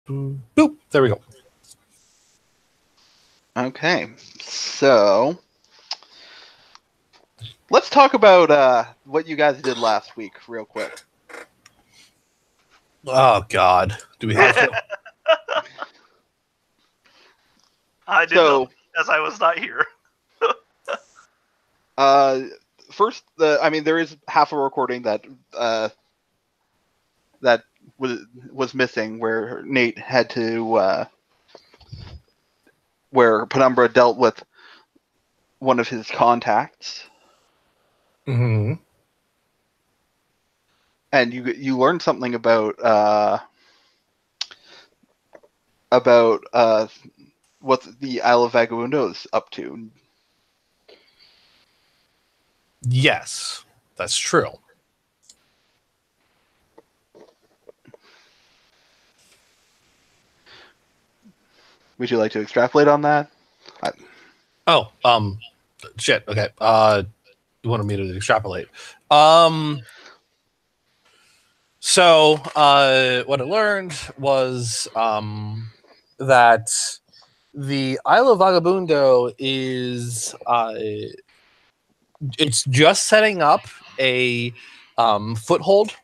Boop. There we go. Okay, so let's talk about what you guys did last week, real quick. Oh God, do we have to? I didn't know, as I was not here. First, there is half a recording that that was missing, where Nate had to where Penumbra dealt with one of his contacts. Mm-hmm. And you learned something about what the Isle of Vagabundo's up to. Yes, that's true. Would you like to extrapolate on that? Shit. Okay. You wanted me to extrapolate. So, what I learned was that the Isle of Vagabundo is it's just setting up a foothold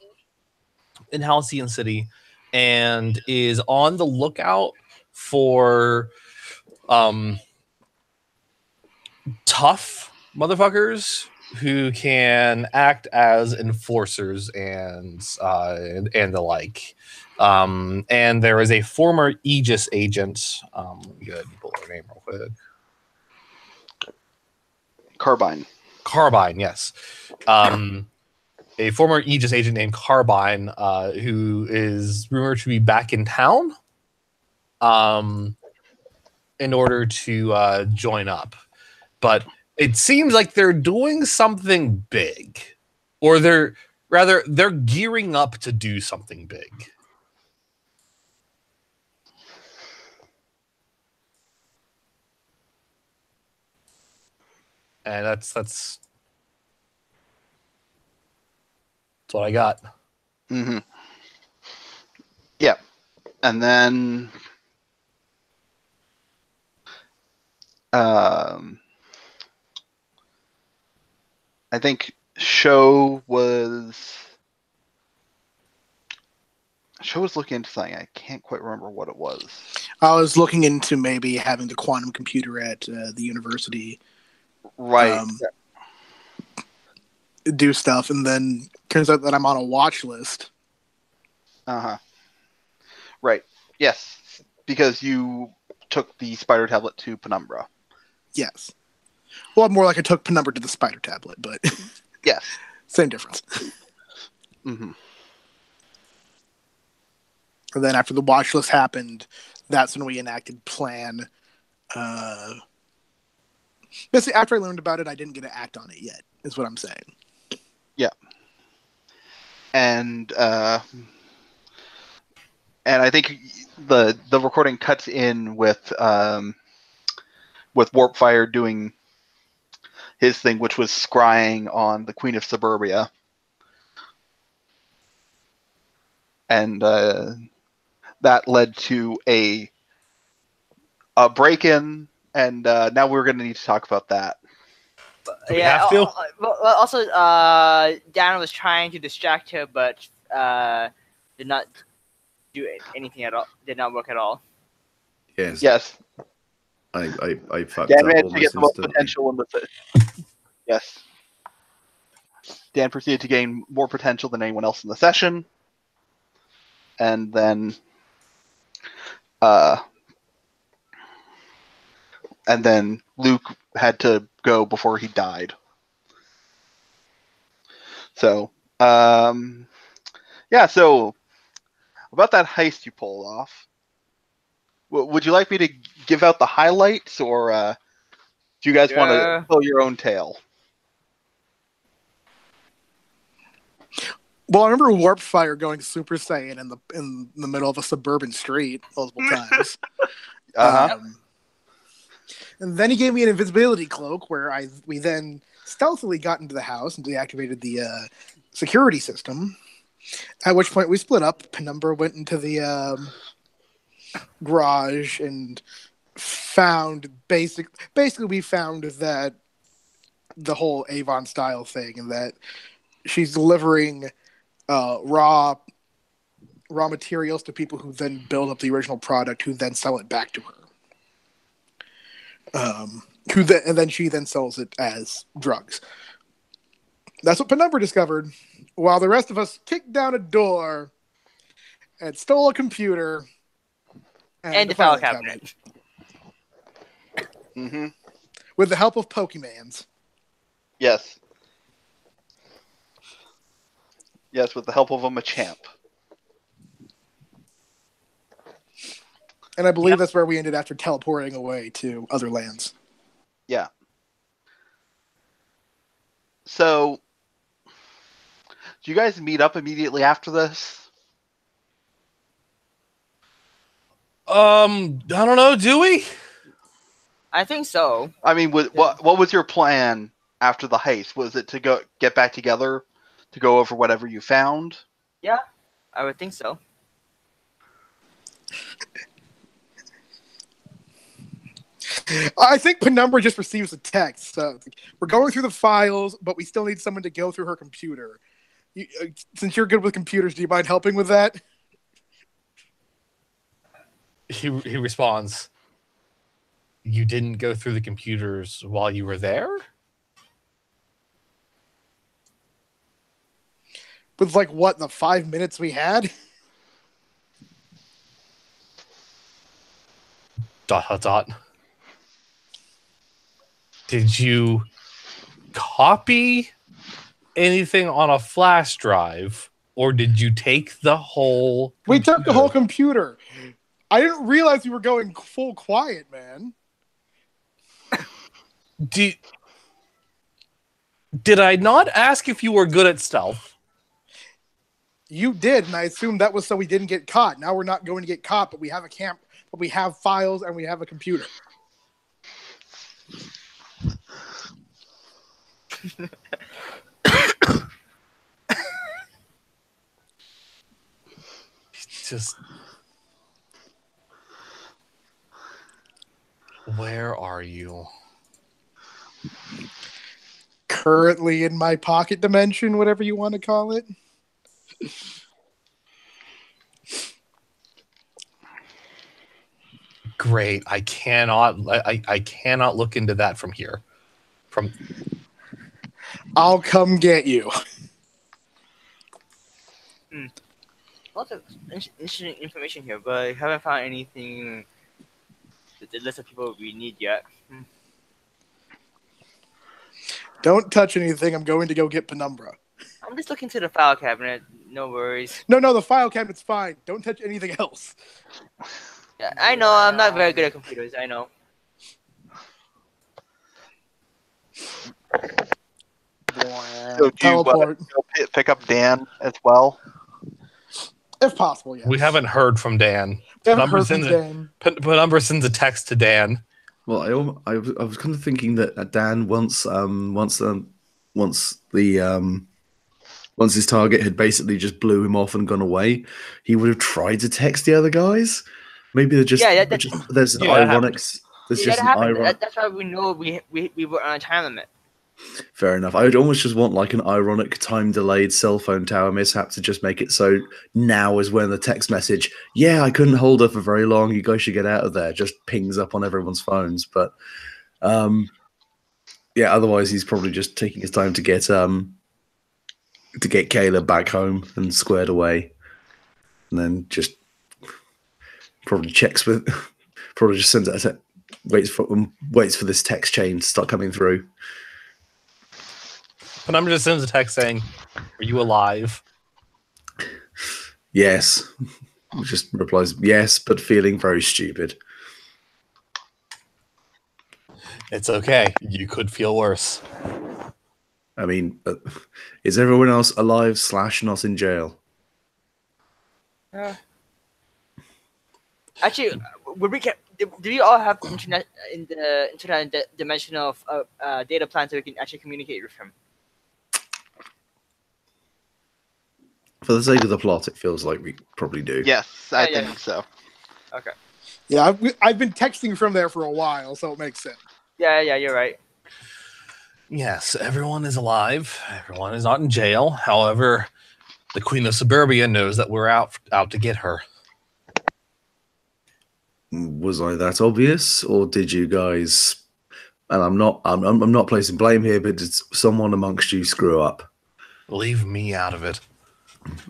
in Halcyon City, and is on the lookout for tough motherfuckers who can act as enforcers and the like. And there is a former Aegis agent. Good, pull her name real quick. Carbine, yes. A former Aegis agent named Carbine, who is rumored to be back in town, in order to join up. But it seems like they're doing something big, or they're gearing up to do something big. And that's what I got. Mm-hmm. Yeah, and then I think Show was looking into something. I can't quite remember what it was. I was looking into maybe having the quantum computer at the university, right? Do stuff, and then turns out that I'm on a watch list. Right. Yes, because you took the spider tablet to Penumbra. Yes. Well, more like I took Penumbra to the spider tablet, but yes, same difference. Mm-hmm. And then after the watch list happened, that's when we enacted plan. Basically, after I learned about it, I didn't get to act on it yet, is what I'm saying. Yeah. And I think the recording cuts in with Warpfire doing his thing, which was scrying on the Queen of Suburbia. And that led to a break-in, and now we're going to need to talk about that. Do we have to? Also, Dan was trying to distract her, but did not do anything at all. Did not work at all. Yes. I fucked Dan up managed to get the most instantly. potential in the Yes. Dan proceeded to gain more potential than anyone else in the session. And then Luke had to go before he died. So, so about that heist you pulled off, would you like me to give out the highlights, or do you guys want to tell your own tale? Well, I remember Warpfire going Super Saiyan in the middle of a suburban street multiple times. And then he gave me an invisibility cloak, where we then stealthily got into the house and deactivated the security system. At which point we split up. Penumbra went into the garage and found basically we found that the whole Avon style thing, and that she's delivering raw materials to people who then build up the original product, who then sell it back to her. And then she then sells it as drugs. That's what Penumbra discovered, while the rest of us kicked down a door and stole a computer and the file cabinet. Mm-hmm. With the help of Pokemans. Yes. Yes, with the help of a Machamp. And I believe that's where we ended after teleporting away to other lands. Yeah. So, do you guys meet up immediately after this? I don't know. Do we? I think so. I mean, what was your plan after the heist? Was it to get back together to go over whatever you found? Yeah, I would think so. I think Penumbra just receives a text. So we're going through the files, but we still need someone to go through her computer. Since you're good with computers, do you mind helping with that? He responds, "You didn't go through the computers while you were there?" With like what, the 5 minutes we had? ... Did you copy anything on a flash drive, or did you take the whole computer? We took the whole computer. I didn't realize we were going full quiet, man. Did I not ask if you were good at stealth? You did, and I assumed that was so we didn't get caught. Now we're not going to get caught, but we have but we have files and we have a computer. Just, where are you? Currently in my pocket dimension, whatever you want to call it. Great. I cannot look into that from here. I'll come get you. Lots of interesting information here, but I haven't found anything, the list of people we need yet. Don't touch anything. I'm going to go get Penumbra. I'm just looking to the file cabinet. No worries. No, the file cabinet's fine. Don't touch anything else. Yeah, I know. I'm not very good at computers. I know. So do Teleport. you pick up Dan as well? If possible, yes. We haven't heard from Dan. Penumbra sends a text to Dan. Well, I was kind of thinking that Dan once his target had basically just blew him off and gone away, he would have tried to text the other guys. Maybe they're just there's an ironic. There's just an ironic. That's why we know we were on a time limit. Fair enough. I would almost just want like an ironic time-delayed cell phone tower mishap to just make it so now is when the text message, "Yeah, I couldn't hold her for very long. You guys should get out of there," just pings up on everyone's phones. But yeah, otherwise he's probably just taking his time to get Kayla back home and squared away, and then just probably checks with, probably just sends it, waits for this text chain to start coming through. Penumbra just sends a text saying, "Are you alive?" Yes. Just replies, "Yes, but feeling very stupid." It's okay. You could feel worse. I mean, is everyone else alive / not in jail? Actually, do we all have internet in the internet dimension of data plan so we can actually communicate with him? For the sake of the plot, it feels like we probably do. Yes, I think so. Okay. Yeah, I've been texting from there for a while, so it makes sense. Yeah, you're right. Yes, everyone is alive. Everyone is not in jail. However, the Queen of Suburbia knows that we're out to get her. Was I that obvious, or did you guys? And I'm not placing blame here, but did someone amongst you screw up? Leave me out of it.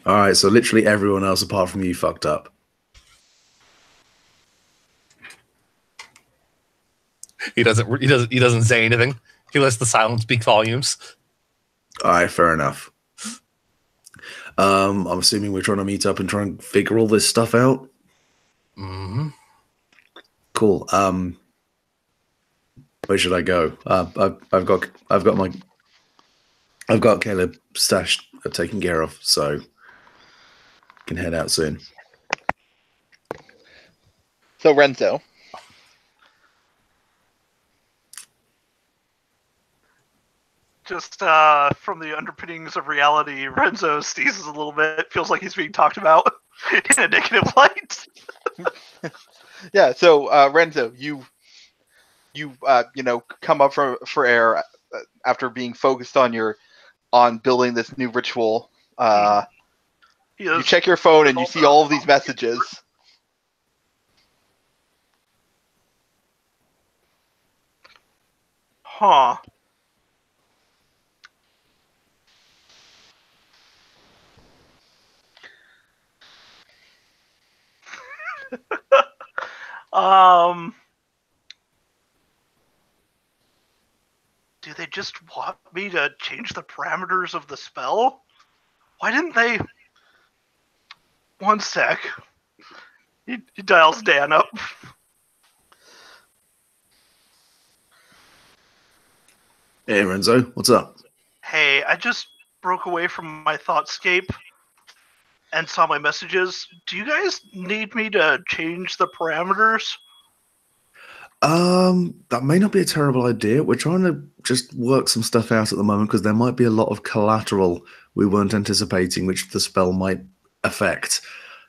All right, so literally everyone else apart from you fucked up. He doesn't say anything. He lets the silence speak volumes. All right, fair enough. I'm assuming we're trying to meet up and try and figure all this stuff out. Mm-hmm. Cool. Where should I go? I've got Caleb stashed, taken care of, so can head out soon. So Renzo. Just from the underpinnings of reality, Renzo sneezes a little bit. Feels like he's being talked about in a negative light. Yeah. So Renzo, you come up for air after being focused on building this new ritual. You check your phone and you see all of these messages. Huh. Do they just want me to change the parameters of the spell? Why didn't they? One sec. He dials Dan up. Hey, Renzo, what's up? Hey, I just broke away from my thoughtscape and saw my messages. Do you guys need me to change the parameters? That may not be a terrible idea. We're trying to just work some stuff out at the moment because there might be a lot of collateral we weren't anticipating, which the spell might affect.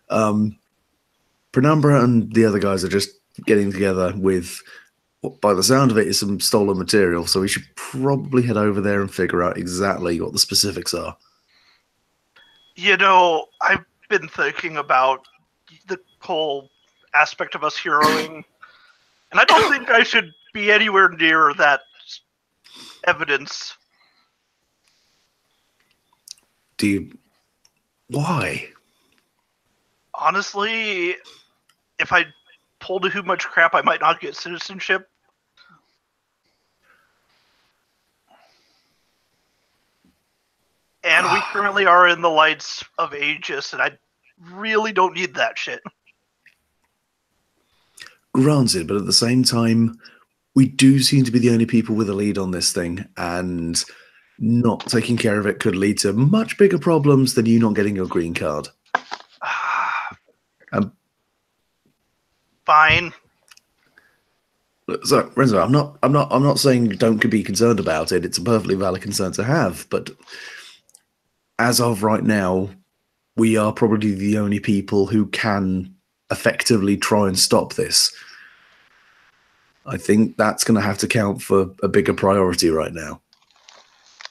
Penumbra and the other guys are just getting together with, by the sound of it, is some stolen material. So we should probably head over there and figure out exactly what the specifics are. You know, I've been thinking about the whole aspect of us heroing, and I don't think I should be anywhere near that evidence. Why? Honestly, if I pulled too much crap, I might not get citizenship. And we currently are in the lights of Aegis, and I really don't need that shit. Granted, but at the same time, we do seem to be the only people with a lead on this thing, and not taking care of it could lead to much bigger problems than you not getting your green card. Fine. So, Renzo, I'm not saying don't be concerned about it. It's a perfectly valid concern to have, but as of right now, we are probably the only people who can effectively try and stop this. I think that's going to have to count for a bigger priority right now.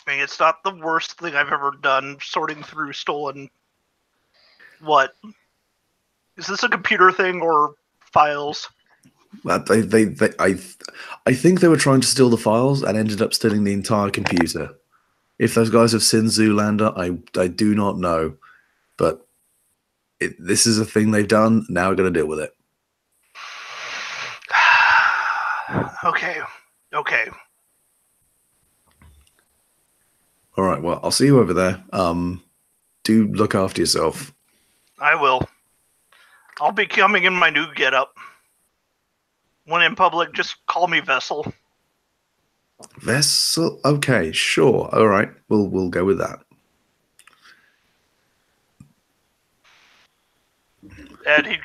I mean, it's not the worst thing I've ever done, sorting through stolen... What? Is this a computer thing or files? I think they were trying to steal the files and ended up stealing the entire computer. If those guys have seen Zoolander, I do not know. But this is a thing they've done. Now we're going to deal with it. Okay. All right, well, I'll see you over there. Do look after yourself. I will. I'll be coming in my new getup. When in public, just call me Vessel. Vessel? Okay, sure. All right, we'll go with that. And he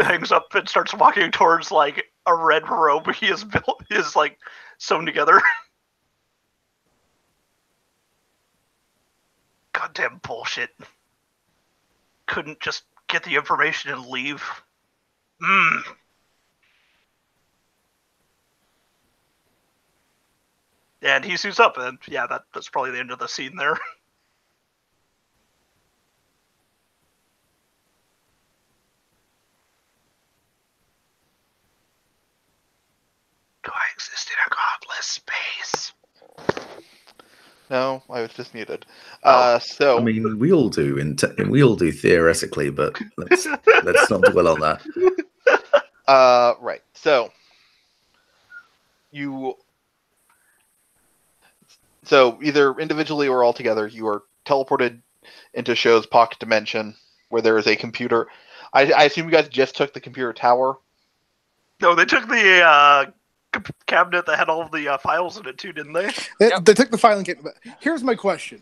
hangs up and starts walking towards like a red robe he has built, like sewn together. Goddamn bullshit. Couldn't just get the information and leave. Hmm. And he suits up, and yeah, that's probably the end of the scene there. Do I exist in a godless space? No, I was just muted. Oh. So I mean, we all do we all do theoretically, but let's not dwell on that. right. So either individually or all together, you are teleported into Show's pocket dimension where there is a computer. I assume you guys just took the computer tower. No, they took the cabinet that had all of the files in it too, didn't they? They took the filing cabinet. Here's my question: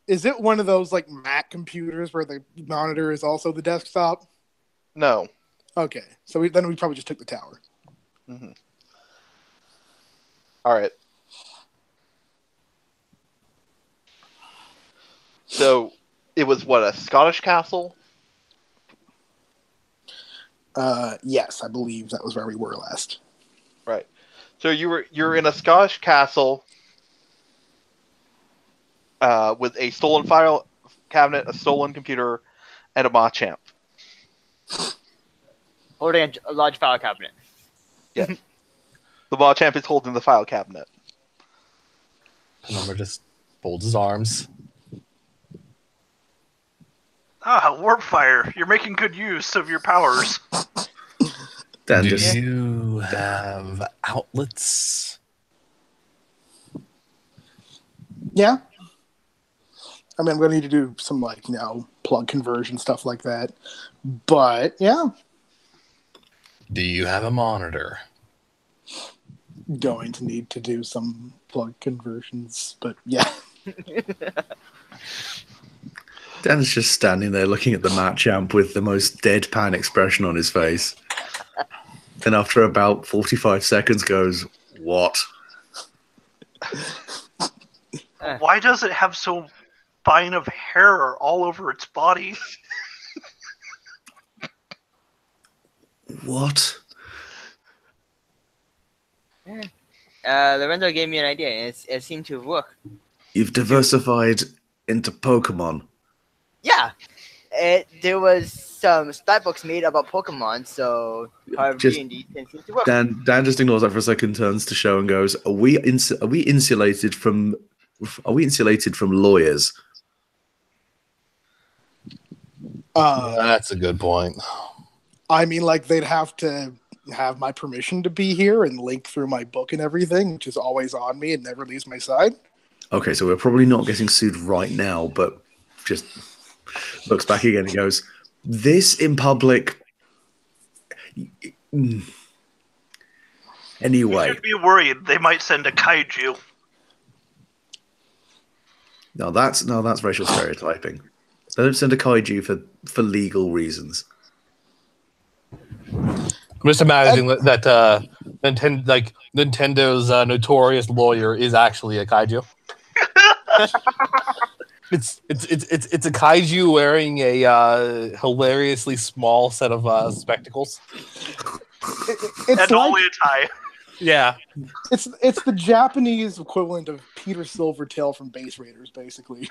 is it one of those like Mac computers where the monitor is also the desktop? No. Okay, so we probably just took the tower. Mm-hmm. All right. So it was what, a Scottish castle? Yes, I believe that was where we were last. Right. So you're in a Scottish castle with a stolen file cabinet, a stolen computer, and a Machamp. Holding a large file cabinet. Yes. The Machamp is holding the file cabinet. Penumbra just folds his arms. Ah, warp fire! You're making good use of your powers. Dan Do just you have outlets? Yeah. I mean, I'm going to need to do some, like, plug conversion, stuff like that. But, yeah. Do you have a monitor? Going to need to do some plug conversions, but yeah. Dan's just standing there looking at the Machamp with the most deadpan expression on his face. And after about 45 seconds goes, "What?" Why does it have so fine of hair all over its body? What? Lorenzo gave me an idea, and it seemed to work. You've diversified into Pokemon. Yeah, there was some stat books made about Pokemon, so however Just- D&D seems to work. Dan just ignores that for a second, turns to Show and goes, "Are we insulated from lawyers?" That's a good point. I mean, like, they'd have to have my permission to be here and link through my book and everything, which is always on me and never leaves my side. Okay, so we're probably not getting sued right now, but just looks back again and goes, "This in public." Anyway, You should be worried. They might send a kaiju. no, that's racial stereotyping. They don't send a kaiju for legal reasons. I'm just imagining that Nintendo's notorious lawyer is actually a kaiju. It's a kaiju wearing a hilariously small set of spectacles. It's And like, only a tie. Yeah, it's the Japanese equivalent of Peter Silvertail from Base Raiders, basically.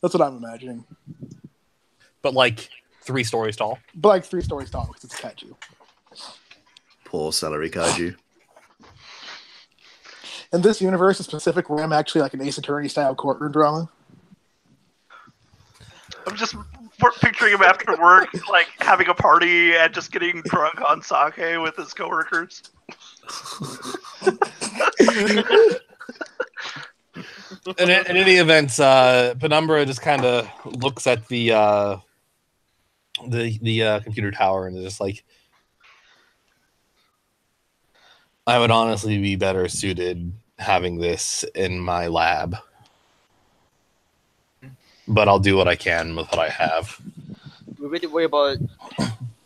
That's what I'm imagining. but like 3 stories tall. But like 3 stories tall because it's a kaiju. Poor celery kaiju. In this universe, is Pacific Rim actually like an Ace Attorney style courtroom drama? I'm just picturing him after work, like having a party and just getting drunk on sake with his coworkers. In any event, Penumbra just kind of looks at the computer tower and is just like, I would honestly be better suited having this in my lab, but I'll do what I can with what I have. We really worry about.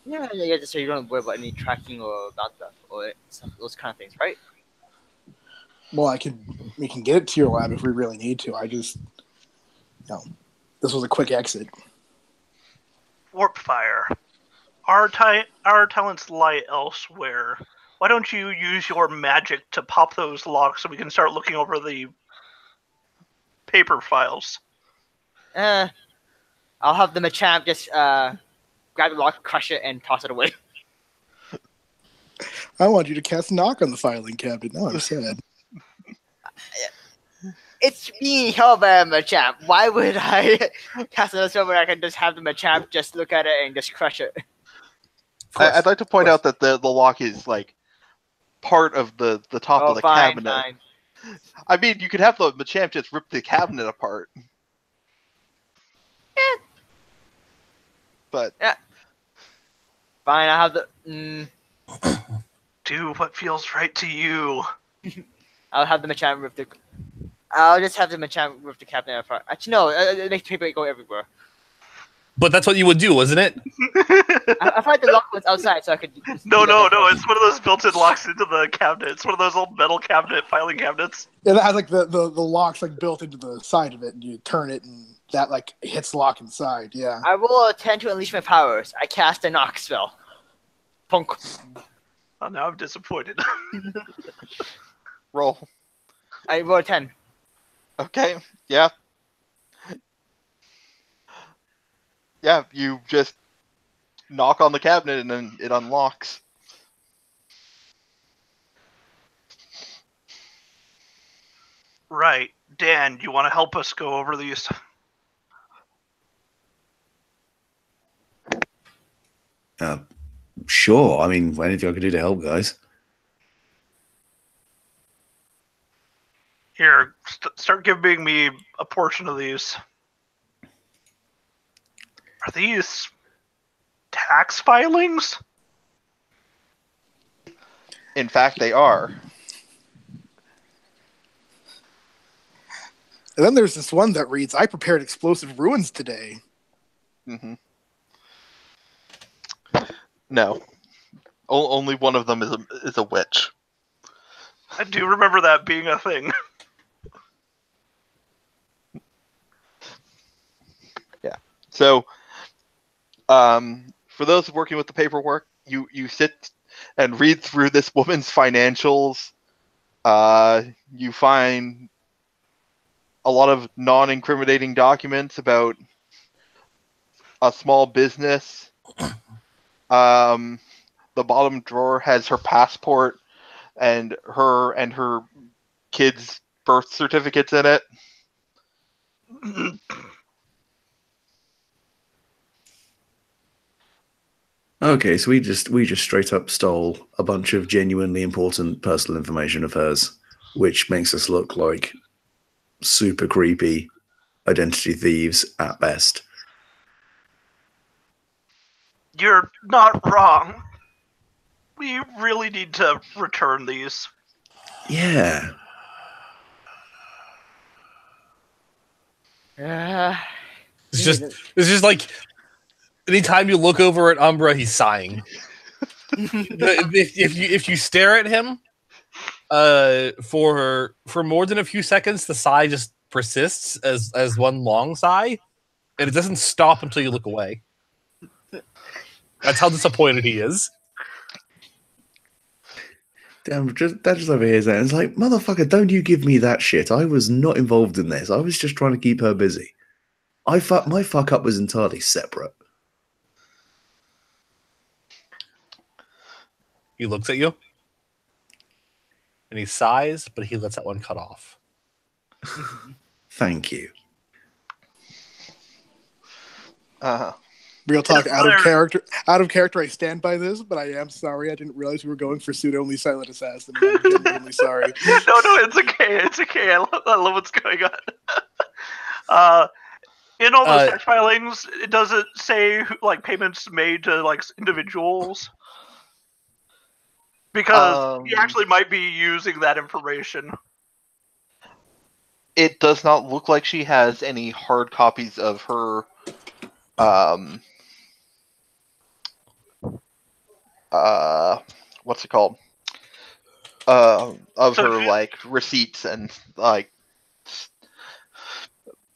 Yeah, I guess so. You don't worry about any tracking or about that or those kind of things, right? Well, we can get it to your lab if we really need to. I just, this was a quick exit. Warp fire. our talents lie elsewhere. Why don't you use your magic to pop those locks so we can start looking over the paper files? I'll have the Machamp just grab the lock, crush it, and toss it away. I want you to cast knock on the filing cabinet. No, I'm sad. It's being held by a Machamp. Why would I cast another spell where I can just have the Machamp just look at it and just crush it? I'd like to point out that the lock is like part of the top of the cabinet. Fine. I mean, you could have the Machamp just rip the cabinet apart. Yeah. But Fine, I'll have the... Do what feels right to you. I'll have the Machamp rip the... I'll just have the Machamp rip the cabinet apart. Actually, no, it makes paper go everywhere. But that's what you would do, wasn't it? I thought the lock was outside, so I could... No, it's one of those built-in locks into the cabinet. It's one of those old metal filing cabinets. Yeah, that has like the locks like built into the side of it, and you turn it, and that like hits the lock inside. Yeah. I roll a 10 to unleash my powers. I cast a knock spell. Punk. Oh, now I'm disappointed. roll. I roll a 10. Okay. Yeah. Yeah, you just knock on the cabinet and then it unlocks. Right. Dan, you want to help us go over these? Sure. I mean, anything I could do to help, guys. Here, start giving me a portion of these. Are these tax filings? In fact, they are. And then there's this one that reads, "I prepared explosive ruins today." Mm-hmm. No. Only one of them is a witch. I do remember that being a thing. Yeah. So, for those working with the paperwork, you sit and read through this woman's financials. You find a lot of non-incriminating documents about a small business. The bottom drawer has her passport and her kids' birth certificates in it. Okay, so we just straight up stole a bunch of genuinely important personal information of hers, which makes us look like super creepy identity thieves at best. You're not wrong. We really need to return these. Yeah. It's just like anytime you look over at Umbra, he's sighing. if you stare at him for more than a few seconds, the sigh just persists as one long sigh, and it doesn't stop until you look away. That's how disappointed he is. Damn, that just overhears that. It's like, motherfucker, don't you give me that shit. I was not involved in this. I was just trying to keep her busy. My fuck up was entirely separate. He looks at you, and he sighs, but he lets that one cut off. Thank you. Real talk, out of character. Out of character, I stand by this, but I am sorry. I didn't realize we were going for pseudo-only silent assassin. I'm genuinely sorry. No, it's okay. It's okay. I love what's going on. In all those tax filings, it doesn't say like payments made to like individuals, because he actually might be using that information. It does not look like she has any hard copies of her what's it called? Of her like receipts and like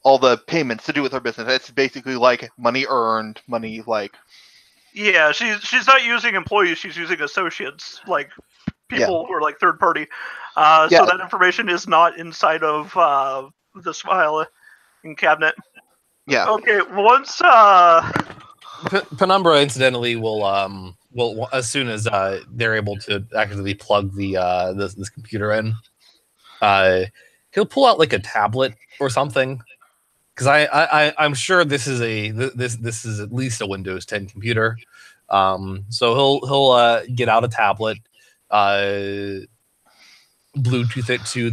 all the payments to do with her business. It's basically like money earned, money like Yeah, she's not using employees; she's using associates, like people who are like third party. Yeah. So that information is not inside of this file in cabinet. Yeah. Okay, once Penumbra, incidentally, will as soon as they're able to actively plug this computer in, he'll pull out like a tablet or something, because I'm sure this is this is at least a Windows 10 computer. So he'll get out a tablet, Bluetooth it to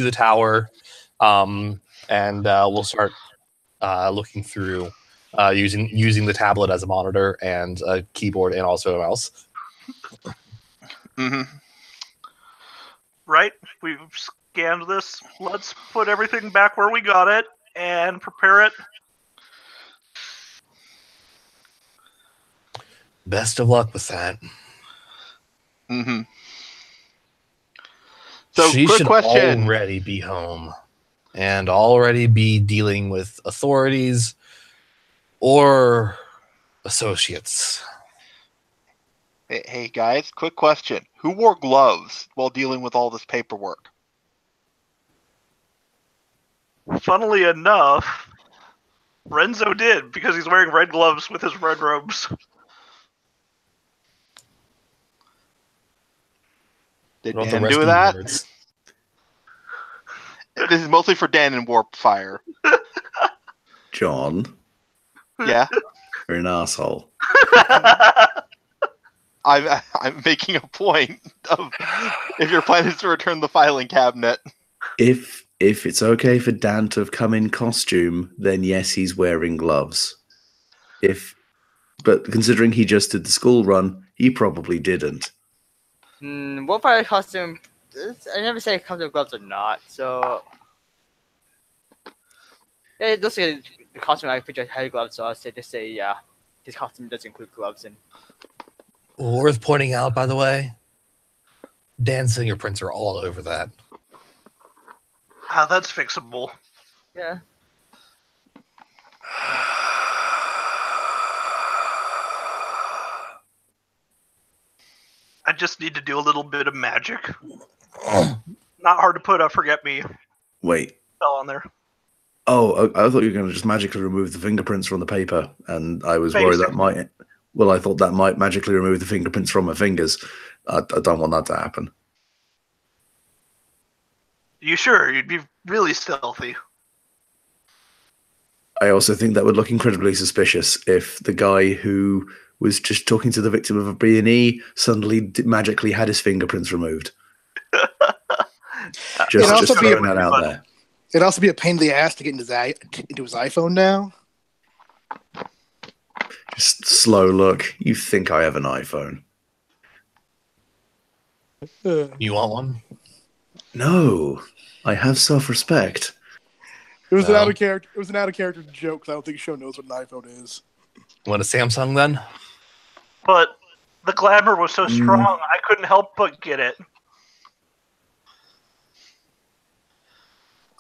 the tower, and we'll start looking through using the tablet as a monitor and a keyboard and also a mouse. Mm-hmm. right, we've scanned this. Let's put everything back where we got it and prepare it. Best of luck with that. Mm-hmm. So, she quick should question. already be home and already be dealing with authorities or associates. Hey guys, quick question. Who wore gloves while dealing with all this paperwork? Funnily enough, Renzo did, because he's wearing red gloves with his red robes. Did What about the Dan rest do of you that? nerds? This is mostly for Dan and Warp Fire. John, Yeah, you're an asshole. I'm making a point of if your plan is to return the filing cabinet. If it's okay for Dan to have come in costume, then yes, he's wearing gloves. But considering he just did the school run, he probably didn't. What part of costume? I never say it comes with gloves or not. So it looks like the costume I picture had gloves. So I'll just say yeah, his costume does include gloves. And Worth pointing out, by the way, Dan's fingerprints are all over that. That's fixable. yeah, I just need to do a little bit of magic. Not hard to put a forget me Wait. spell on there. Oh, I thought you were going to just magically remove the fingerprints from the paper, and I was worried that might. Well, I thought that might magically remove the fingerprints from my fingers. I don't want that to happen. You sure? You'd be really stealthy. I also think that would look incredibly suspicious if the guy who was just talking to the victim of a B&E suddenly magically had his fingerprints removed. Just throwing that out there. It'd also be a pain in the ass to get into his iPhone now. Just slow look. You think I have an iPhone? You want one? No, I have self-respect. It was an out of character. It was an out of character joke. 'Cause I don't think the show knows what an iPhone is. You want a Samsung then? But the glamour was so strong, I couldn't help but get it.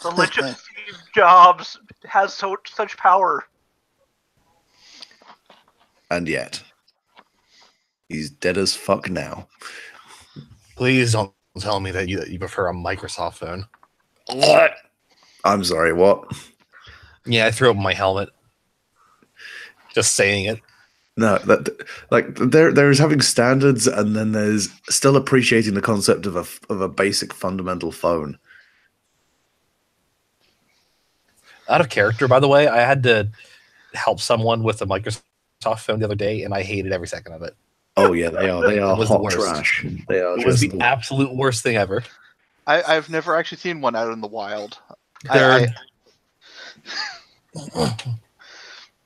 The Legend of Steve Jobs has such power. And yet, he's dead as fuck now. Please don't tell me that you prefer a Microsoft phone. What? I'm sorry, what? Yeah, I threw up my helmet. Just saying it. No, there's having standards, and then there's still appreciating the concept of a basic fundamental phone. Out of character, by the way, I had to help someone with a Microsoft phone the other day, and I hated every second of it. Oh yeah, they are. They are It was the hot worst. trash. They are. It was just the absolute worst thing ever. I've never actually seen one out in the wild. They're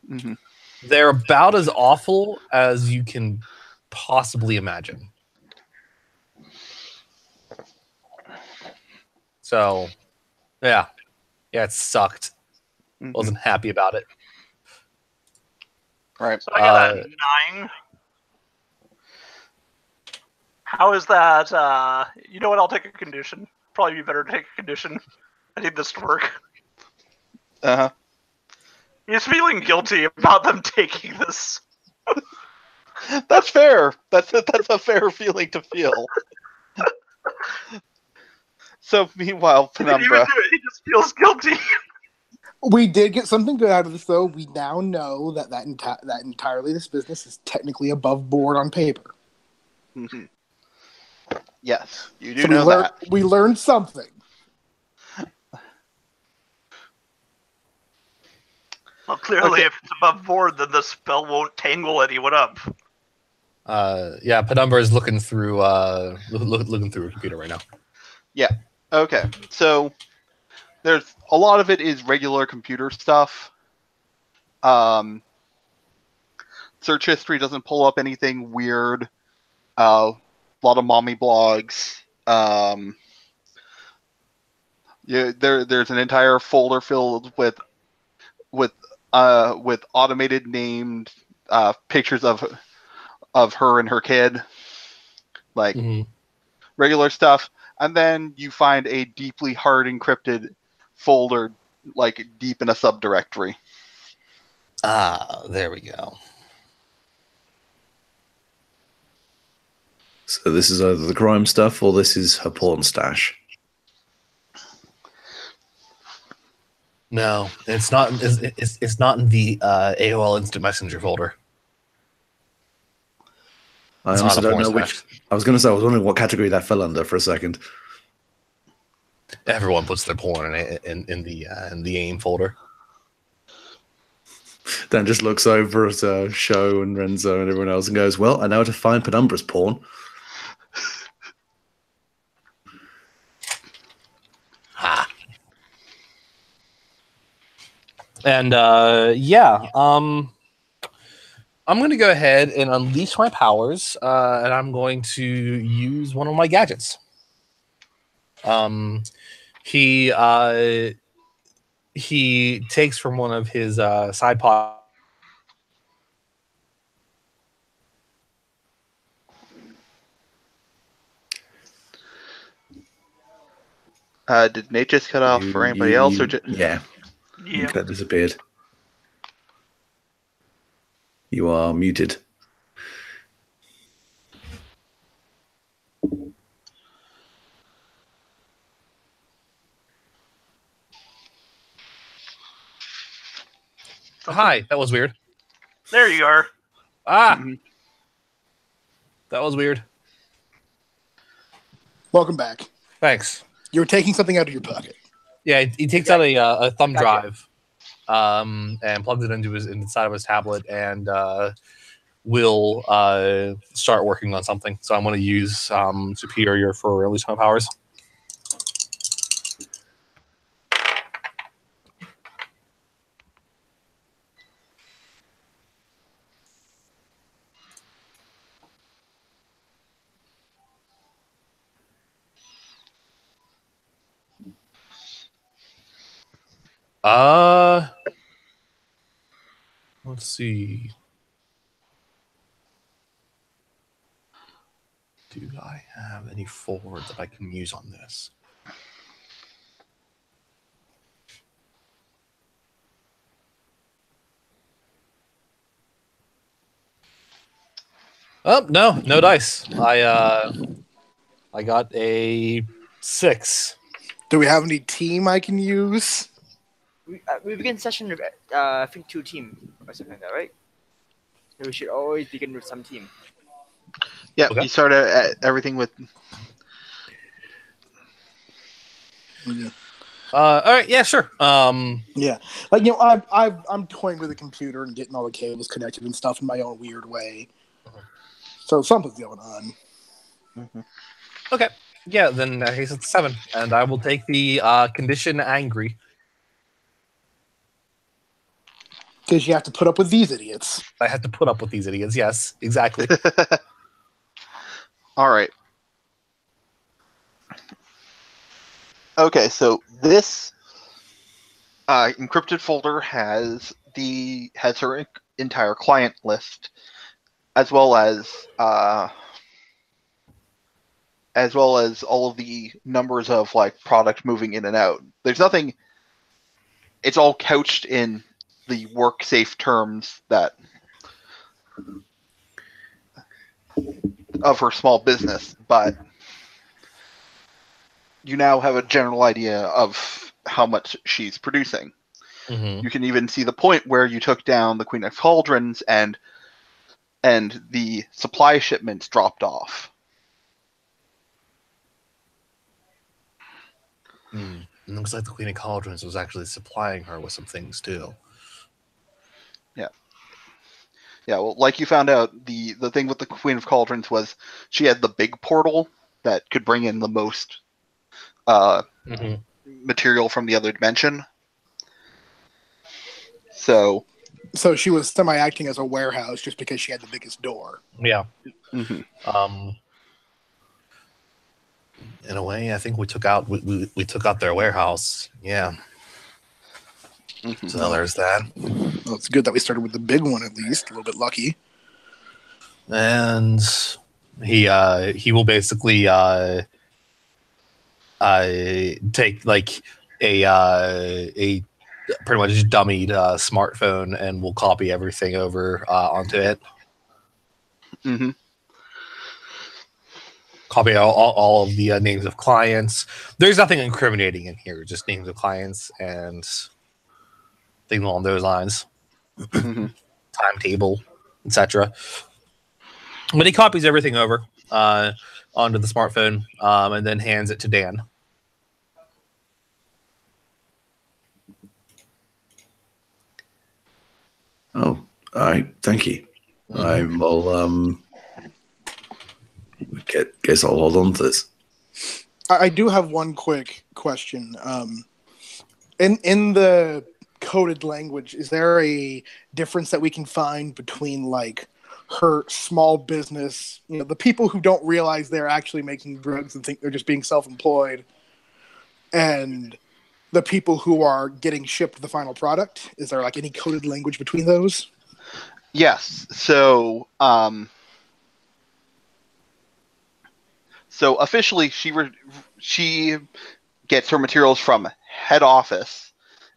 Mhm. they're about as awful as you can possibly imagine. So, yeah, it sucked. Mhm. Wasn't happy about it. Right. So I got a 9. How is that? You know what? I'll take a condition. Probably be better to take a condition. I need this to work. Uh-huh. He's feeling guilty about them taking this. That's fair. That's a fair feeling to feel. So meanwhile, He didn't even Penumbra. do it. He just feels guilty. We did get something good out of this, though. We now know that that entirely this business is technically above board on paper. Mhm. Yes, you do So know that. we learned something. Well, clearly, Okay. if it's above board, then the spell won't tangle anyone up. Yeah, Penumbra is looking through looking through a computer right now. Okay, so there's a lot of it is regular computer stuff. Search history doesn't pull up anything weird. A lot of mommy blogs. There's an entire folder filled with automated named pictures of her and her kid, like Mhm. regular stuff. And then you find a deeply hard encrypted folder, like deep in a subdirectory. Ah, there we go. So this is either the crime stuff or this is her porn stash. No, it's not. It's not in the AOL Instant Messenger folder. I It's honestly not a don't know porn which. stash. I was going to say, I was wondering what category that fell under for a second. Everyone puts their porn in the AIM folder. Dan just looks over at Show and Renzo and everyone else and goes, "Well, I know how to find Penumbra's porn." Ha. And I'm going to go ahead and unleash my powers, and I'm going to use one of my gadgets. He takes from one of his side pockets. Did Nate just cut off for anybody else, or yeah, Yeah. that disappeared. You are muted. Hi, that was weird. There you are. Ah, Mhm. that was weird. Welcome back. Thanks. You were taking something out of your pocket. Yeah, he takes out a thumb Gotcha. drive, and plugs it into inside of his tablet, and will start working on something. So I'm going to use Superior for release my powers. Let's see. Do I have any forward that I can use on this? Oh, no dice. I got a 6. Do we have any team I can use? We begin session with I think 2 team or something like that, right? So we should always begin with some team. Yeah, Okay. you start at everything with. Yeah. All right, yeah, sure. Yeah, like I'm toying with the computer and getting all the cables connected and stuff in my own weird way. So something's going on. Okay. Yeah, then in that case it's 7, and I will take the condition angry. Because you have to put up with these idiots. I have to put up with these idiots. Yes, exactly. All right. Okay, so this encrypted folder has her entire client list, as well as all of the numbers of like product moving in and out. There's nothing. It's all couched in the work safe terms that of her small business, but you now have a general idea of how much she's producing. Mm-hmm. You can even see the point where you took down the Queen of Cauldrons and the supply shipments dropped off. Mm. It looks like the Queen of Cauldrons was actually supplying her with some things too. Yeah, well, like you found out, the thing with the Queen of Cauldrons was she had the big portal that could bring in the most Mm-hmm. material from the other dimension. So she was semi-acting as a warehouse just because she had the biggest door. Yeah. mhm. In a way, I think we took out we took out their warehouse. Yeah. Mhm. So there's that. Well, it's good that we started with the big one at least. A little bit lucky. And he will basically take like a pretty much dummied smartphone and will copy everything over onto it. Mhm. Copy all of the names of clients. There's nothing incriminating in here, just names of clients and things along those lines. Mhm. Timetable, etc. But he copies everything over onto the smartphone and then hands it to Dan. Oh, all right. Thank you. I will. Guess I'll hold on to this. I do have one quick question. In the coded language, is there a difference that we can find between like her small business, the people who don't realize they're actually making drugs and think they're just being self-employed, and the people who are getting shipped the final product? Is there like any coded language between those? Yes. So officially, she gets her materials from head office,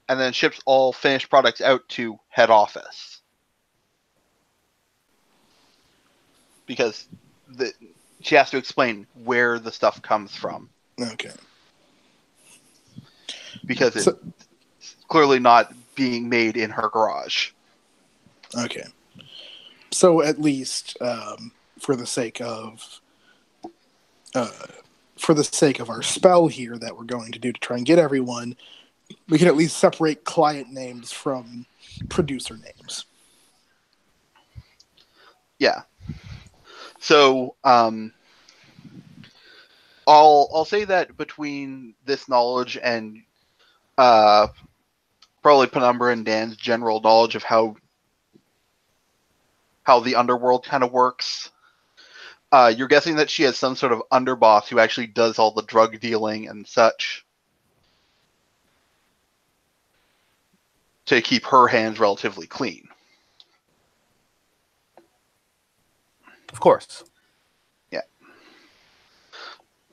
and then ships all finished products out to head office. Because she has to explain where the stuff comes from. Okay. Because it's clearly not being made in her garage. Okay. So at least for the sake of our spell here that we're going to do to try and get everyone, we can at least separate client names from producer names. Yeah. So I'll say that between this knowledge and probably Penumbra and Dan's general knowledge of how the underworld kind of works, you're guessing that she has some sort of underboss who actually does all the drug dealing and such to keep her hands relatively clean. Of course. Yeah.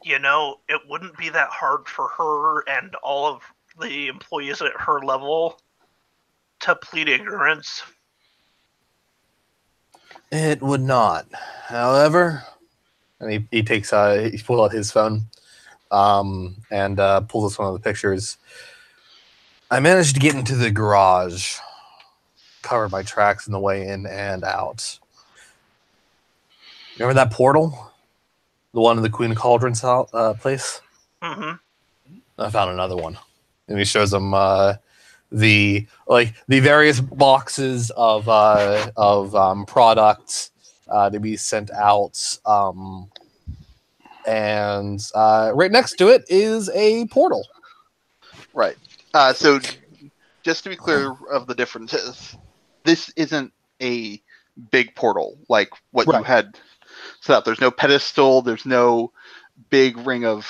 It wouldn't be that hard for her and all of the employees at her level to plead ignorance. It would not. However, and he takes he pulls out his phone and pulls us one of the pictures. I managed to get into the garage, covered my tracks on the way in and out. Remember that portal? The one in the Queen of Cauldrons place? Mm-hmm. I found another one. And he shows them the various boxes of products to be sent out. And right next to it is a portal. Right. So just to be clear of the differences, this isn't a big portal like what you had set up. There's no pedestal. There's no big ring of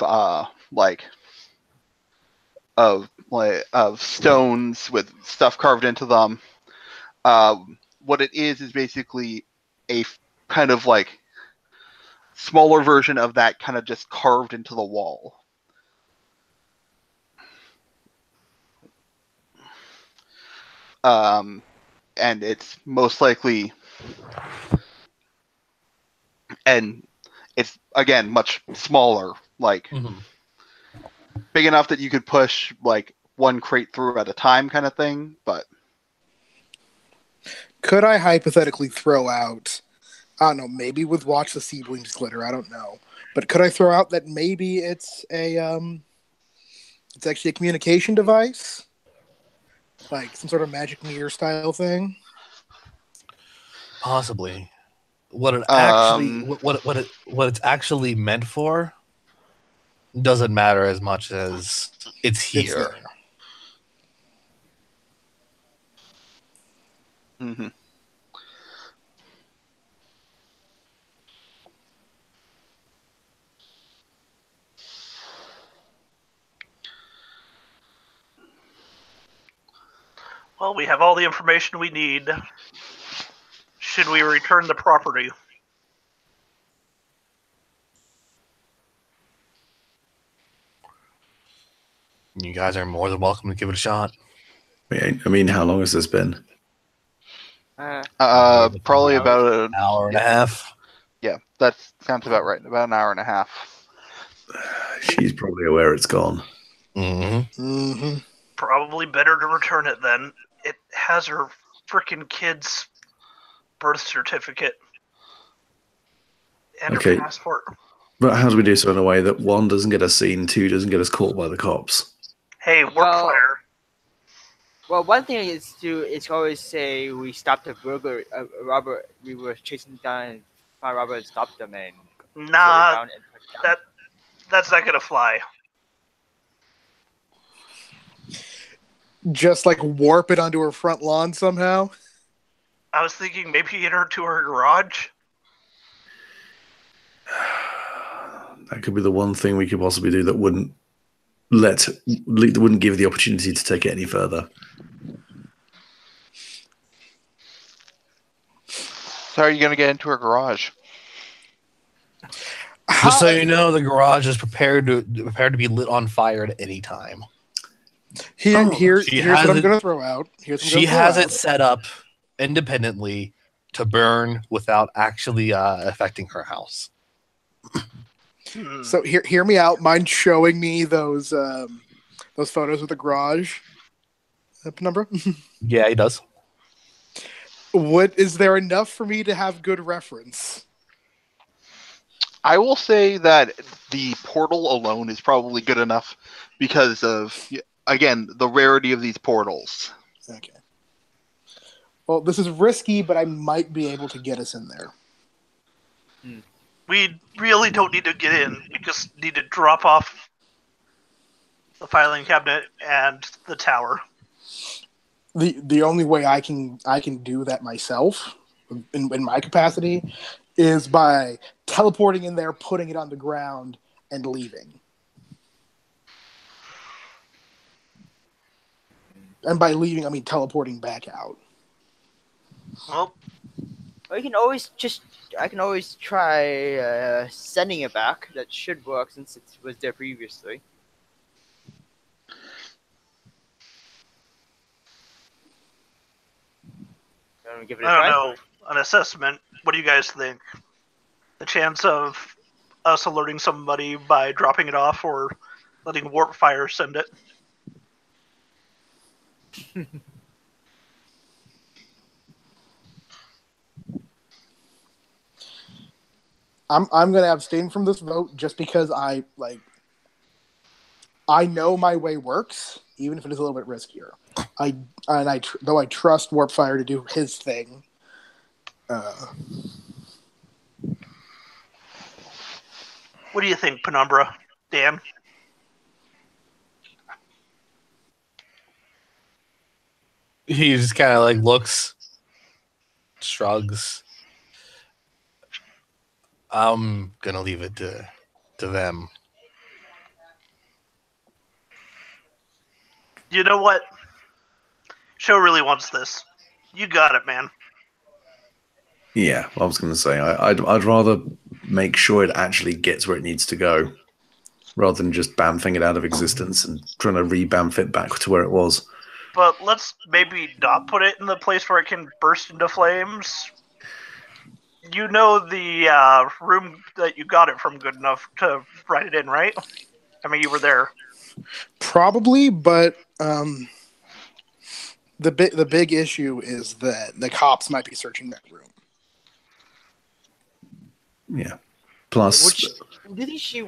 stones with stuff carved into them. What it is basically a kind of like smaller version of that, kind of just carved into the wall. And it's most likely, and it's again much smaller, like big enough that you could push like one crate through at a time, kind of thing. But Could I hypothetically throw out, I don't know, maybe with Watch the Seedlings glitter, I don't know. But could I throw out that maybe it's it's actually a communication device? Like some sort of magic mirror style thing? Possibly. What it actually what it's actually meant for doesn't matter as much as it's here. mm-hmm. Well, we have all the information we need. Should we return the property? You guys are more than welcome to give it a shot. I mean, how long has this been? Probably about An hour and a half. yeah, that sounds about right. About an hour and a half. She's probably aware it's gone. Probably better to return it then. It has her frickin' kid's birth certificate and Okay. her passport. But how do we do so in a way that 1 doesn't get us seen, 2 doesn't get us caught by the cops? Hey, Workfire. Well, one thing is to always say we stopped a burglar, robber. We were chasing down a robber and stopped them and Nah, that's not gonna fly. Just like warp it onto her front lawn somehow? I was thinking maybe get her to her garage. That could be the one thing we could possibly do that wouldn't give the opportunity to take it any further. So how are you going to get into her garage? Just so you know, the garage is prepared to be lit on fire at any time. Here's She what has I'm it- going to throw out. She has it set up independently to burn without actually affecting her house. So hear me out. Mind showing me those photos of the garage? Penumbra? Yeah, he does. Is there enough for me to have good reference? I will say that the portal alone is probably good enough because of, again, the rarity of these portals. Okay. Well, this is risky, but I might be able to get us in there. We really don't need to get in. We just need to drop off the filing cabinet and the tower. The only way I can do that myself in my capacity is by teleporting in there, putting it on the ground, and leaving. And by leaving, I mean teleporting back out. Well, I can always try sending it back. That should work since it was there previously. Give it a I try? don't know. An assessment. What do you guys think? The chance of us alerting somebody by dropping it off or letting Warpfire send it? I'm going to abstain from this vote just because I know my way works, even if it is a little bit riskier. Though I trust Warpfire to do his thing. What do you think, Penumbra? Dan? He just kind of like looks, shrugs. I'm gonna leave it to them. You know what? Show really wants this. You got it, man. Yeah, I was going to say I'd rather make sure it actually gets where it needs to go, rather than just bamfing it out of existence and trying to rebamf it back to where it was. But let's maybe not put it in the place where it can burst into flames. You know the room that you got it from good enough to write it in, right? I mean, you were there. Probably, but the big issue is that the cops might be searching that room. Yeah. Plus, Which didn't she?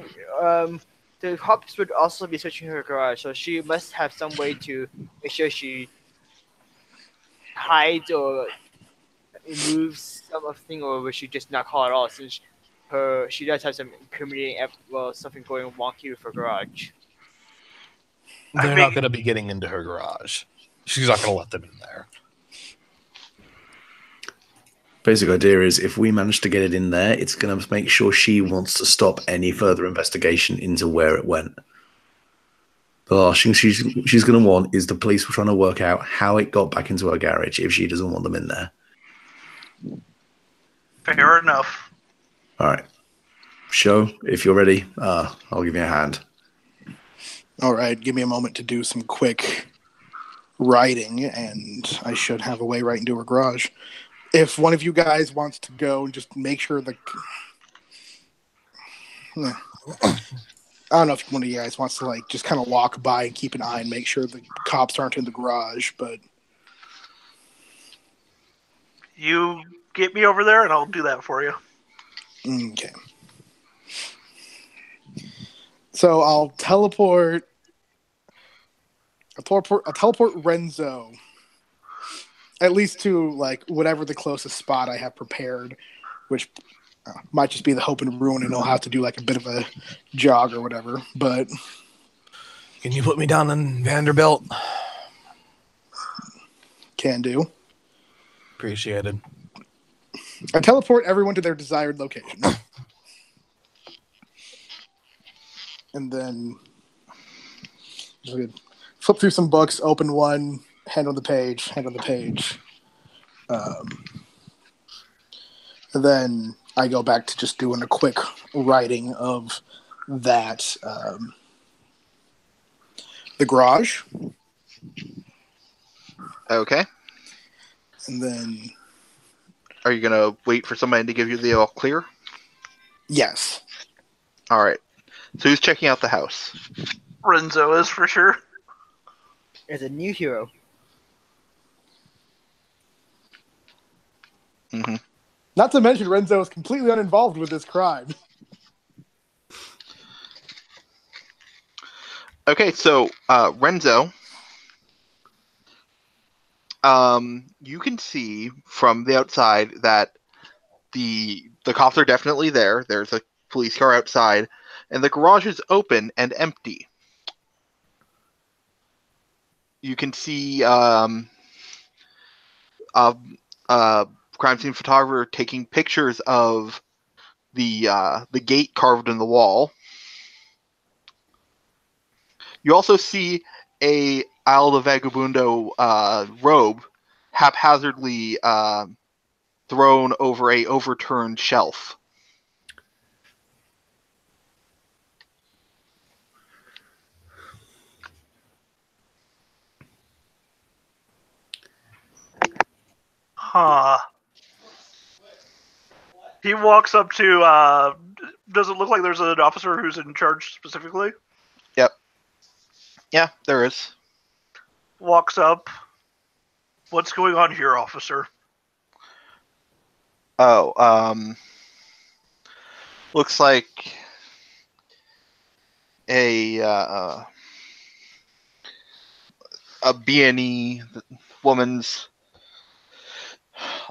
The cops would also be searching her garage, so she must have some way to make sure she hides or moves something, or was she just not call at all? Since she does have some incriminating, something going wonky with her garage. They're not going to be getting into her garage. She's not going to let them in there. basic idea is if we manage to get it in there, it's going to make sure she wants to stop any further investigation into where it went. The last thing she's going to want is the police trying to work out how it got back into her garage if she doesn't want them in there. Fair enough. All right. Show, if you're ready, I'll give you a hand. All right, give me a moment to do some quick writing, and I should have a way right into her garage. If one of you guys wants to go and just make sure I don't know if one of you guys wants to like just kind of walk by and keep an eye and make sure the cops aren't in the garage, but You get me over there and I'll do that for you. okay. So I'll teleport Renzo at least to like whatever the closest spot I have prepared, which might just be the Hope and Ruin, and I'll have to do like a bit of a jog or whatever. But can you put me down in Vanderbilt? Can do. Appreciated. I teleport everyone to their desired location. And then flip through some books, open one, hand on the page. And then I go back to just doing a quick writing of that, the garage. Okay. And then, Are you gonna wait for somebody to give you the all clear? yes. All right. So who's checking out the house? Renzo is for sure. As a new hero. Mm-hmm. Not to mention Renzo is completely uninvolved with this crime. Okay, so Renzo, you can see from the outside that the cops are definitely there. There's a police car outside, and the garage is open and empty. You can see crime scene photographer taking pictures of the gate carved in the wall. You also see a Isle de Vagabundo robe haphazardly thrown over a overturned shelf. Huh. He walks up to, does it look like there's an officer who's in charge specifically? Yep. Yeah, there is. Walks up. What's going on here, officer? Oh, looks like a B&E woman's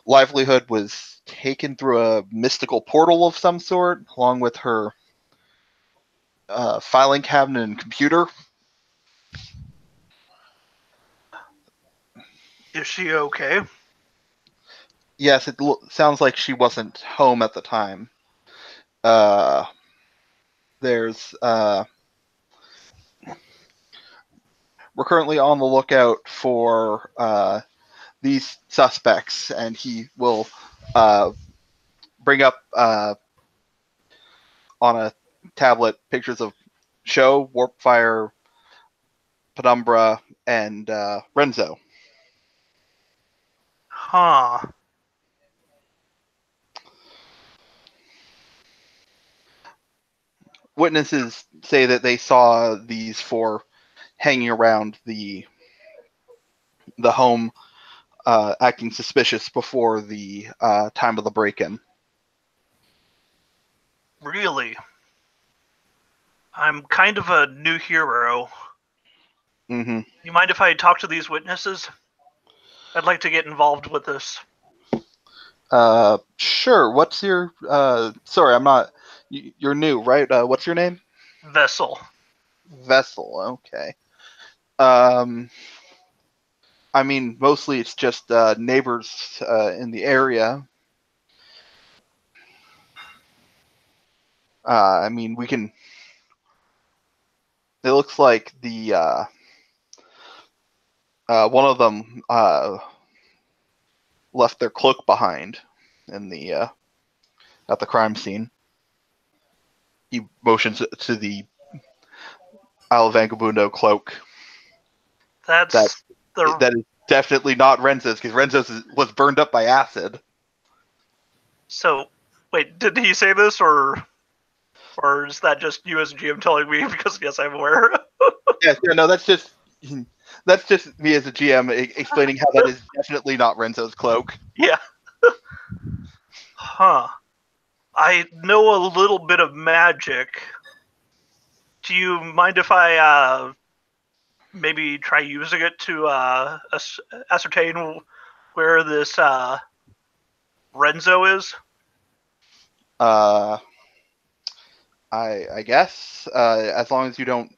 livelihood was taken through a mystical portal of some sort, along with her filing cabinet and computer. Is she okay? Yes, it sounds like she wasn't home at the time. We're currently on the lookout for these suspects, and he will bring up on a tablet pictures of Show, Warpfire, Penumbra, and Renzo. Huh. witnesses say that they saw these four hanging around the home, acting suspicious before the time of the break-in. Really? I'm kind of a new hero. Mm-hmm. You mind if I talk to these witnesses? I'd like to get involved with this. Sure. What's your? Sorry, I'm not. You're new, right? What's your name? Vessel. Vessel. Okay. I mean, mostly it's just neighbors in the area. I mean, we can. It looks like the one of them left their cloak behind in the at the crime scene. He motions to the Isle of Vagabundo cloak. That's the That is definitely not Renzo's, because Renzo's was burned up by acid. So, wait, did he say this, or is that just you as a GM telling me? Because yes, I'm aware. Yes, no, that's just me as a GM explaining how that is definitely not Renzo's cloak. Yeah. Huh. I know a little bit of magic. Do you mind if I maybe try using it to ascertain where this Renzo is? I guess as long as you don't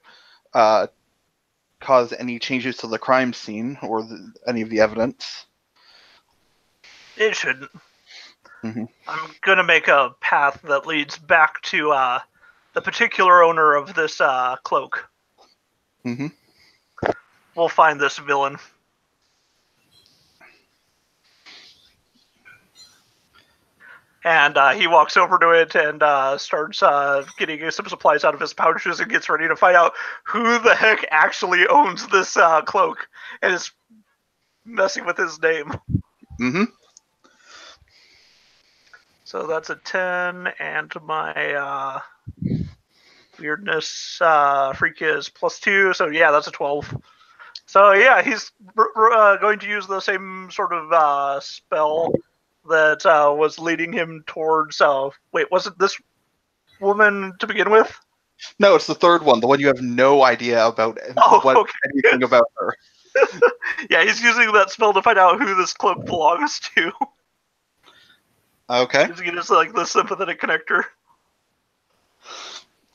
cause any changes to the crime scene or any of the evidence. It shouldn't. Mhm. I'm gonna make a path that leads back to the particular owner of this cloak. Mm-hmm. We'll find this villain. And he walks over to it and starts getting some supplies out of his pouches and gets ready to find out who the heck actually owns this cloak and is messing with his name. Mm-hmm. So that's a 10, and my weirdness freak is +2, so yeah, that's a 12. So yeah, he's going to use the same sort of spell that was leading him towards. Wait, was it this woman to begin with? No, it's the third one, the one you have no idea about anything about her. Yeah, he's using that spell to find out who this cloak belongs to. Okay. Using it as like the sympathetic connector.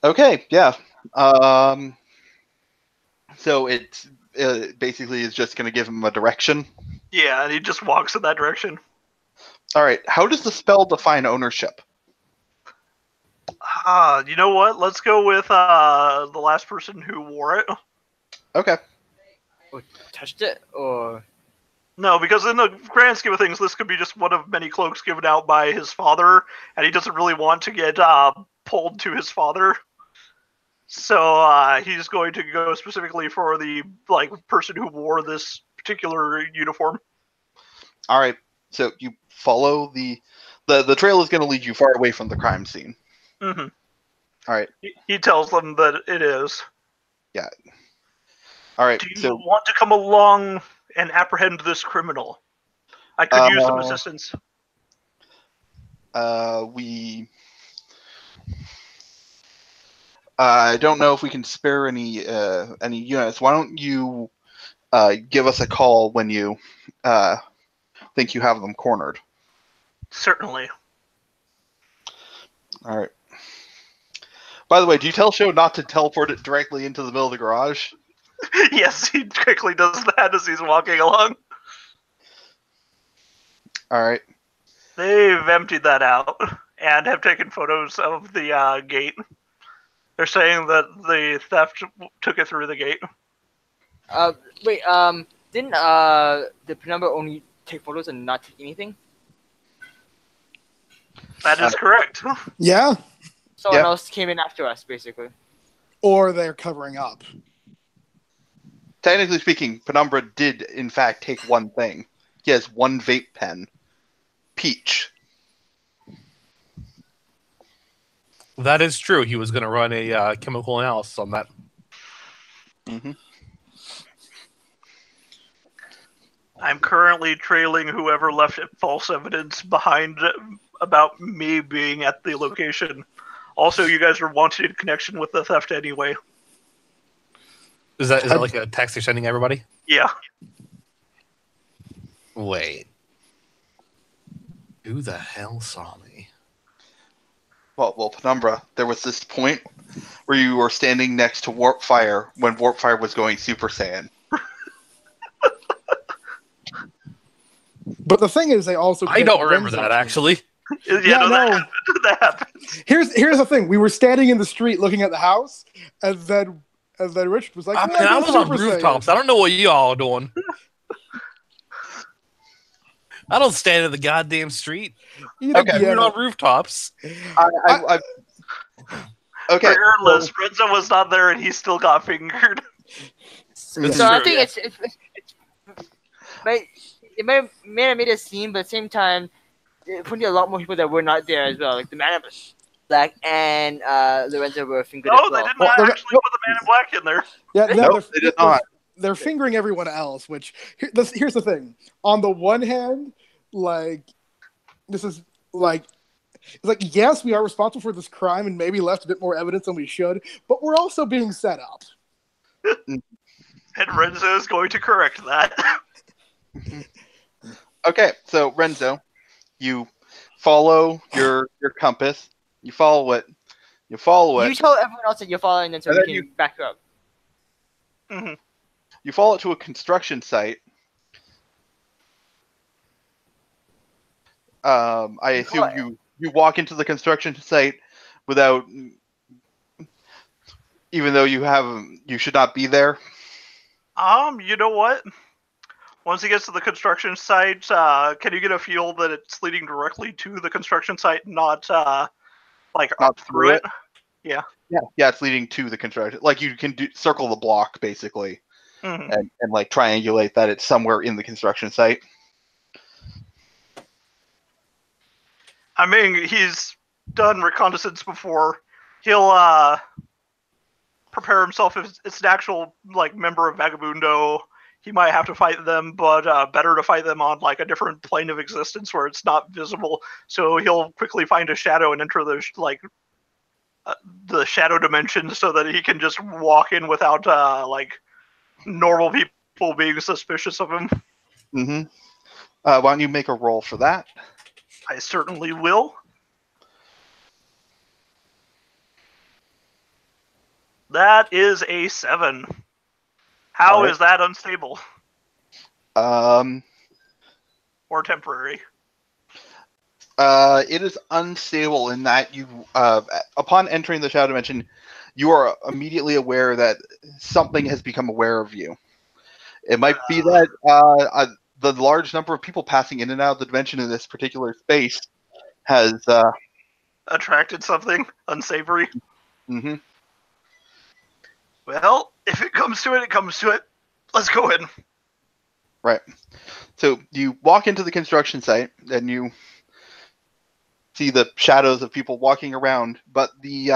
Okay, yeah. So it basically is just going to give him a direction. Yeah, and he just walks in that direction. All right. How does the spell define ownership? You know what? Let's go with the last person who wore it. Okay. Or touched it, or No, because in the grand scheme of things, this could be just one of many cloaks given out by his father, and he doesn't really want to get pulled to his father. So he's going to go specifically for the person who wore this particular uniform. All right. So you follow the trail is going to lead you far away from the crime scene. Mm-hmm. All right. He tells them that it is. Yeah. All right. Do you want to come along and apprehend this criminal? I could use some assistance. I don't know if we can spare any units. Why don't you give us a call when you think you have them cornered? Certainly. All right. By the way, do you tell Sho not to teleport it directly into the middle of the garage? Yes, he quickly does that as he's walking along. All right. They've emptied that out and have taken photos of the gate. They're saying that the theft took it through the gate. wait, didn't the Penumbra only take photos and not take anything? That is correct. Yeah, Someone else came in after us, basically. or they're covering up. Technically speaking, Penumbra did in fact take one thing. He has one vape pen. Peach. That is true. He was going to run a chemical analysis on that. Mm-hmm. I'm currently trailing whoever left false evidence behind about me being at the location. Also, you guys are wanted in connection with the theft anyway. Is that like a text you're sending everybody? Yeah. Wait. Who the hell saw me? Well, Penumbra, there was this point where you were standing next to Warpfire when Warpfire was going Super Saiyan. But the thing is, they also I don't remember Renzo that, to- actually. Yeah, no, no. that happens. Here's the thing: we were standing in the street looking at the house, and then Richard was like, I "Yeah, mean, I go was on Super rooftops. Saiyan." I don't know what you all are doing. I don't stand in the goddamn street. Okay. We're on rooftops. Okay. Regardless, Renzo was not there and he still got fingered. So This is I true, think yeah. it may have made a scene, but at the same time, it put a lot more people that were not there as well. Like the Man in Black and Lorenzo were fingered No, as well. they did not actually put the Man in Black in there. Yeah, no, Nope, they did not. They're fingering everyone else. Which here's the thing: on the one hand, like this is like. It's like, yes, we are responsible for this crime and maybe left a bit more evidence than we should, but we're also being set up. And Renzo is going to correct that. Okay, so Renzo, you follow your compass. You follow it. You follow You it. tell everyone else that you're following them so And we then can back you up. Hmm. You follow it to a construction site. I assume you walk into the construction site without, even though you should not be there. You know what? Once he gets to the construction site, can you get a feel that it's leading directly to the construction site, not like Not up through it? Yeah, it's leading to the construction. Like you can circle the block basically, Mhm. and like triangulate that it's somewhere in the construction site. I mean, he's done reconnaissance before. He'll prepare himself if it's an actual like member of Vagabundo. He might have to fight them, but better to fight them on like a different plane of existence where it's not visible. So he'll quickly find a shadow and enter the shadow dimension so that he can just walk in without like normal people being suspicious of him. Mm-hmm. Why don't you make a roll for that? I certainly will. That is a 7. How Alright. is that unstable Um, or temporary? it is unstable in that you, upon entering the shadow dimension, you are immediately aware that something has become aware of you. It might be that the large number of people passing in and out of the dimension in this particular space has. Attracted something unsavory? Mm-hmm. Well, if it comes to it, it comes to it. Let's go in. Right. So you walk into the construction site and you see the shadows of people walking around, but the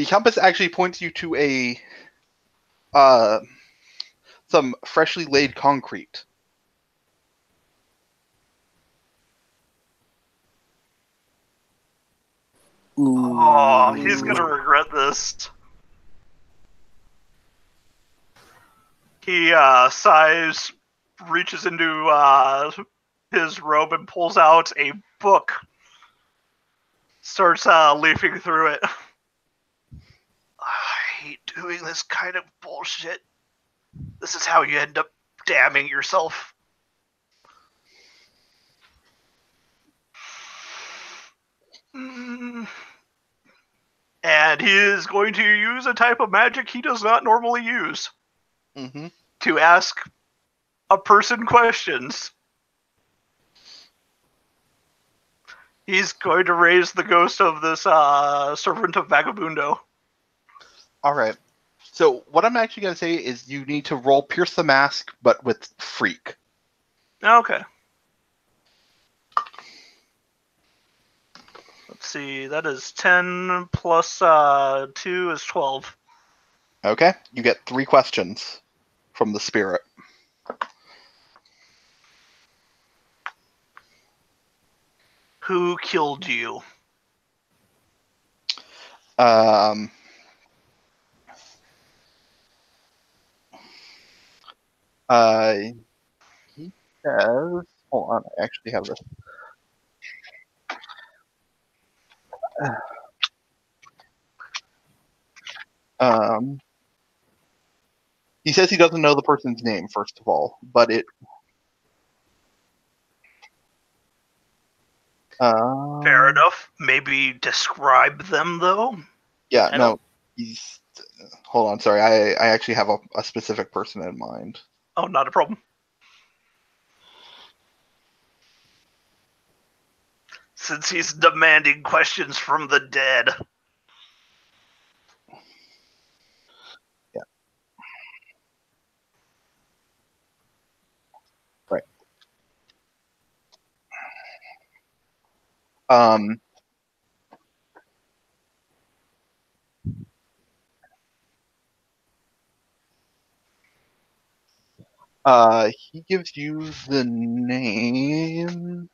compass actually points you to some freshly laid concrete. Oh, he's gonna regret this. He sighs, reaches into his robe and pulls out a book. Starts leafing through it. I hate doing this kind of bullshit. This is how you end up damning yourself. And he is going to use a type of magic he does not normally use Mm-hmm. to ask a person questions. He's going to raise the ghost of this servant of Vagabundo. All right. So what I'm actually going to say is you need to roll Pierce the Mask, but with Freak. Okay. Let's see. That is 10 plus 2 is 12. Okay, you get 3 questions from the spirit. Who killed you? Um, he says, hold on, I actually have this. He says he doesn't know the person's name, first of all, but it. Fair enough. Maybe describe them, though? Yeah, I no, don't- he's. Hold on, sorry. I actually have a specific person in mind. Oh, not a problem. Since he's demanding questions from the dead. Yeah. Right. He gives you the name.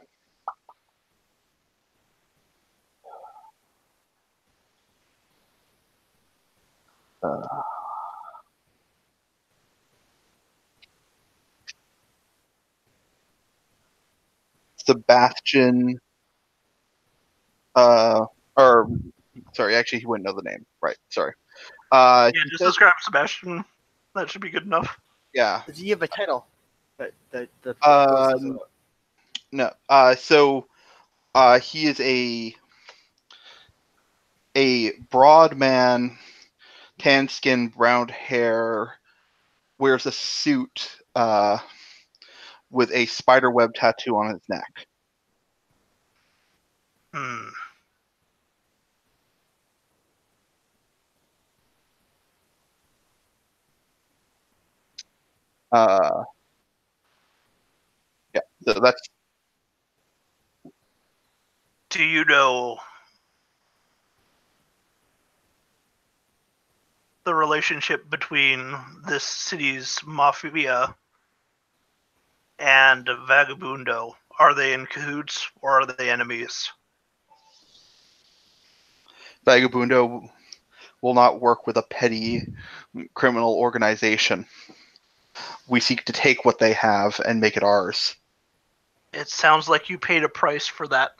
Sebastian. Or sorry, actually, he wouldn't know the name. Right. Sorry. Yeah, He just says, describe Sebastian. That should be good enough. yeah. Does he have a title? The Um, No. So, he is a broad man, tan skin, brown hair, wears a suit with a spider web tattoo on his neck. Hmm. Yeah. So that's Do you know the relationship between this city's mafia and Vagabundo? Are they in cahoots or are they enemies? Vagabundo will not work with a petty criminal organization. We seek to take what they have and make it ours. It sounds like you paid a price for that.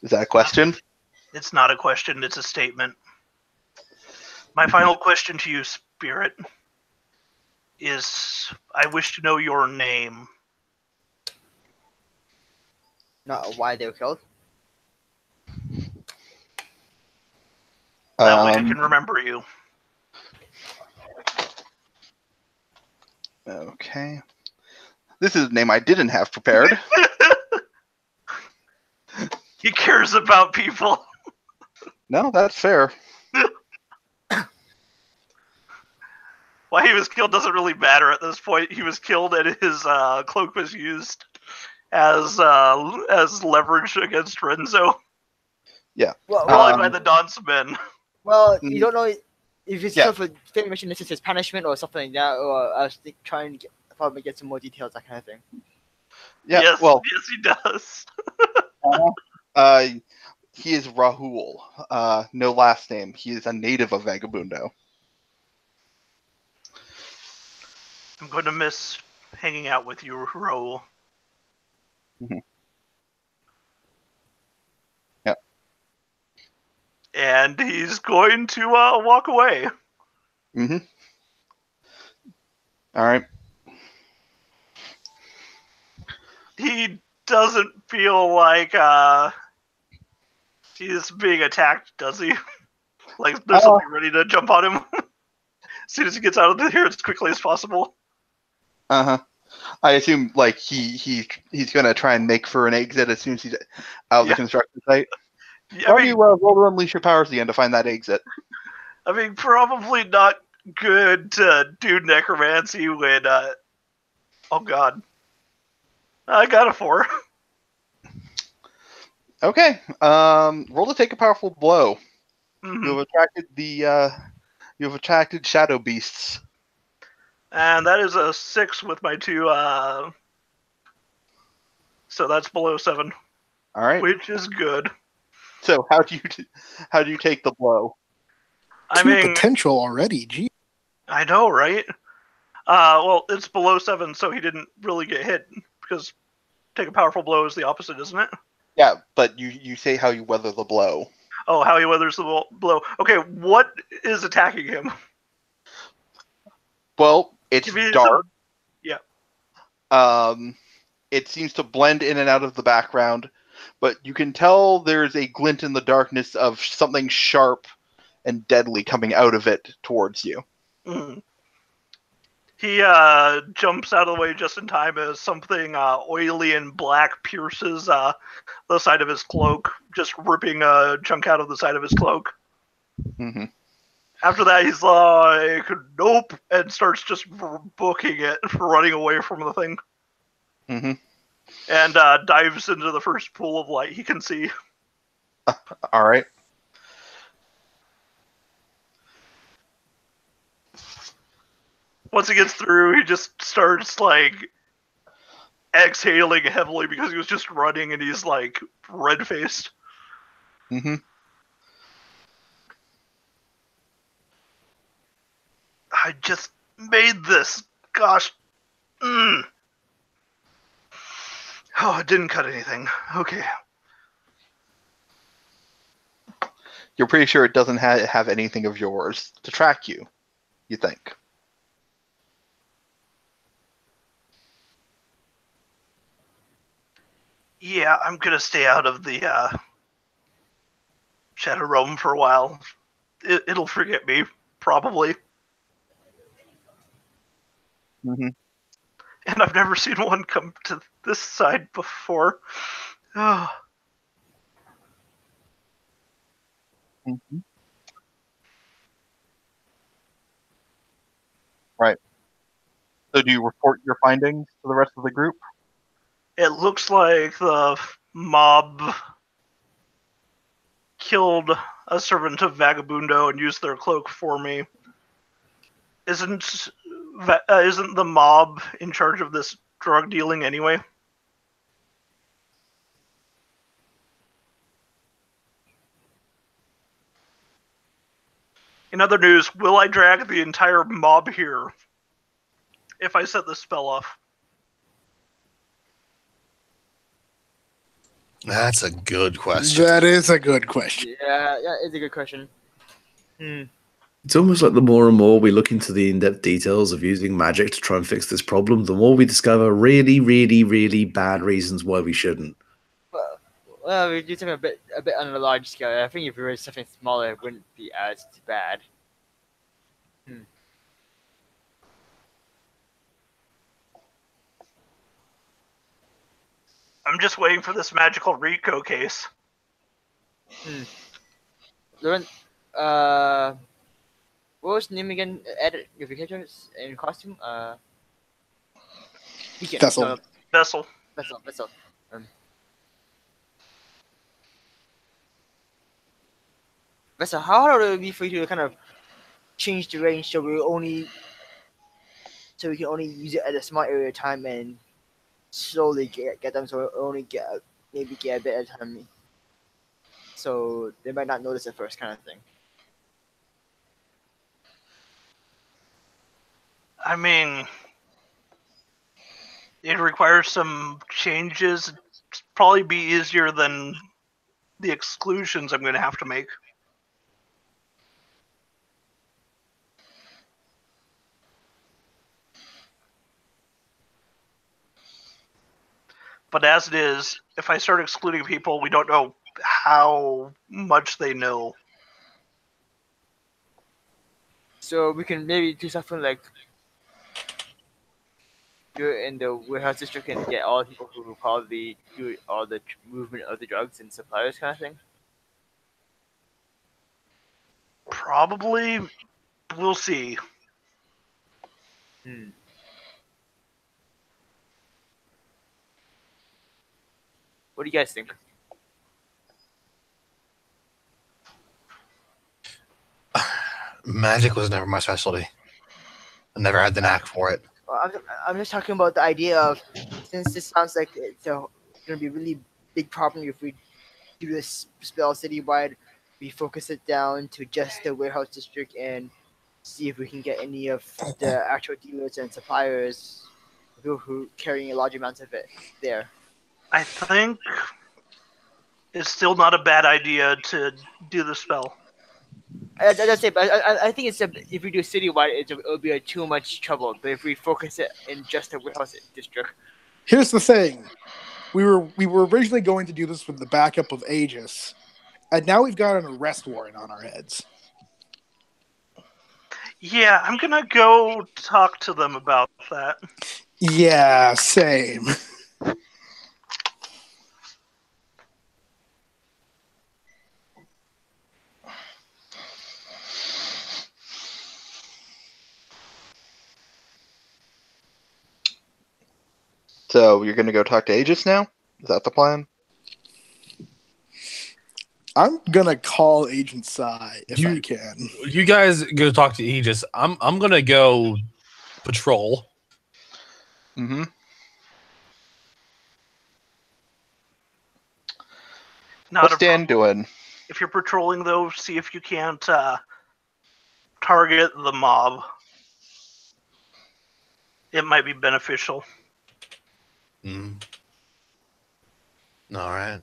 Is that a question? It's not a question, it's a statement. My final question to you, Spirit, is I wish to know your name. Not why they were killed. That way I can remember you. Okay. This is a name I didn't have prepared. He cares about people. No, that's fair. Why he was killed doesn't really matter at this point. He was killed and his cloak was used as leverage against Renzo. Yeah. Well, Probably by the Don's men. you don't know if it's Yeah. sort of defamation. This is his punishment or something like that. Or I was trying to probably get some more details, that kind of thing. Yeah. Yes, Well, yes, he does. he is Rahul. No last name. He is a native of Vagabundo. I'm going to miss hanging out with you, Raul. Mhm. Yeah. And he's going to walk away. Mm-hmm. All right. He doesn't feel like he's being attacked, does he? Like there's something ready to jump on him as soon as he gets out of here as quickly as possible. Uh-huh. I assume like he's gonna try and make for an exit as soon as he's out of the construction site. Yeah, Why do you roll to unleash your powers again to find that exit? I mean, probably not good to do necromancy when. Oh God, I got a 4. Okay. Roll to take a powerful blow. Mhm. You have attracted shadow beasts. And that is a 6 with my 2. So that's below 7, All right. which is good. So how do you take the blow? I Two mean, potential already. Gee. I know, right? Well, it's below 7, so he didn't really get hit because take a powerful blow is the opposite, isn't it? Yeah, but you say how you weather the blow. Oh, how he weathers the blow. Okay, what is attacking him? Well, it's Give me dark. Yeah. It seems to blend in and out of the background, but you can tell there's a glint in the darkness of something sharp and deadly coming out of it towards you. Mm. He jumps out of the way just in time as something oily and black pierces the side of his cloak, just ripping a chunk out of the side of his cloak. Mm-hmm. After that, he's like, nope, and starts just booking it, running away from the thing, Mm-hmm. and dives into the first pool of light he can see. All right. Once he gets through, he just starts, like, exhaling heavily because he was just running and he's, like, red-faced. Mm-hmm. I just made this. Gosh. Oh, it didn't cut anything. Okay. You're pretty sure it doesn't have anything of yours to track you, you think. Yeah, I'm gonna stay out of the Shadow Realm for a while. It'll forget me, probably. Mm-hmm. And I've never seen one come to this side before. Oh. Mm-hmm. Right. So do you report your findings to the rest of the group? It looks like the mob killed a servant of Vagabundo and used their cloak for me. Isn't the mob in charge of this drug dealing anyway? In other news, will I drag the entire mob here if I set this spell off? That's a good question. That is a good question. Yeah, it's a good question. It's almost like the more and more we look into the in-depth details of using magic to try and fix this problem, the more we discover really, really, really bad reasons why we shouldn't. Well, we do something a bit on a large scale. I think if we were something smaller, it wouldn't be as bad. I'm just waiting for this magical Rico case. Lauren, what was the name again? Edit your characters in costume. Beacon. Vessel. No, Vessel. Vessel. Vessel, how hard would it be for you to kind of change the range so we can only use it at a smart area of time and slowly get them so we only get a bit at a time, so they might not notice at first, kind of thing. I mean, it requires some changes. It'd probably be easier than the exclusions I'm going to have to make. But as it is, if I start excluding people, we don't know how much they know. So we can maybe do something like do it in the warehouse district and get all the people who will probably do all the movement of the drugs and suppliers, kind of thing. Probably. We'll see. What do you guys think? Magic was never my specialty. I never had the knack for it. Well, I'm just talking about the idea of, since this sounds like it's going to be a really big problem if we do this spell citywide, we focus it down to just the warehouse district and see if we can get any of the actual dealers and suppliers who carrying large amounts of it there. I think it's still not a bad idea to do the spell. That's it. But I think it's if we do citywide, it'll be too much trouble. But if we focus it in just the warehouse district, Here's the thing: we were originally going to do this with the backup of Aegis, and now we've got an arrest warrant on our heads. Yeah, I'm gonna go talk to them about that. Yeah, same. So you're going to go talk to Aegis now? Is that the plan? I'm gonna call Agent Psy if I can. You guys go talk to Aegis. I'm gonna go patrol. Mm-hmm. Not What's a Dan problem. doing? If you're patrolling, though, see if you can't target the mob. It might be beneficial. Mm. All right.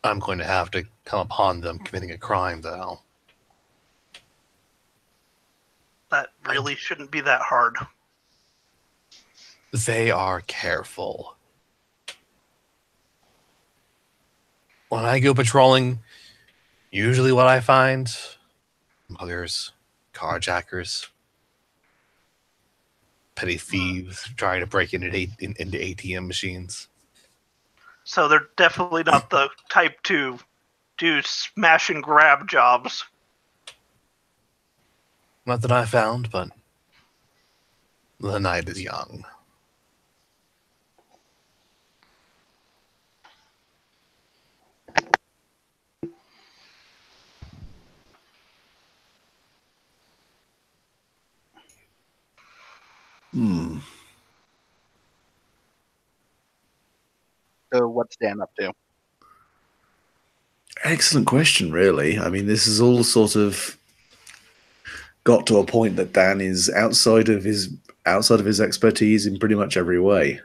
I'm going to have to come upon them committing a crime, though. That really shouldn't be that hard. They are careful. When I go patrolling, usually what I find, muggers, carjackers, petty thieves trying to break into ATM machines. So they're definitely not the type to do smash and grab jobs. Not that I found, but the night is young. Hmm. So what's Dan up to? Excellent question, really. I mean, this is all sort of got to a point that Dan is outside of his expertise in pretty much every way.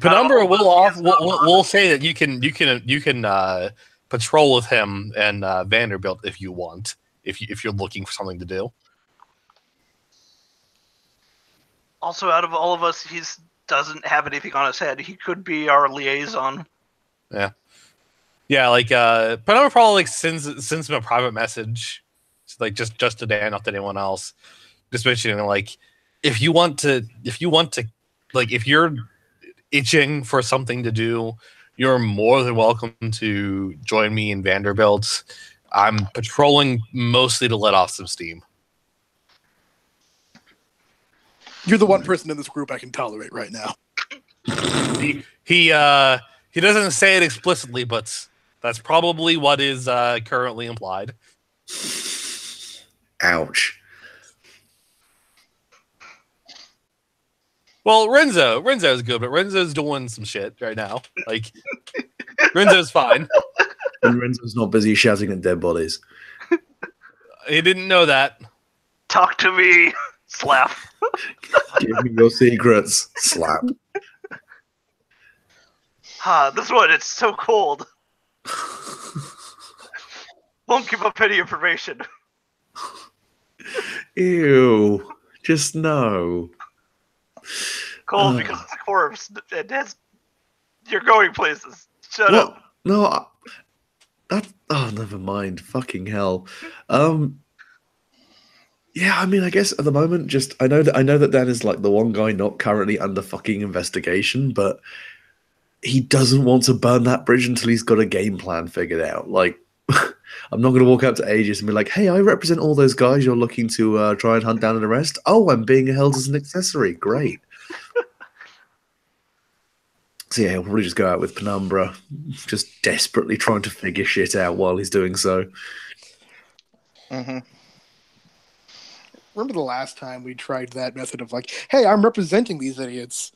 Penumbra will say that you can patrol with him and Vanderbilt if you want, if you're looking for something to do. Also, out of all of us, he doesn't have anything on his head. He could be our liaison. Yeah. Like Penumbra probably like sends him a private message, like just to Dan, not to anyone else. Just mentioning like if you want to, like if you're itching for something to do, you're more than welcome to join me in Vanderbilt. I'm patrolling mostly to let off some steam. You're the one person in this group I can tolerate right now. He doesn't say it explicitly, but that's probably what is currently implied. Ouch. Well, Renzo's good, but Renzo's doing some shit right now. Like Renzo's fine. And Renzo's not busy shouting at dead bodies. He didn't know that. Talk to me. Slap. Give me your secrets. Slap. This one, it's so cold. Won't give up any information. Ew. Just no. Cold because it's a corpse. You're going places. Shut up. No, never mind. Fucking hell. Yeah, I mean, I guess at the moment, just I know that Dan is like the one guy not currently under fucking investigation, but he doesn't want to burn that bridge until he's got a game plan figured out. Like, I'm not going to walk up to Aegis and be like, "Hey, I represent all those guys you're looking to try and hunt down and arrest. Oh, I'm being held as an accessory. Great." So yeah, he'll probably just go out with Penumbra, just desperately trying to figure shit out while he's doing so. Mm-hmm. Remember the last time we tried that method of like, hey, I'm representing these idiots?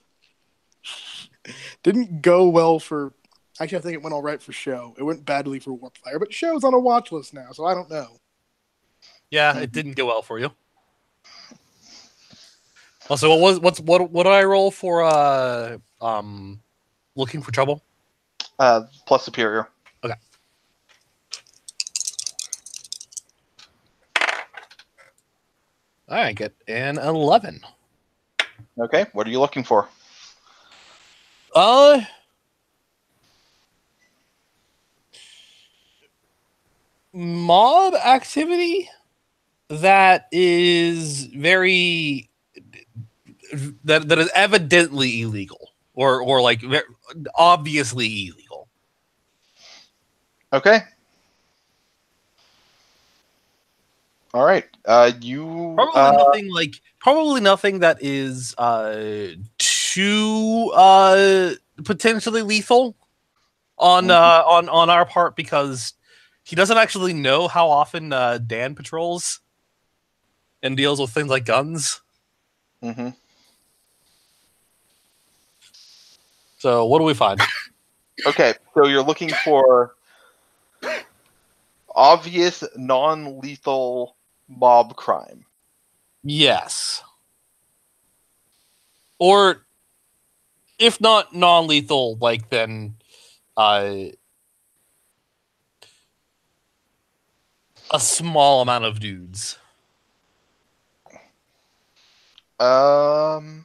Didn't go well for. Actually, I think it went all right for Show. It went badly for Warpfire, but Show's on a watch list now, so I don't know. Yeah, it didn't go well for you. Also, what did I roll for looking for trouble? Plus superior. Okay. I get an 11. Okay, what are you looking for? Mob activity that is very that is evidently illegal or like obviously illegal. Okay. All right. You Probably nothing that is too potentially lethal on our part, because he doesn't actually know how often Dan patrols and deals with things like guns. Mm-hmm. So what do we find? Okay, so you're looking for obvious non-lethal mob crime. Yes. Or if not non-lethal, like then a small amount of dudes. 3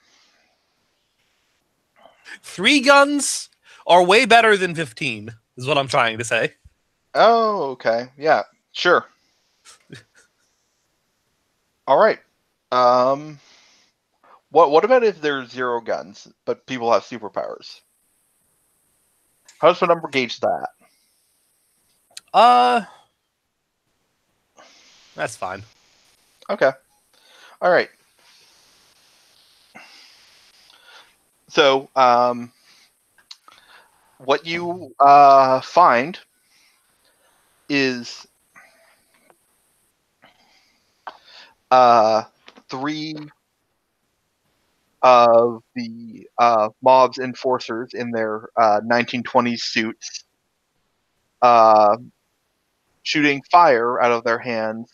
guns are way better than 15, is what I'm trying to say. Oh, okay. Yeah, sure. All right. What about if there's 0 guns, but people have superpowers? How does Penumbra gauge that? That's fine. Okay. All right. So, what you find is 3 of the mob's enforcers in their 1920s suits shooting fire out of their hands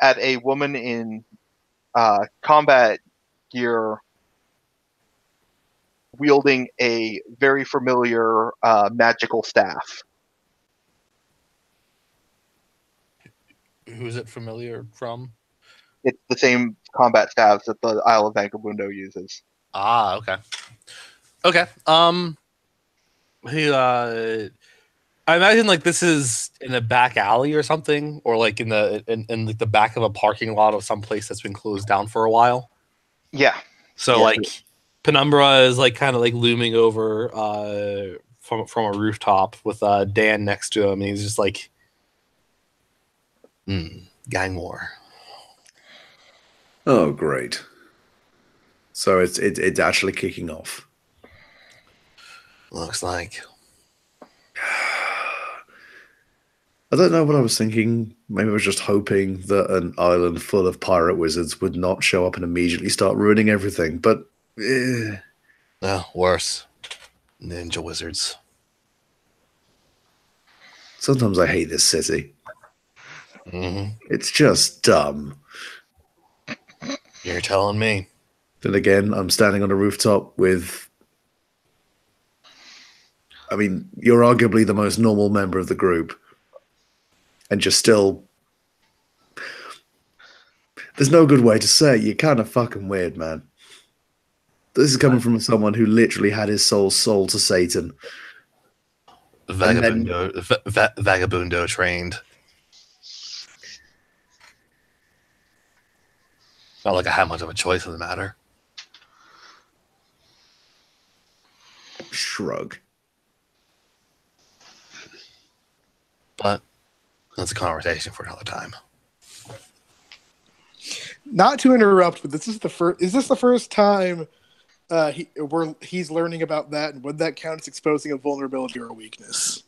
at a woman in combat gear wielding a very familiar magical staff. Who's it familiar from? It's the same combat staffs that the Isle of Vagabundo uses. Ah, okay. Okay. I imagine like this is in a back alley or something, or like in like the back of a parking lot of some place that's been closed down for a while. Yeah. So Yeah. like Penumbra is like kind of like looming over from a rooftop with Dan next to him, and he's just like, gang war. Oh, great. So it's actually kicking off. Looks like. I don't know what I was thinking. Maybe I was just hoping that an island full of pirate wizards would not show up and immediately start ruining everything. But No, worse. Ninja wizards. sometimes I hate this city. Mm-hmm. It's just dumb. You're telling me. Then again, I'm standing on a rooftop with... I mean, you're arguably the most normal member of the group. And just still... There's no good way to say it. You're kind of fucking weird, man. This is coming from someone who literally had his soul sold to Satan. Vagabundo trained. Not like I had much of a choice in the matter. Shrug. But That's a conversation for another time. Not to interrupt, but this is the first. Is this the first time he's learning about that, and would that count as exposing a vulnerability or a weakness?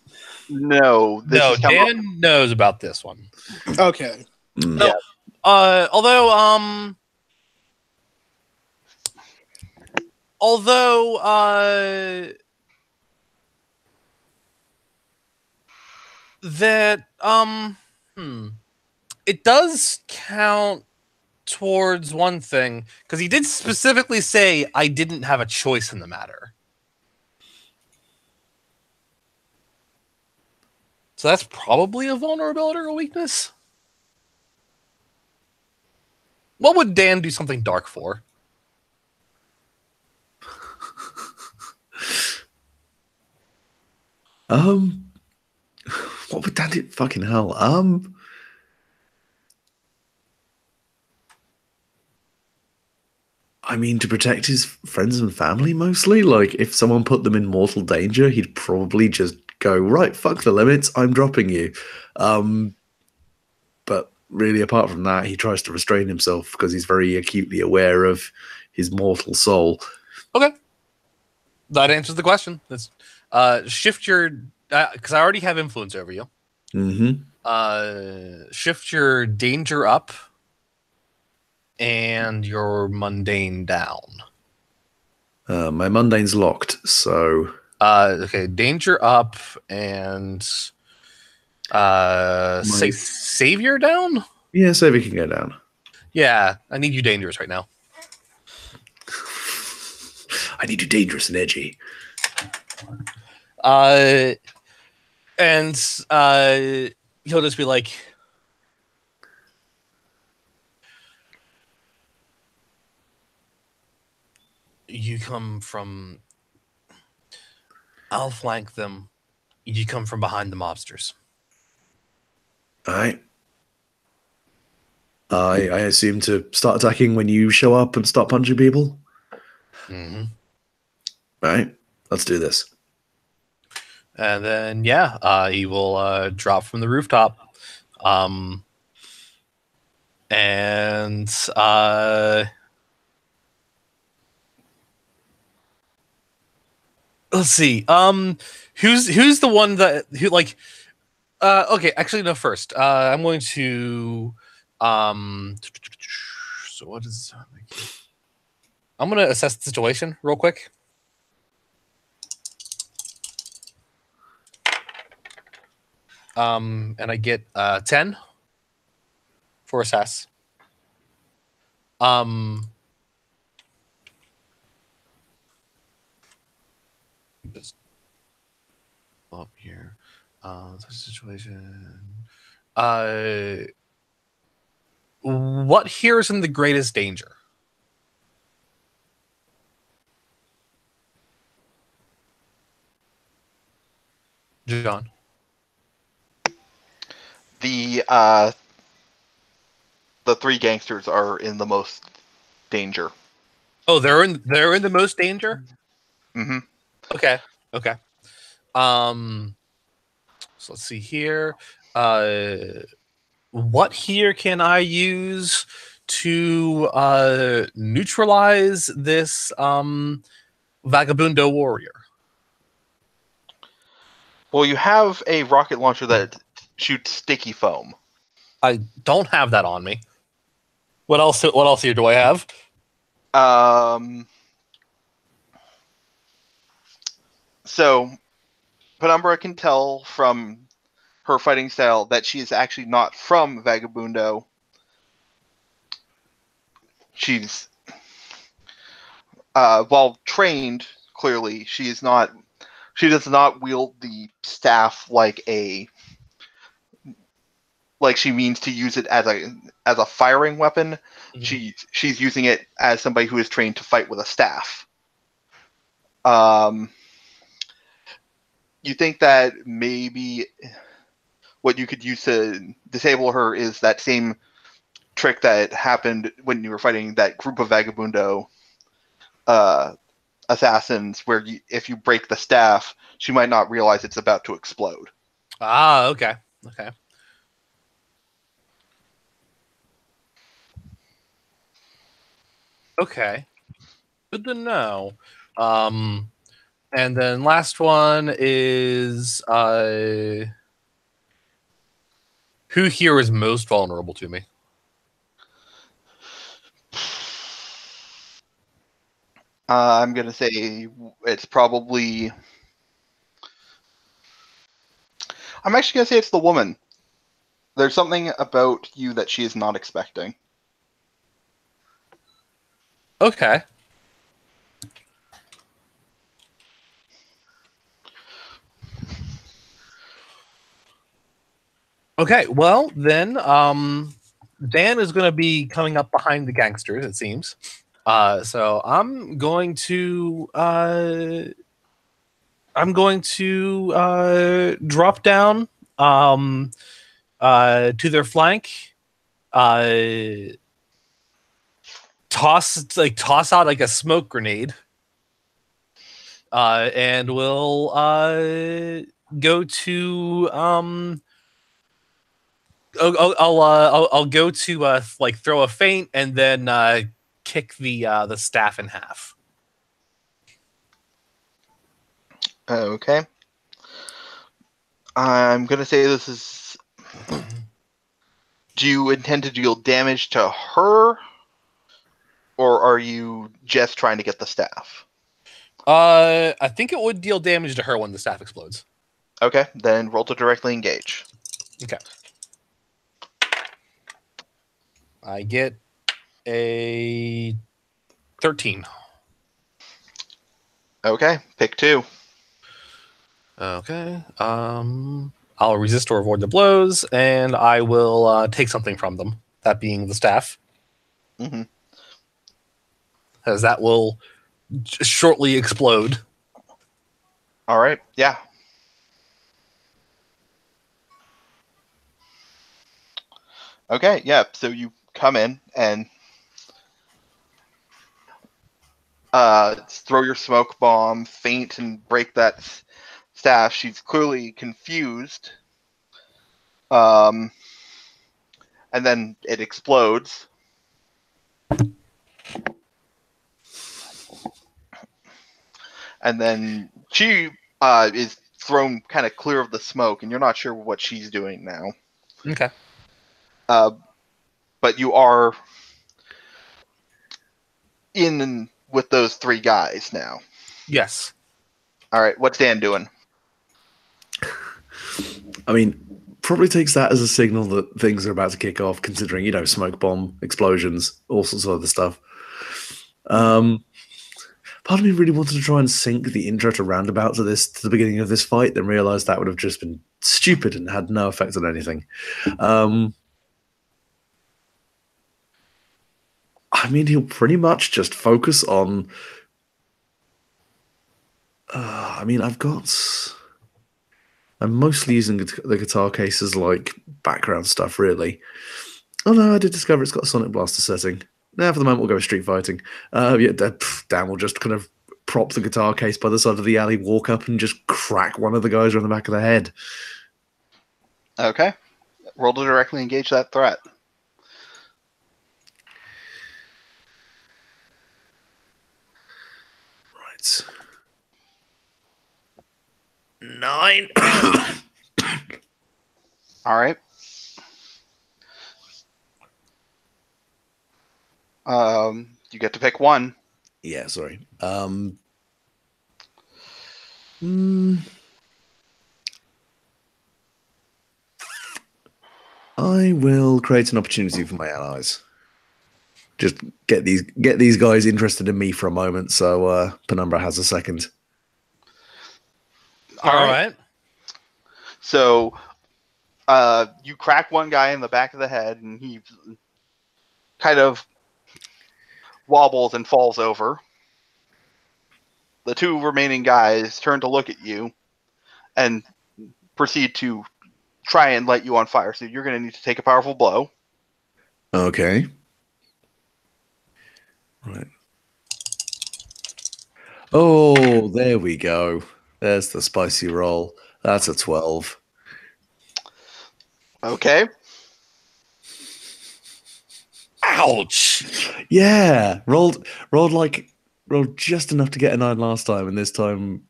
No, this No, is coming up- Dan knows about this one. Okay. Mm. No. Although that it does count towards one thing, because he did specifically say I didn't have a choice in the matter. So that's probably a vulnerability or a weakness. What would Dan do something dark for? What would that do? Fucking hell. I mean, to protect his friends and family mostly. Like, if someone put them in mortal danger, he'd probably just go, right, fuck the limits, I'm dropping you. But really, apart from that, he tries to restrain himself because he's very acutely aware of his mortal soul. Okay. That answers the question. Let's shift your... because I already have influence over you. Mm-hmm. Shift your danger up and your mundane down. My mundane's locked, so... Okay, danger up and savior down? Yeah, Savior can go down. Yeah, I need you dangerous right now. I need you dangerous and edgy. And he'll just be like, you come from... I'll flank them. You come from behind the mobsters. Alright. I assume to start attacking when you show up and start punching people? Mm-hmm. Alright, let's do this. And then, he will drop from the rooftop. Let's see. Who's the one who like? Okay, actually, no. First, I'm going to. So what is? I'm going to assess the situation real quick. And I get 10 for assess. Just up here. Situation. What here is in the greatest danger? John. The three gangsters are in the most danger. Oh, they're in the most danger? Mm-hmm. Okay. So let's see here. What here can I use to neutralize this Vagabundo warrior? Well, you have a rocket launcher that shoots sticky foam. I don't have that on me. What else here do I have? So Penumbra can tell from her fighting style that she is actually not from Vagabundo. She's while trained, clearly, she does not wield the staff like she means to use it as a firing weapon. Mm-hmm. She's using it as somebody who is trained to fight with a staff. You think that maybe what you could use to disable her is that same trick that happened when you were fighting that group of Vagabundo assassins, where if you break the staff, she might not realize it's about to explode. Ah, okay. Okay. Good to know. And then last one is who here is most vulnerable to me? I'm gonna say it's probably. I'm actually gonna say it's the woman. There's something about you that she is not expecting. Okay. Okay, well then, Dan is going to be coming up behind the gangsters. It seems. So I'm going to drop down to their flank, toss out like a smoke grenade, and we'll go to I'll go to like throw a feint and then kick the staff in half. Okay. I'm gonna say this is. Do you intend to deal damage to her, or are you just trying to get the staff? I think it would deal damage to her when the staff explodes. Okay, then roll to directly engage. Okay. I get a 13. Okay, pick 2. Okay. I'll resist or avoid the blows, and I will take something from them. That being the staff, Mm-hmm. as that will shortly explode. All right, yeah. Okay, yeah. So you come in and throw your smoke bomb, feint, and break that staff. She's clearly confused. And then it explodes. And then she is thrown kind of clear of the smoke, and you're not sure what she's doing now. Okay. But you are in with those 3 guys now. Yes. All right, what's Dan doing? I mean, probably takes that as a signal that things are about to kick off, considering, smoke bomb, explosions, all sorts of other stuff. Part of me really wanted to try and sync the intro to Roundabout to the beginning of this fight, then realized that would have just been stupid and had no effect on anything. I mean, he'll pretty much just focus on. I'm mostly using the guitar case as like background stuff, really. Oh no, I did discover it's got a Sonic Blaster setting. Now, for the moment, we'll go with Street Fighting. Dan will just kind of prop the guitar case by the side of the alley, walk up, and just crack one of the guys around the back of the head. Okay. Roll to directly engage that threat. Right. 9. All right. You get to pick one. Yeah, sorry. I will create an opportunity for my allies. Just get these guys interested in me for a moment, so Penumbra has a second. All right. So, you crack one guy in the back of the head, and he kind of wobbles and falls over. The 2 remaining guys turn to look at you and proceed to try and light you on fire. So you're going to need to take a powerful blow. Okay. Right. Oh, there we go. There's the spicy roll. That's a 12. Okay. Ouch! Yeah, rolled just enough to get a 9 last time, and this time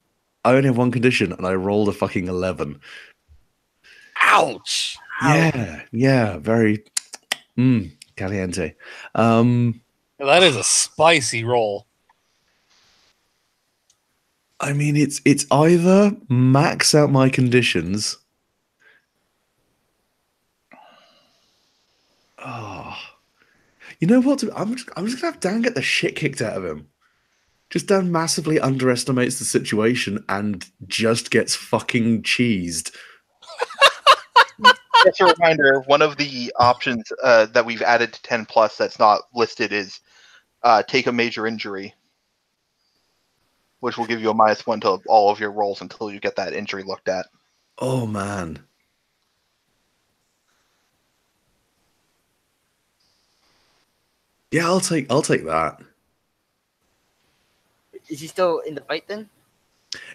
I only have one condition, and I rolled a fucking 11. Ouch! Yeah, very caliente. That is a spicy roll. I mean, it's either max out my conditions. Oh, you know what? I'm just gonna have Dan get the shit kicked out of him. Just Dan massively underestimates the situation and just gets fucking cheesed. Just a reminder, one of the options that we've added to 10 plus that's not listed is take a major injury, which will give you a -1 to all of your rolls until you get that injury looked at. Oh man. Yeah, I'll take that. Is he still in the fight then?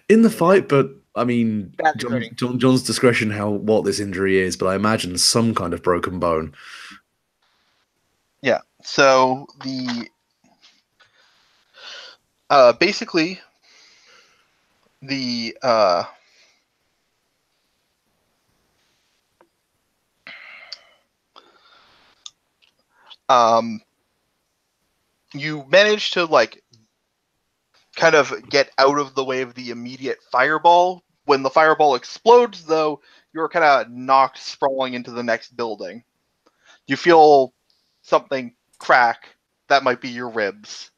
In the fight, but I mean, That's hurting. John's discretion what this injury is, but I imagine some kind of broken bone. Yeah. So the basically the you manage to like kind of get out of the way of the immediate fireball. When the fireball explodes, though, you're kind of knocked sprawling into the next building. You feel something crack. That might be your ribs.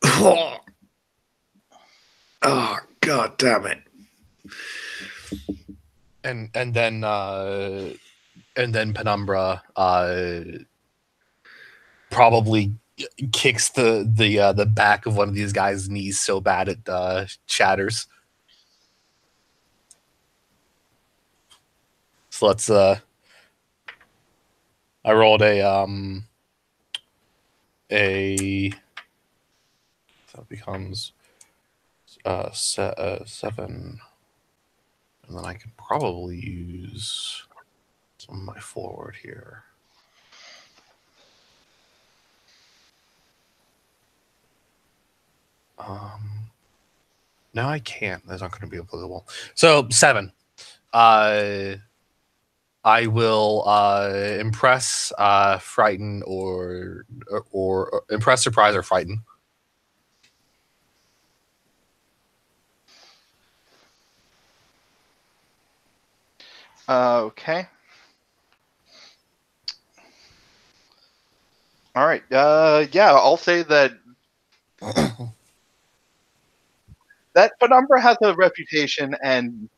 Oh, god damn it. And then Penumbra probably kicks the back of one of these guys' knees so bad it shatters. So let's I rolled a so it becomes 7, and then I can probably use some of my forward here. No, I can't. That's not going to be applicable. So 7. I will impress, frighten, or impress, surprise, or frighten. Okay. All right. Yeah, I'll say that that Penumbra has a reputation, and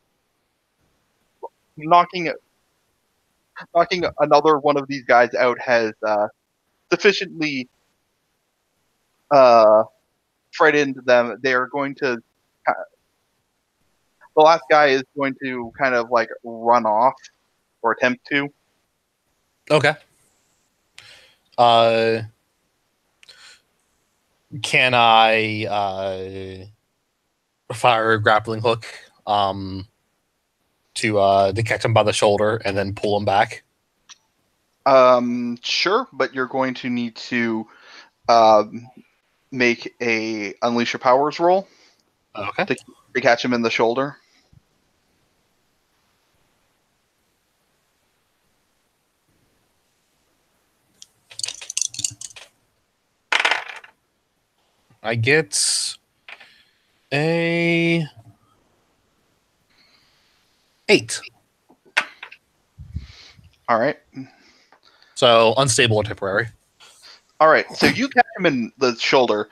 knocking another one of these guys out has sufficiently frightened them. They are going to. The last guy is going to kind of like run off or attempt to. Okay. Can I fire a grappling hook to catch him by the shoulder and then pull him back? Sure, but you're going to need to make a unleash your powers roll. Okay. To catch him in the shoulder. I get a 8. All right. So unstable or temporary. All right. So you catch him in the shoulder,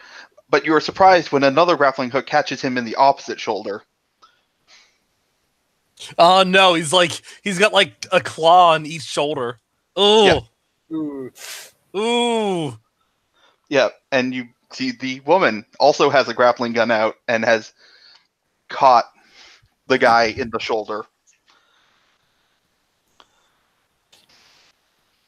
but you are surprised when another grappling hook catches him in the opposite shoulder. Oh no, he's got like a claw on each shoulder. Oh. Yeah. Ooh. Yeah, and you see the woman also has a grappling gun out and has caught the guy in the shoulder.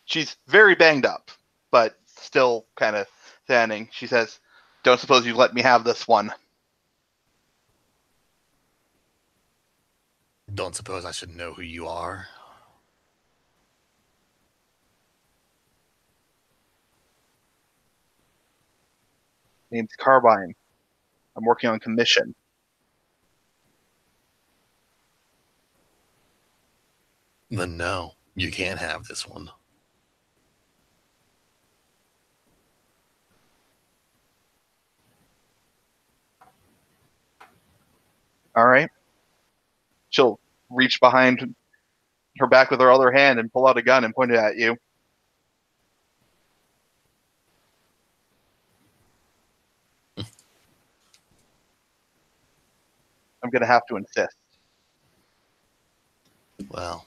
She's very banged up, but still kind of standing. She says, "Don't suppose you let me have this one." Don't suppose I should know who you are. Name's Carbine. I'm working on commission. Then no, you can't have this one. All right. She'll reach behind her back with her other hand and pull out a gun and point it at you. I'm going to have to insist. Well,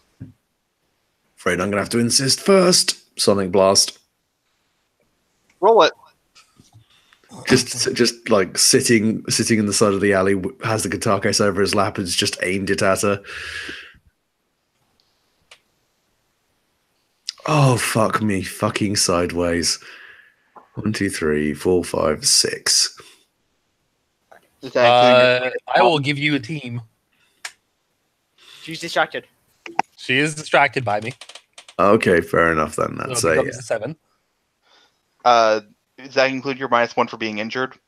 Afraid I'm going to have to insist first. Sonic Blast. Roll it. Just like sitting in the side of the alley, has the guitar case over his lap and has just aimed it at her. Oh, fuck me. Fucking sideways. 1, 2, 3, 4, 5, 6. Is that I will give you a team. She's distracted. She is distracted by me. Okay, fair enough then. That's So it a becomes a 7. does that include your -1 for being injured?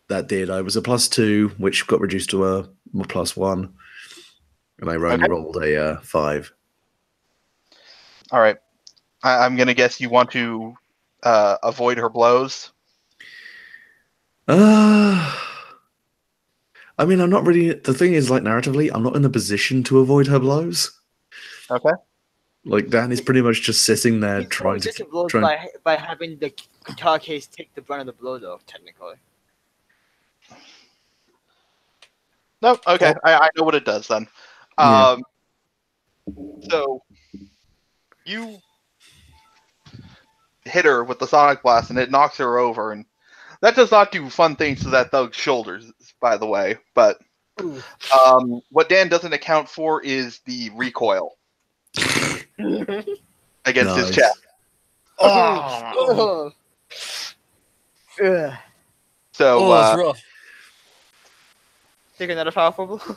that did. I was a +2, which got reduced to a +1, and I only rolled a 5. All right. I'm going to guess you want to avoid her blows. I mean, I'm not really. The thing is, like, narratively, I'm not in a position to avoid her blows. Okay. Like, Dan is pretty much just sitting there You trying just to. blows by having the guitar case take the brunt of the blow, though, technically. No, okay. I know what it does then. Yeah. So you hit her with the sonic blast, and it knocks her over, and that does not do fun things to that thug's shoulders, by the way. But what Dan doesn't account for is the recoil against his Nice. chest. Oh. Ugh. So, it's rough. Take another powerful blow.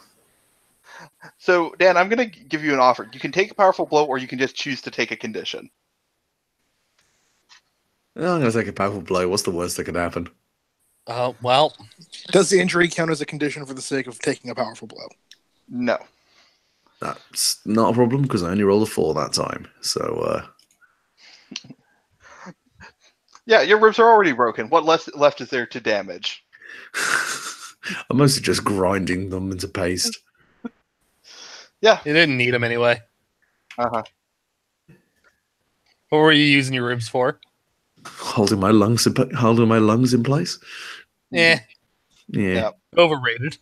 so Dan, I'm going to give you an offer. You can take a powerful blow, or you can just choose to take a condition. I'm going to take a powerful blow. What's the worst that could happen? Well, Does the injury count as a condition for the sake of taking a powerful blow? No. That's not a problem because I only rolled a 4 that time. So, Yeah, your ribs are already broken. What left is there to damage? I'm mostly just grinding them into paste. Yeah. you didn't need them anyway. Uh-huh. What were you using your ribs for? Holding my lungs in place. Yeah, Yeah. overrated.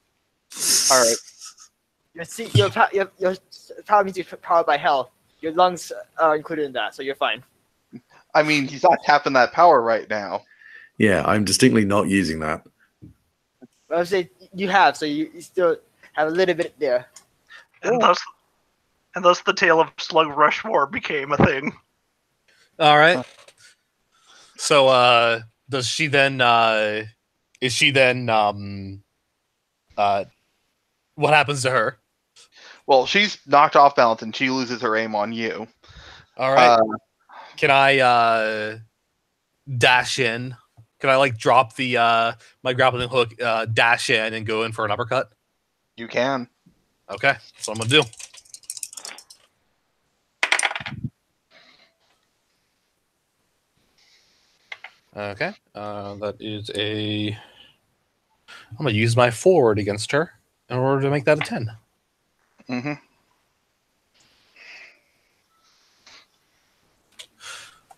All right. Your power means you're powered by health. Your lungs are included in that, so you're fine. I mean, he's not tapping that power right now. Yeah, I'm distinctly not using that. I would say you have, so you still have a little bit there. And thus the tale of Slug Rushmore became a thing. All right. So, does she then? Is she then? What happens to her? Well, she's knocked off balance and she loses her aim on you. All right. Can I dash in? Can I like drop the my grappling hook, dash in, and go in for an uppercut? You can. Okay, that's what I'm gonna do. Okay, that is a. I'm gonna use my forward against her in order to make that a 10. Mm-hmm.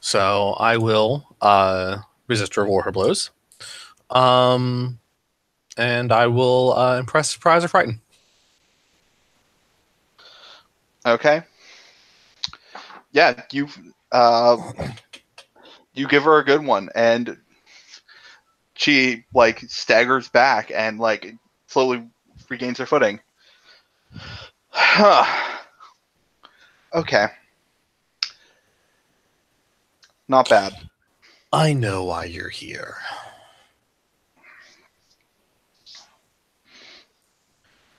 So I will resist or avoid her blows. And I will impress, surprise, or frighten. Okay. Yeah, you give her a good one, and she like staggers back and like slowly regains her footing. Okay. Not bad. I know why you're here.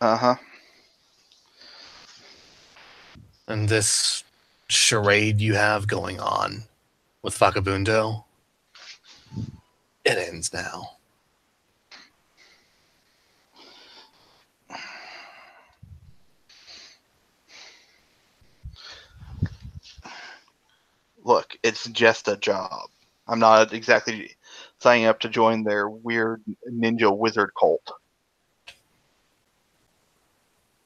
Uh-huh. And this charade you have going on with Vagabundo, It ends now. Look, it's just a job. I'm not exactly signing up to join their weird ninja wizard cult.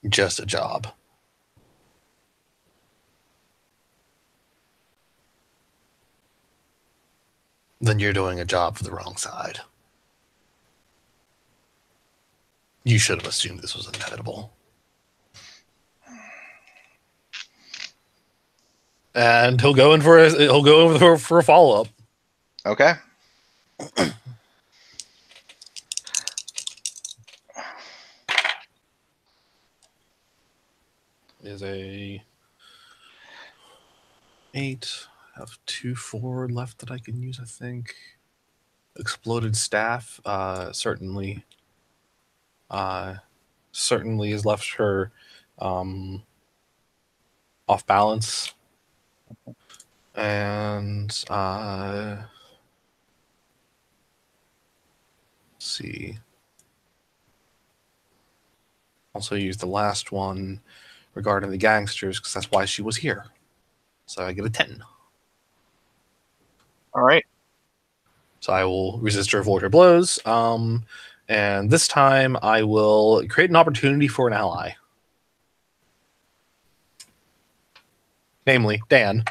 Just a job. Then you're doing a job for the wrong side. You should have assumed this was inevitable. And he'll go over for a follow up. Okay. Is a 8. I have 2 forward left that I can use, I think. Exploded staff, certainly has left her off balance. And let's see. Also use the last one regarding the gangsters because that's why she was here. So I get a 10. All right. So I will resist or avoid her blows. And this time I will create an opportunity for an ally. Namely, Dan.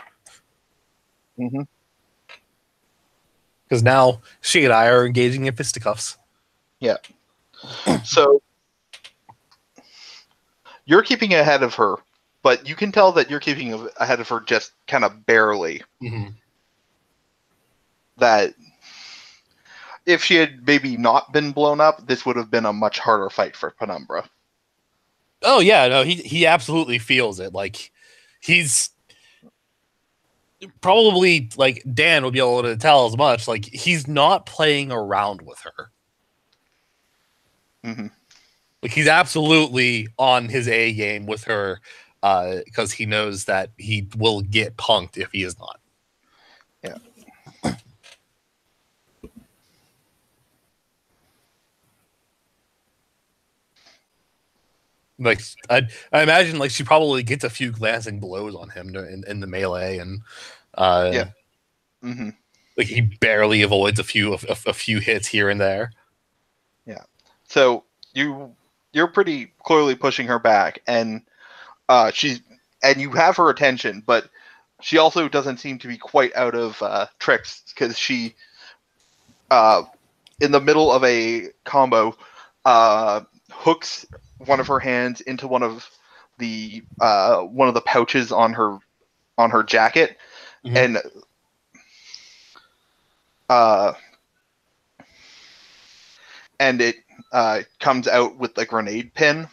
Mm-hmm. Because now she and I are engaging in fisticuffs. Yeah. So you're keeping ahead of her, but you can tell that you're keeping ahead of her just kind of barely. Mm-hmm. That if she had maybe not been blown up, this would have been a much harder fight for Penumbra. Oh yeah, no, he absolutely feels it. Like he's probably like Dan would be able to tell as much. Like he's not playing around with her. Mm-hmm. Like he's absolutely on his A game with her because he knows that he will get punked if he is not. Yeah. Like I imagine like she probably gets a few glancing blows on him in the melee and Yeah. Mm-hmm. Like he barely avoids a few hits here and there. Yeah. So you're pretty clearly pushing her back, and you have her attention, but she also doesn't seem to be quite out of tricks because she, in the middle of a combo, hooks one of her hands into one of the pouches on her jacket, Mm-hmm. and it comes out with a grenade pin.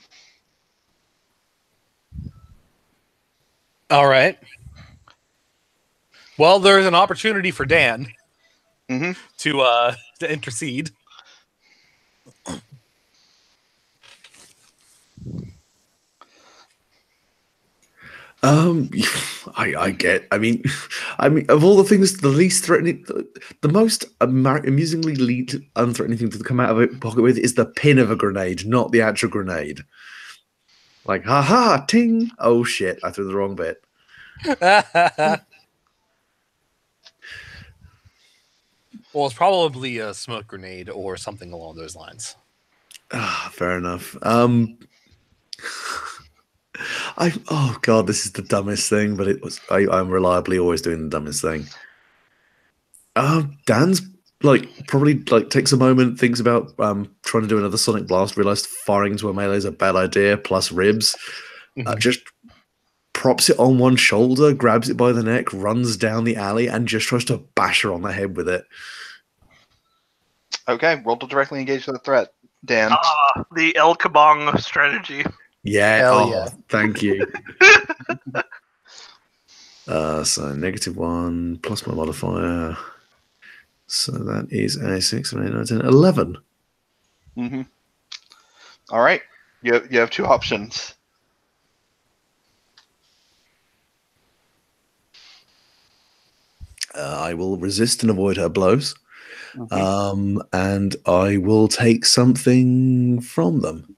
All right. Well, there's an opportunity for Dan to intercede. I mean, of all the things, the least threatening, the most amusingly unthreatening thing to come out of a pocket with is the pin of a grenade, not the actual grenade. Like, haha, ting! Oh shit, I threw the wrong bit. Well, it's probably a smoke grenade or something along those lines. Fair enough. Oh god, this is the dumbest thing, but I'm reliably always doing the dumbest thing. Dan's probably takes a moment, thinks about trying to do another Sonic Blast, realized firing into a melee is a bad idea, plus ribs. Just props it on one shoulder, grabs it by the neck, runs down the alley, and just tries to bash her on the head with it. Okay, roll to directly engage the threat, Dan. The El Kabong strategy. Yeah, Hell yeah. Thank you. So -1 plus my modifier. So that is a 6, 7, 8, 9, 10, 11. Mm-hmm. All right. You have two options. I will resist and avoid her blows. And I will take something from them.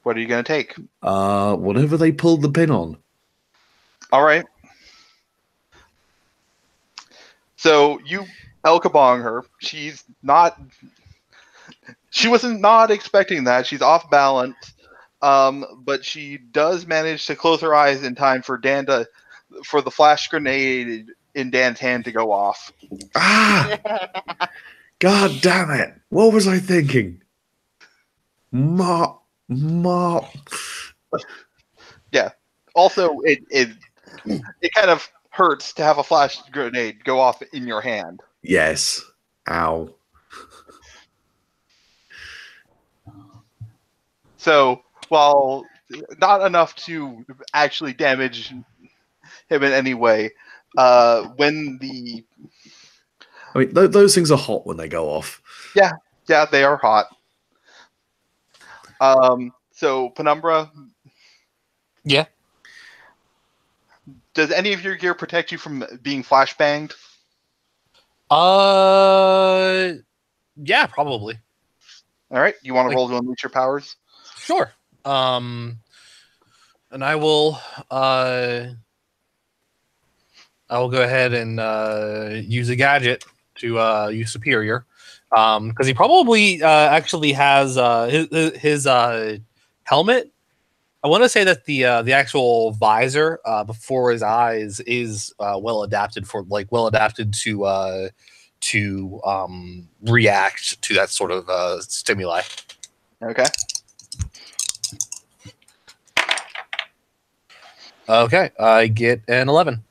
What are you going to take? Whatever they pulled the pin on. All right. So you El Kabong her. She wasn't not expecting that. She's off balance. But she does manage to close her eyes in time for for the flash grenade in Dan's hand to go off. Ah! God damn it. What was I thinking? Mop. Yeah. Also, it kind of hurts to have a flash grenade go off in your hand. Yes. Ow. So, while not enough to actually damage him in any way, when the... I mean, those things are hot when they go off. Yeah, they are hot. So, Penumbra... Yeah. Does any of your gear protect you from being flashbanged? Yeah, probably. All right. You want to roll to unleash your powers? Sure. And I will go ahead and use a gadget to use Superior, because he probably actually has his helmet. I want to say that the actual visor before his eyes is well adapted to react to that sort of stimuli. Okay. Okay, I get an 11.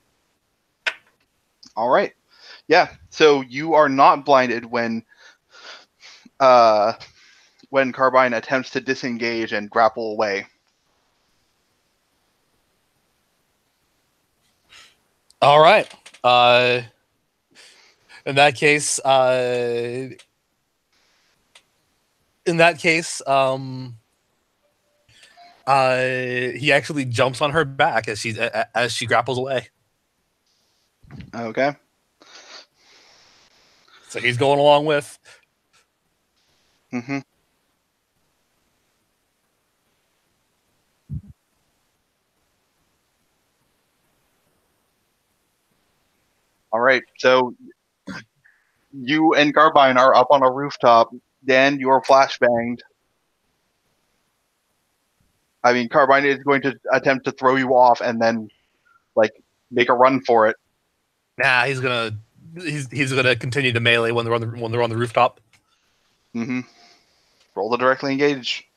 All right. Yeah. So you are not blinded when Carbine attempts to disengage and grapple away. All right. In that case, he actually jumps on her back as she grapples away. Okay. So he's going along with. Mm-hmm. All right. So you and Carbine are up on a rooftop. Dan, you are flashbanged. I mean, Carbine is going to attempt to throw you off and then, make a run for it. Nah, he's gonna continue to melee when they're on the rooftop. Mm-hmm. Roll to directly engage.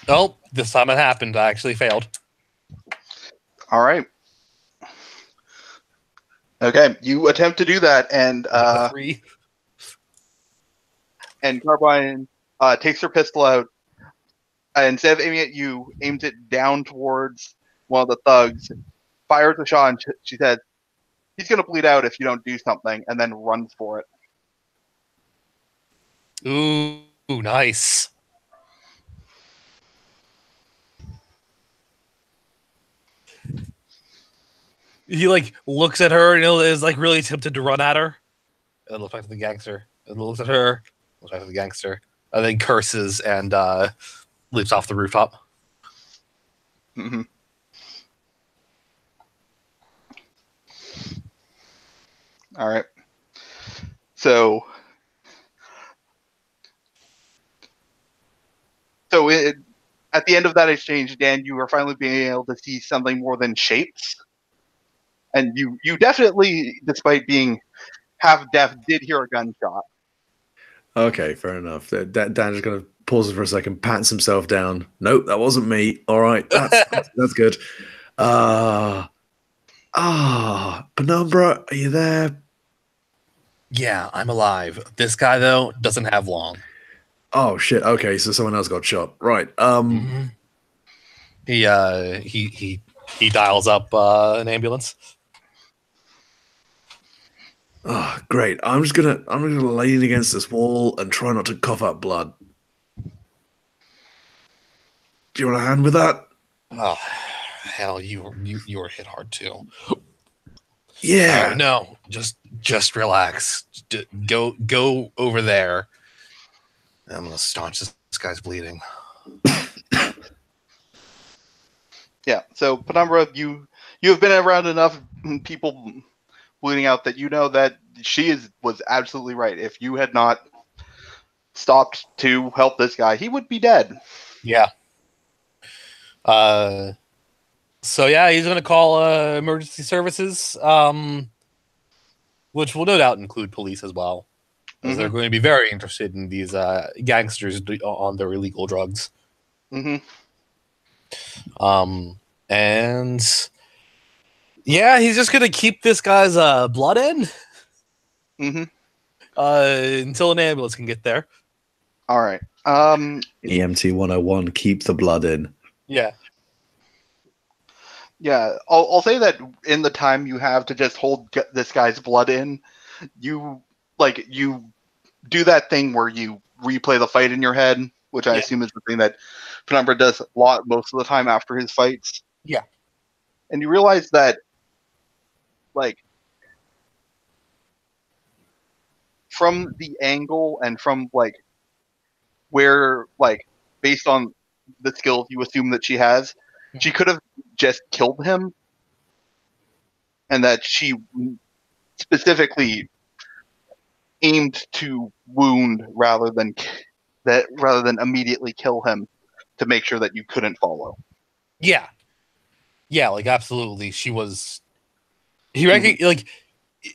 Oh, this time it happened. I actually failed. All right. Okay, you attempt to do that, and 3. and Carbine takes her pistol out, and instead of aiming at you, aims it down towards one of the thugs, fires a shot, and she says, "He's going to bleed out if you don't do something," and then runs for it. Ooh, nice. He looks at her and is really tempted to run at her. And looks back to the gangster. And looks at her. Looks back to the gangster. And then curses and leaps off the rooftop. Mm-hmm. All right. So at the end of that exchange, Dan, you are finally being able to see something more than shapes. And you definitely, despite being half deaf, did hear a gunshot. Okay, fair enough. Dan is going to pause for a second, pats himself down. Nope, that wasn't me. All right, that's good. Penumbra, are you there? Yeah, I'm alive. This guy though doesn't have long. Oh shit. Okay, so someone else got shot. Right. He dials up an ambulance. Oh, great. I'm gonna lean against this wall and try not to cough up blood. Do you want a hand with that? Oh, Hell, you were hit hard too. Yeah. No, just relax. Go over there. I'm gonna staunch this guy's bleeding. Yeah. So Penumbra, you have been around enough people bleeding out that you know that was absolutely right. If you had not stopped to help this guy, he would be dead. Yeah. So yeah, he's gonna call emergency services, which will no doubt include police as well, as they're going to be very interested in these gangsters on their illegal drugs. Mm-hmm. And yeah, he's just gonna keep this guy's blood in until an ambulance can get there. All right. EMT 101, keep the blood in. Yeah. Yeah, I'll say that in the time you have to just get this guy's blood in, you do that thing where you replay the fight in your head, which I assume is the thing that Penumbra does a lot most of the time after his fights. Yeah. And you realize that, like, from the angle and from, like, where, like, based on the skills you assume that she has, she could have just killed him, and that she specifically aimed to wound rather than immediately kill him to make sure that you couldn't follow. Yeah, like absolutely. He like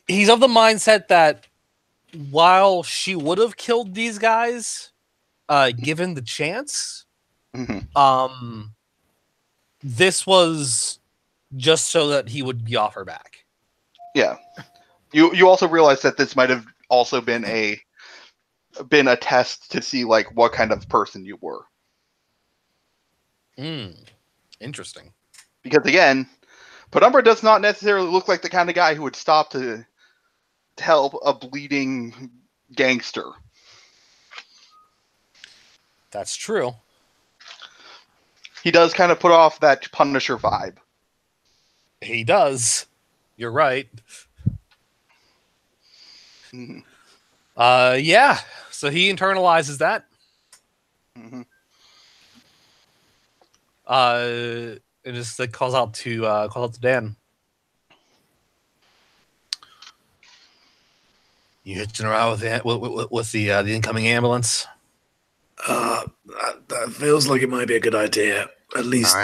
he's of the mindset that while she would have killed these guys, given the chance, this was just so that he would be off her back. Yeah. You also realize that this might have also been a test to see, like, what kind of person you were. Interesting. Because again, Penumbra does not necessarily look like the kind of guy who would stop to help a bleeding gangster. That's true. He does kind of put off that Punisher vibe. He does. You're right. Yeah. So he internalizes that. And just like calls out to Dan. You hitching around with the incoming ambulance? That feels like it might be a good idea. At least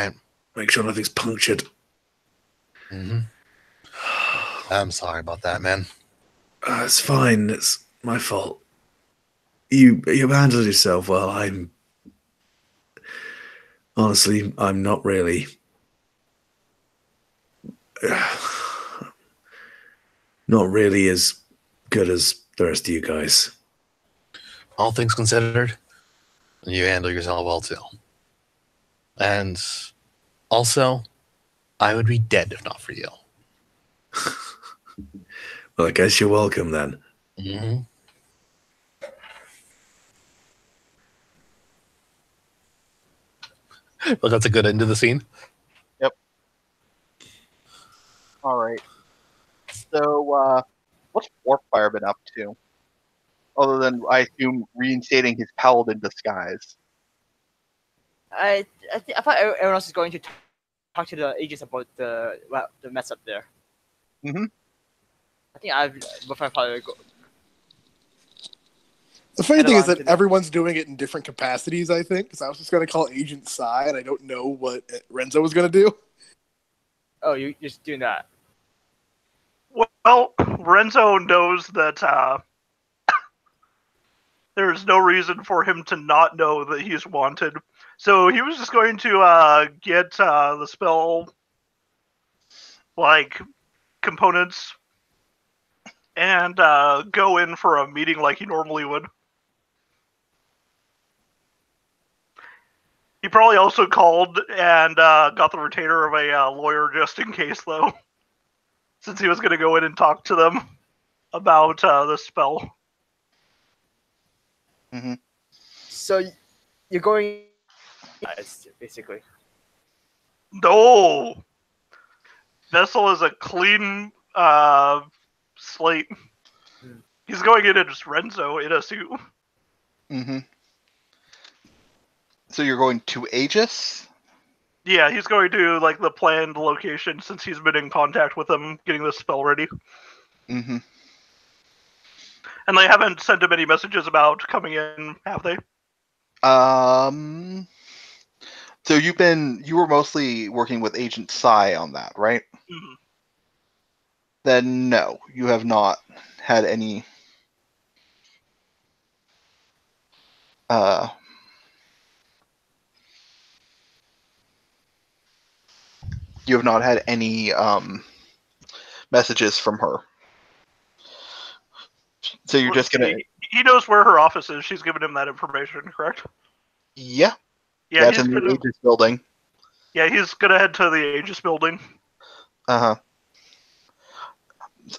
make sure nothing's punctured. I'm sorry about that, man. It's fine. It's my fault. You handled yourself well. Honestly, I'm not really. Not really as good as the rest of you guys. All things considered, you handle yourself well too. And also, I would be dead if not for you. Well, I guess you're welcome then. Well, that's a good end to the scene. Yep. All right. So, what's Warfire been up to? Other than, I assume, reinstating his paladin disguise. I thought everyone else is going to talk to the agents about the mess up there. I think before I probably go. The funny thing is that everyone's doing it in different capacities, I think, because I was just going to call Agent Psy, and I don't know what Renzo was going to do. Oh, you're just doing that. Well, Renzo knows that there's no reason for him to not know that he's wanted. So he was just going to get the spell, like, components and go in for a meeting like he normally would. He probably also called and got the retainer of a lawyer just in case, though, since he was going to go in and talk to them about the spell. So you're going, basically. No! Vessel is a clean slate. He's going in as Renzo in a suit. Mm-hmm. So you're going to Aegis? Yeah, he's going to like the planned location since he's been in contact with them, getting the spell ready. Mm-hmm. And they haven't sent him any messages about coming in, have they? So you were mostly working with Agent Psy on that, right? Mm-hmm. Then no, you have not had any you have not had any messages from her. So you're just gonna He knows where her office is. She's given him that information, correct? Yeah. Yeah, That's he's in the gonna. Aegis building. Yeah, he's gonna head to the Aegis building. Uh-huh.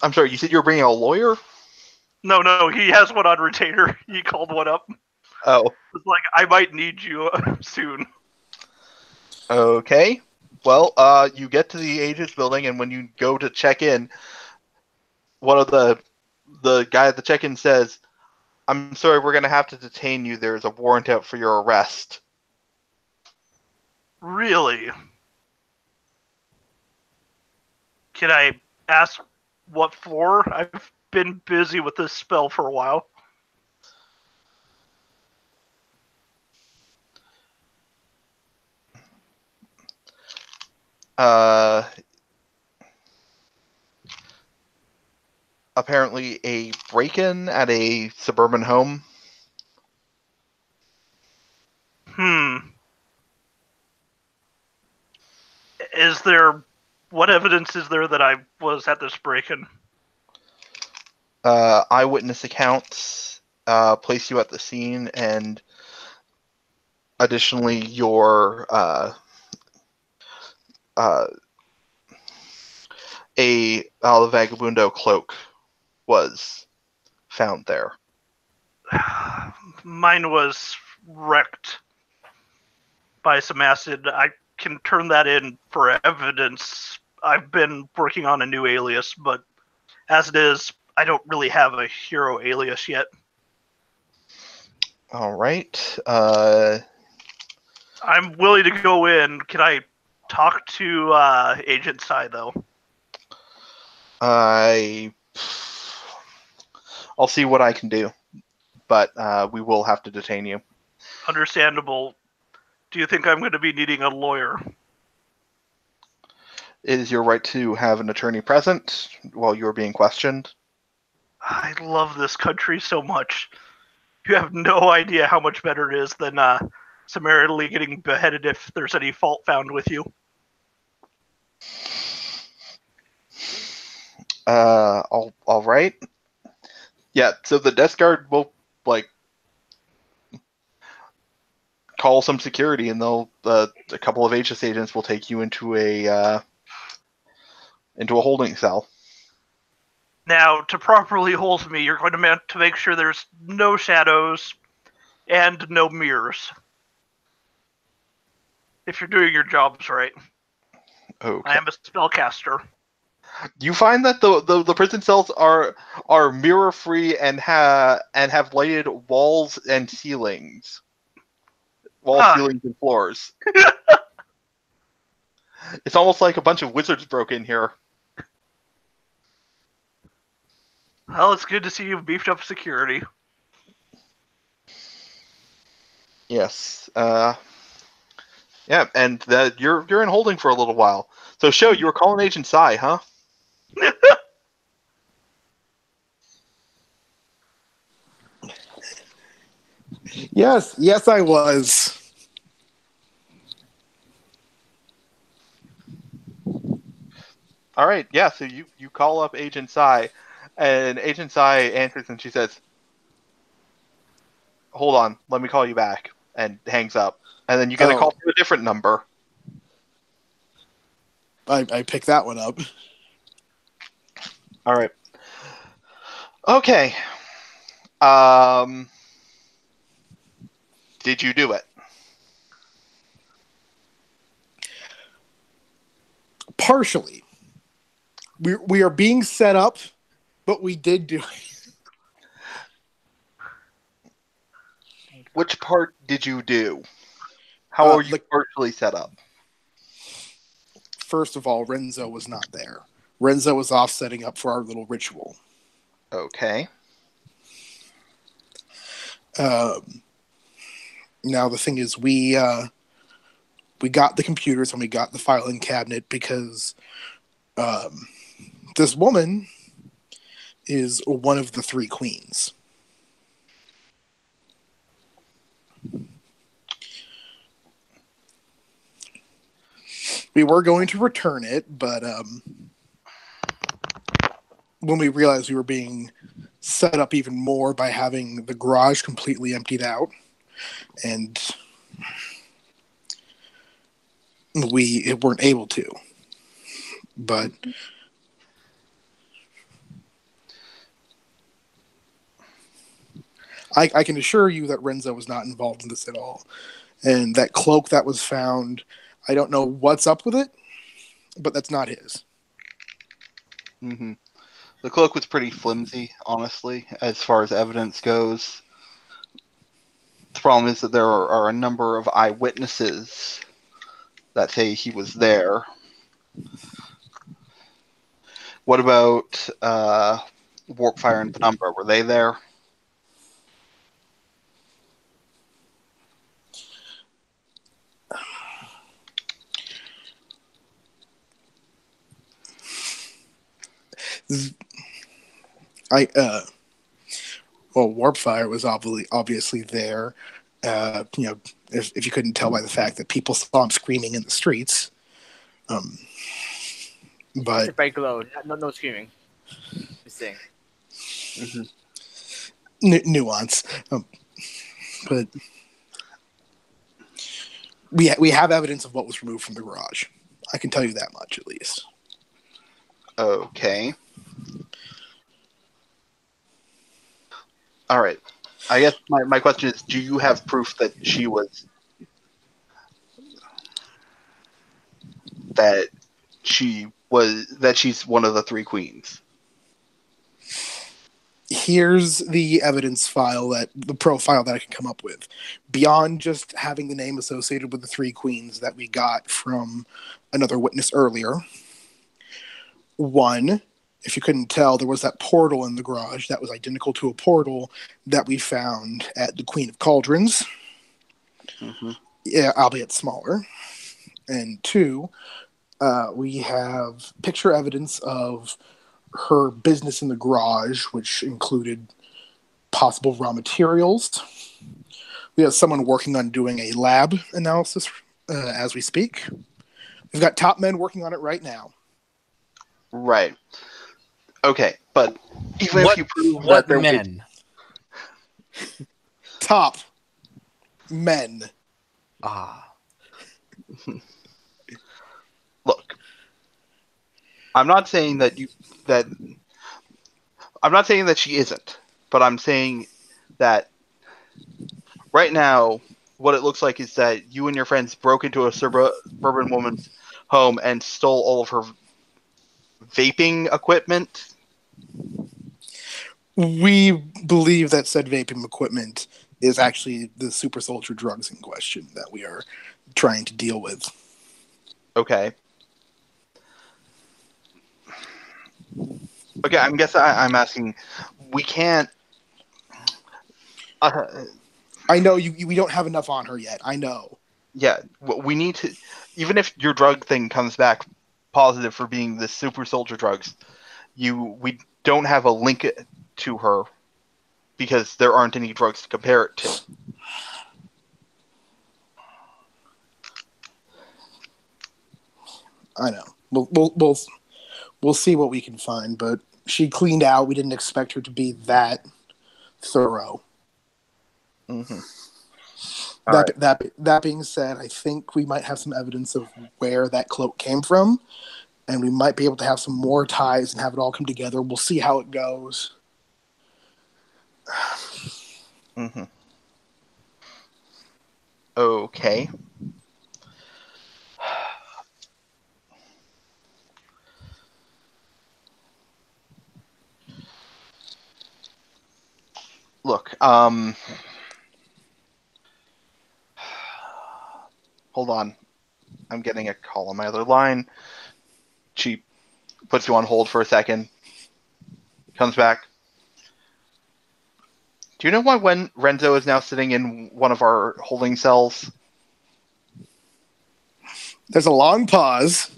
I'm sorry, you said you were bringing a lawyer? No, he has one on retainer. He called one up. Oh. It's like, I might need you soon. Okay. Well, you get to the Aegis building, and when you go to check in, one of the guy at the check-in says, "I'm sorry, we're going to have to detain you. There's a warrant out for your arrest." Really? Can I ask what for? I've been busy with this spell for a while. Apparently a break-in at a suburban home. What evidence is there that I was at this break-in? Eyewitness accounts place you at the scene, and additionally your a Vagabundo cloak was found there. Mine was wrecked by some acid. I can turn that in for evidence. I've been working on a new alias, but as it is, I don't really have a hero alias yet. All right. I'm willing to go in. Can I talk to Agent Psy, though? I'll see what I can do, but we will have to detain you. Understandable. Do you think I'm going to be needing a lawyer? It is your right to have an attorney present while you're being questioned. I love this country so much. You have no idea how much better it is than summarily getting beheaded if there's any fault found with you. All right. Yeah, so the desk guard will call some security, and they'll a couple of Aegis agents will take you into a holding cell. Now, to properly hold me, you're going to make sure there's no shadows and no mirrors. If you're doing your jobs right. Okay. I am a spellcaster. You find that the prison cells are mirror free and have lighted walls and ceilings. Ceilings and floors. It's almost like a bunch of wizards broke in here. Well, it's good to see you've beefed up security. Yes. Yeah, and you're in holding for a little while. So, Sho, you were calling Agent Psy, huh? Yes, I was. All right, yeah. So you call up Agent Psy, and Agent Psy answers, and she says, "Hold on, let me call you back," and hangs up. And then you get a call from a different number. I picked that one up. All right. Okay. Did you do it? Partially. We are being set up, but we did do it. Which part did you do? How are you partially set up? First of all, Renzo was not there. Renzo was off setting up for our little ritual. Okay. Now the thing is, we got the computers and we got the filing cabinet because this woman is one of the three queens. We were going to return it, but when we realized we were being set up even more by having the garage completely emptied out, and we weren't able to. But I can assure you that Renzo was not involved in this at all. And that cloak that was found, I don't know what's up with it, but that's not his. Mm-hmm. The cloak was pretty flimsy, honestly, as far as evidence goes. The problem is that there are a number of eyewitnesses that say he was there. What about Warpfire and Penumbra? Were they there? Warpfire was obviously there. If you couldn't tell by the fact that people saw him screaming in the streets. But It's a bright glow. No screaming. Just saying. Mm-hmm. Nuance. But we have evidence of what was removed from the garage. I can tell you that much, at least. Okay. All right. I guess my question is, do you have proof that she's one of the three queens? Here's the evidence file, the profile that I can come up with. Beyond just having the name associated with the three queens that we got from another witness earlier. One, if you couldn't tell, there was that portal in the garage that was identical to a portal that we found at the Queen of Cauldrons. Mm-hmm. Yeah, albeit smaller. And two, we have picture evidence of her business in the garage, which included possible raw materials. We have someone working on doing a lab analysis as we speak. We've got top men working on it right now. Right. Okay, but even if you prove what that there men? Top men. Look, I'm not saying that I'm not saying that she isn't, but I'm saying that right now, what it looks like is that you and your friends broke into a suburban woman's home and stole all of her vaping equipment. We believe that said vaping equipment is actually the super soldier drugs in question that we are trying to deal with. Okay. Okay, I'm asking. We can't. I know we don't have enough on her yet. I know. Yeah, we need to. Even if your drug thing comes back positive for being the super soldier drugs, we don't have a link to her because there aren't any drugs to compare it to. I know. We'll see what we can find, but she cleaned out. We didn't expect her to be that thorough. Mm-hmm. That being said, I think we might have some evidence of where that cloak came from, and we might be able to have some more ties and have it all come together. We'll see how it goes. Mm-hmm. Okay. Look, hold on. I'm getting a call on my other line. She puts you on hold for a second. Comes back. Do you know why when Renzo is now sitting in one of our holding cells? There's a long pause.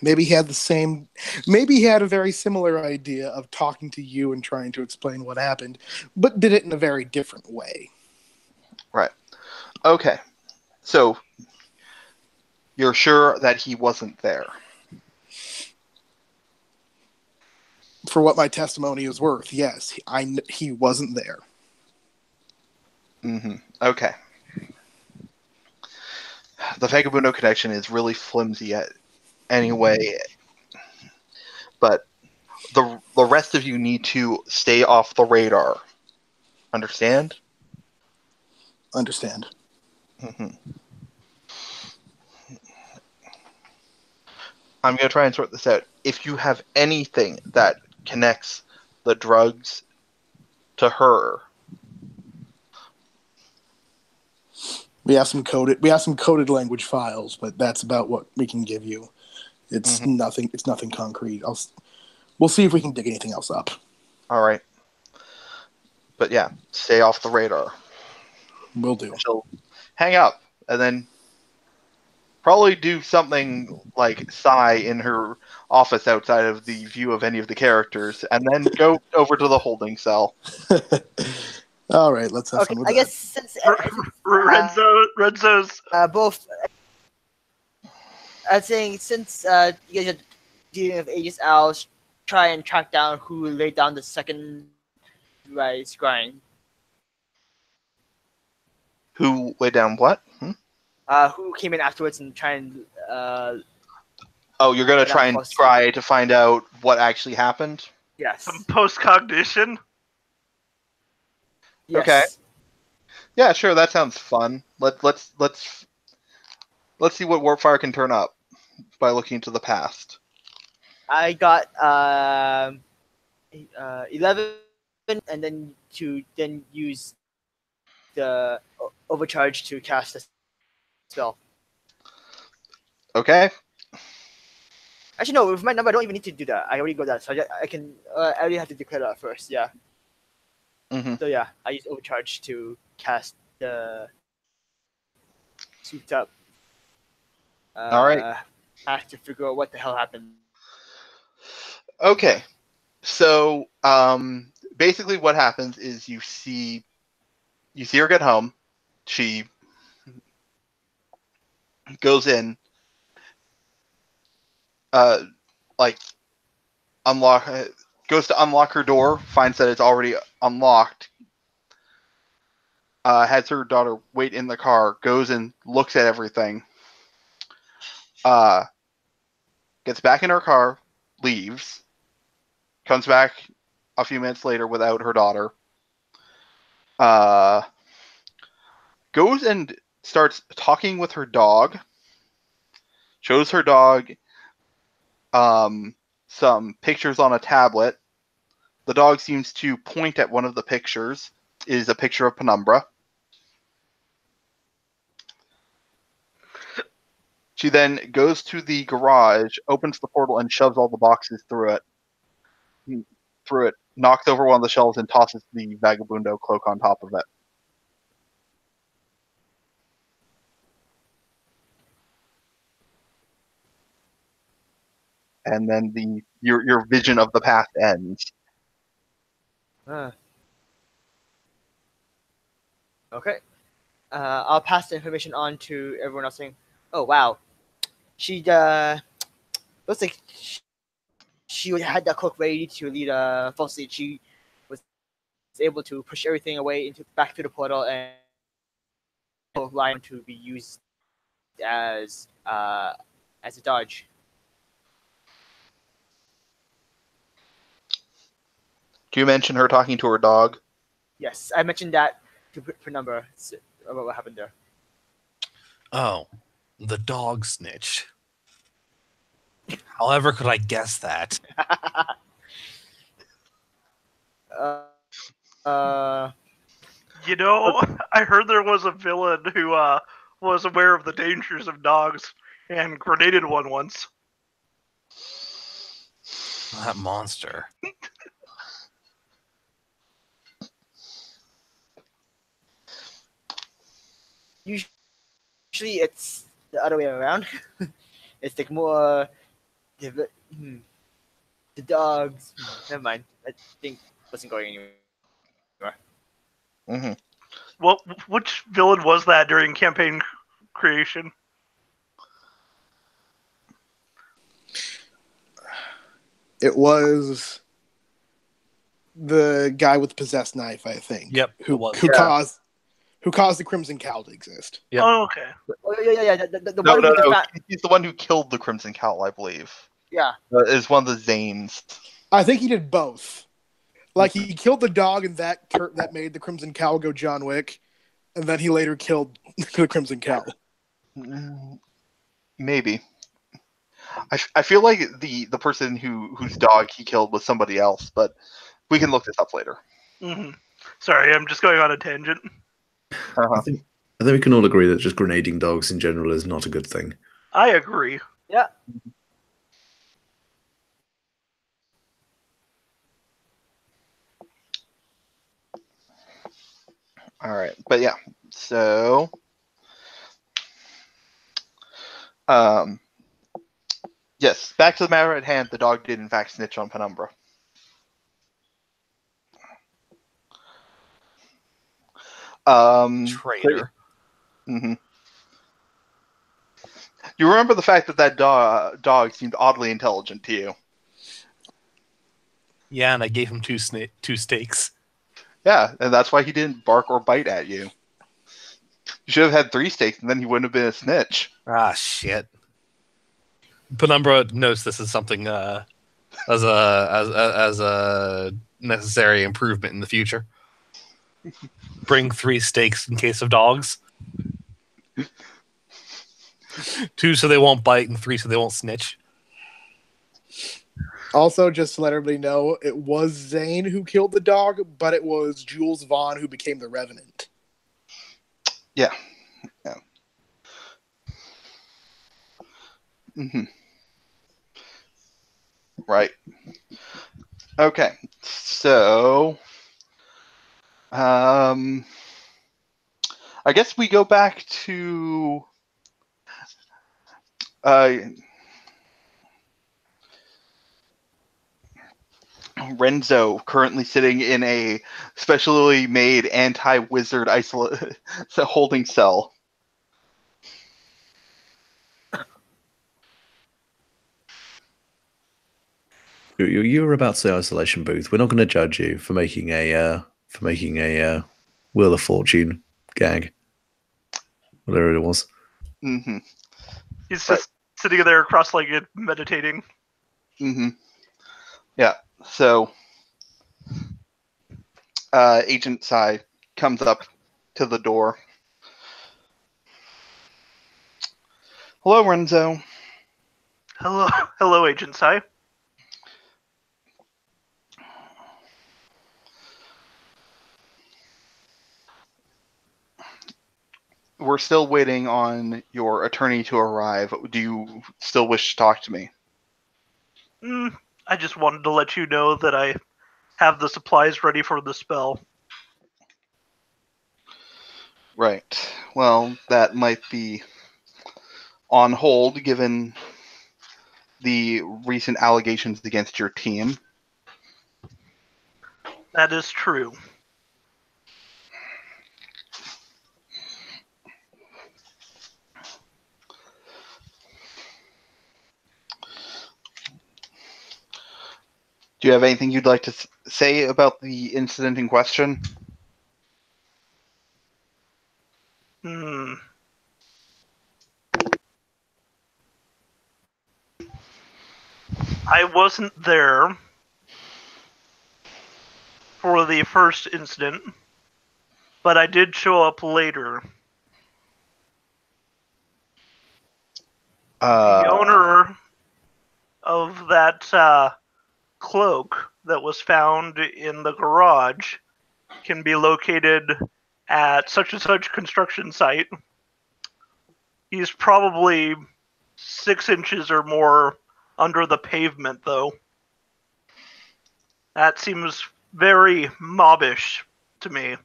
Maybe he had the same. Maybe he had a very similar idea of talking to you and trying to explain what happened, but did it in a very different way. Right. Okay. So you're sure that he wasn't there? For what my testimony is worth, yes, he wasn't there. Mm-hmm. Okay. The Vagabundo connection is really flimsy anyway, but the rest of you need to stay off the radar. Understand? Understand. Mm-hmm. I'm going to try and sort this out. If you have anything that connects the drugs to her, We have some coded language files, but that's about what we can give you. It's nothing. It's nothing concrete. We'll see if we can dig anything else up. all right. But yeah, stay off the radar. Will do. She'll hang up and then probably do something like sigh in her office outside of the view of any of the characters, and then go over to the holding cell. All right, let's have Okay, fun with I that. guess since Renzo's both, I'm saying since you guys are dealing with Aegis Owls, try and track down who laid down the second rise grind. Who laid down what? Who came in afterwards and try and Oh, you're gonna try to find out what actually happened? yes. some post-cognition. Yes. Okay. Yeah, sure. That sounds fun. Let's see what Warpfire can turn up by looking to the past. I got 11, and then use the overcharge to cast the spell. Okay. Actually, no. With my number, I don't even need to do that. I already got that, so I can. I already have to declare that first. Yeah. Mm-hmm. So yeah, I use overcharge to cast the souped up. All right. I have to figure out what the hell happened. Okay. So, basically, what happens is you see her get home. She goes in, goes to unlock her door, finds that it's already unlocked. Has her daughter wait in the car, goes and looks at everything. Gets back in her car, leaves, comes back a few minutes later without her daughter. Goes and starts talking with her dog. Shows her dog some pictures on a tablet. The dog seems to point at one of the pictures. It is a picture of Penumbra. She then goes to the garage, opens the portal, and shoves all the boxes through it. Knocks over one of the shelves and tosses the Vagabundo cloak on top of it. And then your vision of the past ends. Okay. I'll pass the information on to everyone else saying, oh, wow. She, looks like she had that cloak ready to lead falsely. She was able to push everything away back to the portal and line to be used as a dodge. Do you mention her talking to her dog? Yes, I mentioned that to Penumbra about what happened there. Oh, the dog snitched. However could I guess that? You know, I heard there was a villain who was aware of the dangers of dogs and grenaded one once. That monster. Usually it's the other way around. It's like more the dogs. Never mind. I think it wasn't going anywhere. Hmm. Well, which villain was that during campaign creation? It was the guy with the possessed knife, I think. Yep, Who it was. who Yeah. caused the Crimson Cowl to exist. Yep. Oh, okay. Oh yeah. The No, one no, with the no. fat. He's the one who killed the Crimson Cowl, I believe. Yeah. Is one of the Zanes. I think he did both. Like he killed the dog, and that made the Crimson Cowl go John Wick, and then he later killed the Crimson Cowl. Maybe. I feel like the person whose dog he killed was somebody else, but we can look this up later. Hmm. Sorry, I'm just going on a tangent. Uh-huh. I think we can all agree that just grenading dogs in general is not a good thing. I agree. Yeah. All right, but yeah, so yes, back to the matter at hand. The dog did in fact snitch on Penumbra. Traitor. Mm-hmm. You remember the fact that dog seemed oddly intelligent to you? Yeah, and I gave him two steaks. Yeah, and that's why he didn't bark or bite at you. You should have had 3 steaks, and then he wouldn't have been a snitch. Ah, shit. Penumbra knows this is something as a necessary improvement in the future. Bring 3 steaks in case of dogs. 2 so they won't bite, and 3 so they won't snitch. Also, just to let everybody know, it was Zane who killed the dog, but it was Jules Vaughn who became the Revenant. Yeah. Mm-hmm. Right. Okay. So, I guess we go back to Renzo, currently sitting in a specially made anti-wizard holding cell. You were about to say isolation booth. We're not going to judge you for making a Wheel of Fortune gag, whatever it was. Mm-hmm. He's just sitting there cross-legged, meditating. Mm-hmm. Yeah. So, Agent Sai comes up to the door. Hello, Renzo. Hello, Agent Sai. We're still waiting on your attorney to arrive. Do you still wish to talk to me? I just wanted to let you know that I have the supplies ready for the spell. Right. Well, that might be on hold given the recent allegations against your team. That is true. Do you have anything you'd like to say about the incident in question? I wasn't there for the first incident, but I did show up later. The owner of that cloak that was found in the garage can be located at such and such construction site. He's probably 6 inches or more under the pavement, though. That seems very mobbish to me.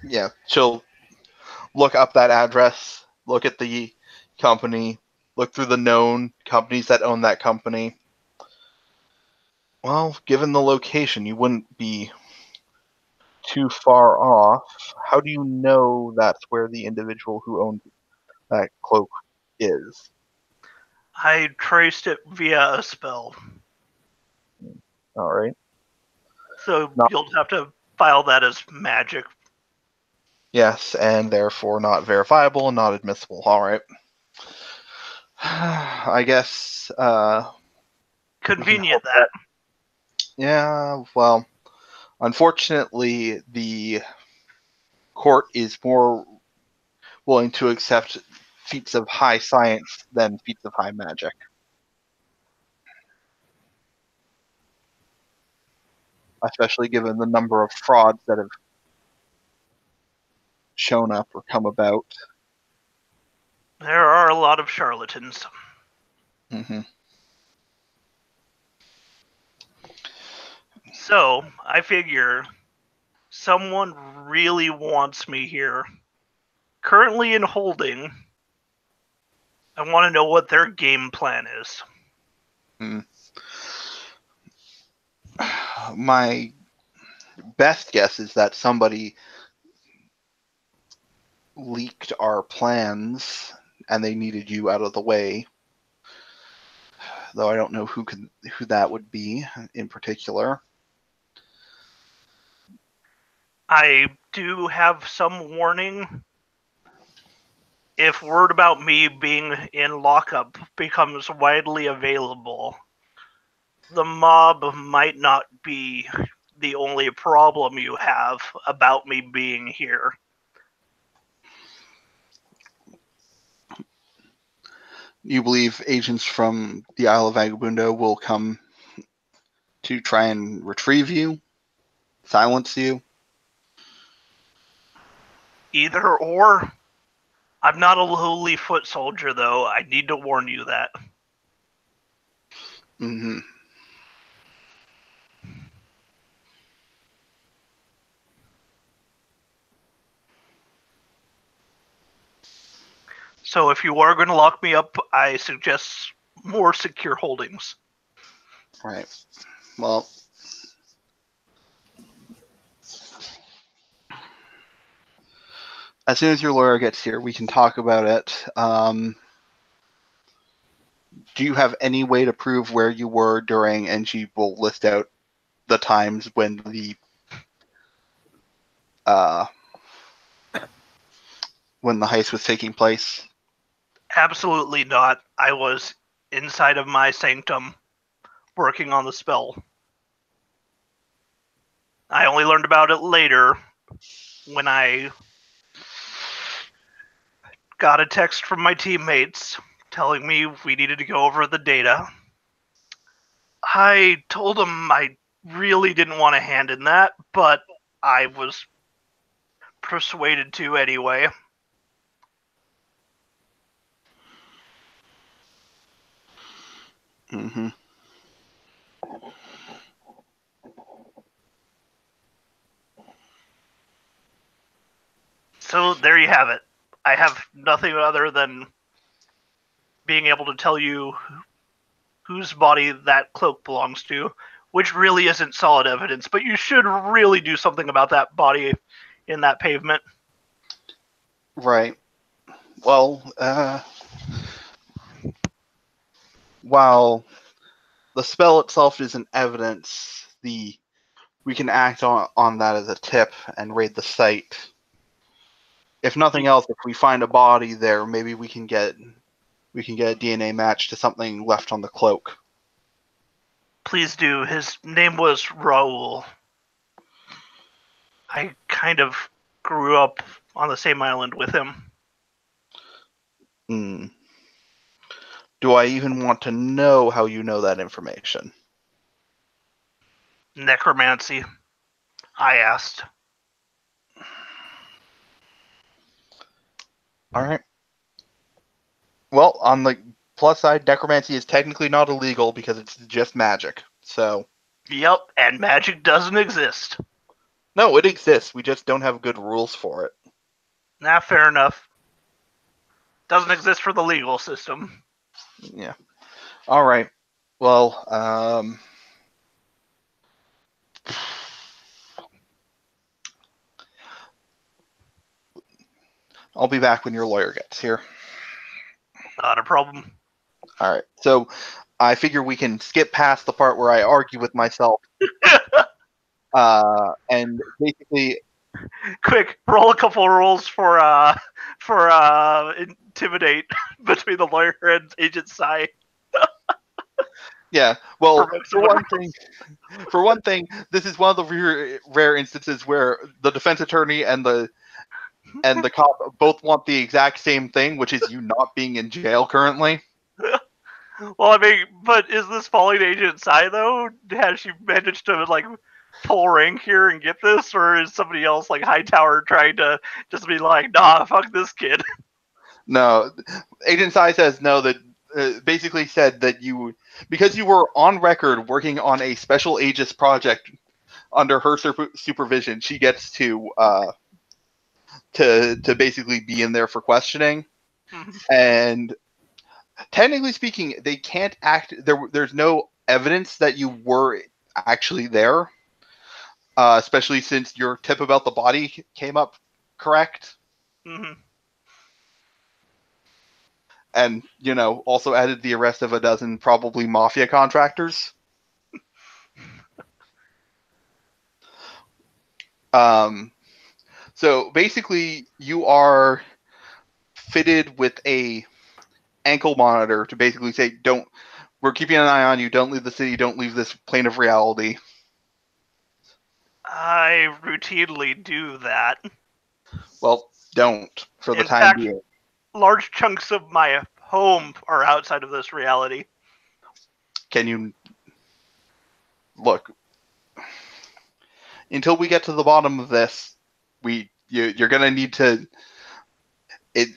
Yeah, she'll look up that address, look at the company, look through the known companies that own that company. Well, given the location, you wouldn't be too far off. How do you know that's where the individual who owns that cloak is? I traced it via a spell, All right. so No. you'll have to file that as magic. Yes, and therefore not verifiable and not admissible. All right. I guess. Convenient that. Yeah. Well, unfortunately, the court is more willing to accept feats of high science than feats of high magic. Especially given the number of frauds that have shown up or come about. There are a lot of charlatans. Mm-hmm. So, I figure someone really wants me here. Currently in holding. I want to know what their game plan is. My best guess is that somebody leaked our plans and they needed you out of the way. Though I don't know who that would be in particular. I do have some warning. If word about me being in lockup becomes widely available, the mob might not be the only problem you have about me being here. You believe agents from the Isle of Vagabundo will come to try and retrieve you? Silence you? Either or. I'm not a lowly foot soldier, though. I need to warn you that. Mm-hmm. So if you are going to lock me up, I suggest more secure holdings. Right. Well, as soon as your lawyer gets here, we can talk about it. Do you have any way to prove where you were during, and she will list out the times when the heist was taking place? Absolutely not. I was inside of my sanctum working on the spell. I only learned about it later when I got a text from my teammates telling me we needed to go over the data. I told them I really didn't want a hand in that, but I was persuaded to anyway. Mm-hmm. So there you have it. I have nothing other than being able to tell you whose body that cloak belongs to, which really isn't solid evidence, but you should really do something about that body in that pavement. Right. Well, while the spell itself isn't evidence, we can act on that as a tip and raid the site. If nothing else, if we find a body there, maybe we can get a DNA match to something left on the cloak. Please do. His name was Raoul. I kind of grew up on the same island with him. Do I even want to know how you know that information? Necromancy. I asked. All right. Well, on the plus side, necromancy is technically not illegal because it's just magic. So, Yep, and magic doesn't exist. no, it exists. We just don't have good rules for it. Nah, fair enough. Doesn't exist for the legal system. Yeah. All right. Well, I'll be back when your lawyer gets here. Not a problem. All right. So, I figure we can skip past the part where I argue with myself. And basically, Quick, roll a couple rolls for intimidate between the lawyer and Agent Psy. yeah. Well, Provoke for someone one thing, this is one of the rare instances where the defense attorney and the cop both want the exact same thing, which is you not being in jail currently. Well, I mean, but is this falling Agent Psy though? Has she managed to like pull rank here and get this, or is somebody else like Hightower trying to just be like, nah, fuck this kid? No, Agent Sai says no. That basically said that because you were on record working on a special Aegis project under her supervision, she gets to basically be in there for questioning. And technically speaking, they can't act. There's no evidence that you were actually there, especially since your tip about the body came up correct. Mm-hmm. And, also added the arrest of a dozen probably mafia contractors. So basically, you are fitted with a ankle monitor to basically say, we're keeping an eye on you, don't leave the city, don't leave this plane of reality. I routinely do that. Well, don't, for the In time fact, being. Large chunks of my home are outside of this reality. Can you... Look, until we get to the bottom of this, you're going to need to... It's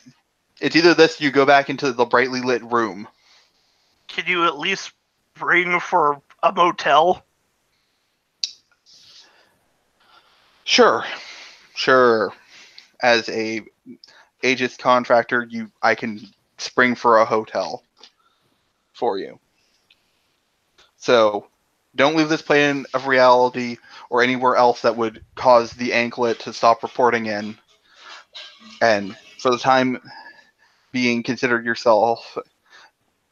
either this, you go back into the brightly lit room. Can you at least ring for a motel? Sure. As a Aegis contractor, I can spring for a hotel for you. So, don't leave this plane of reality or anywhere else that would cause the anklet to stop reporting in. And for the time being, consider yourself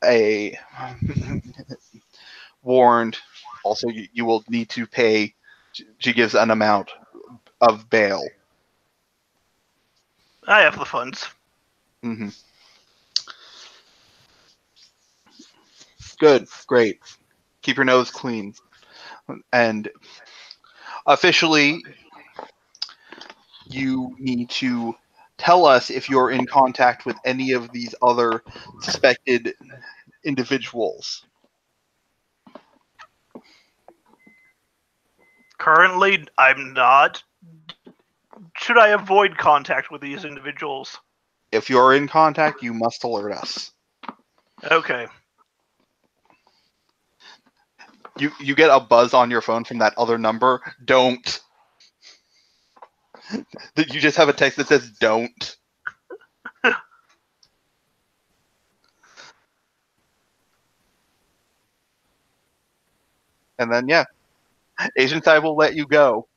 a warned. Also, you will need to pay. She gives an amount of bail. I have the funds. Mm-hmm. Good, great. Keep your nose clean. And officially, you need to tell us if you're in contact with any of these other suspected individuals. Currently, I'm not. Should I avoid contact with these individuals? If you're in contact, you must alert us. Okay. You get a buzz on your phone from that other number. Don't. You just have a text that says don't. And then, yeah. Agent I will let you go.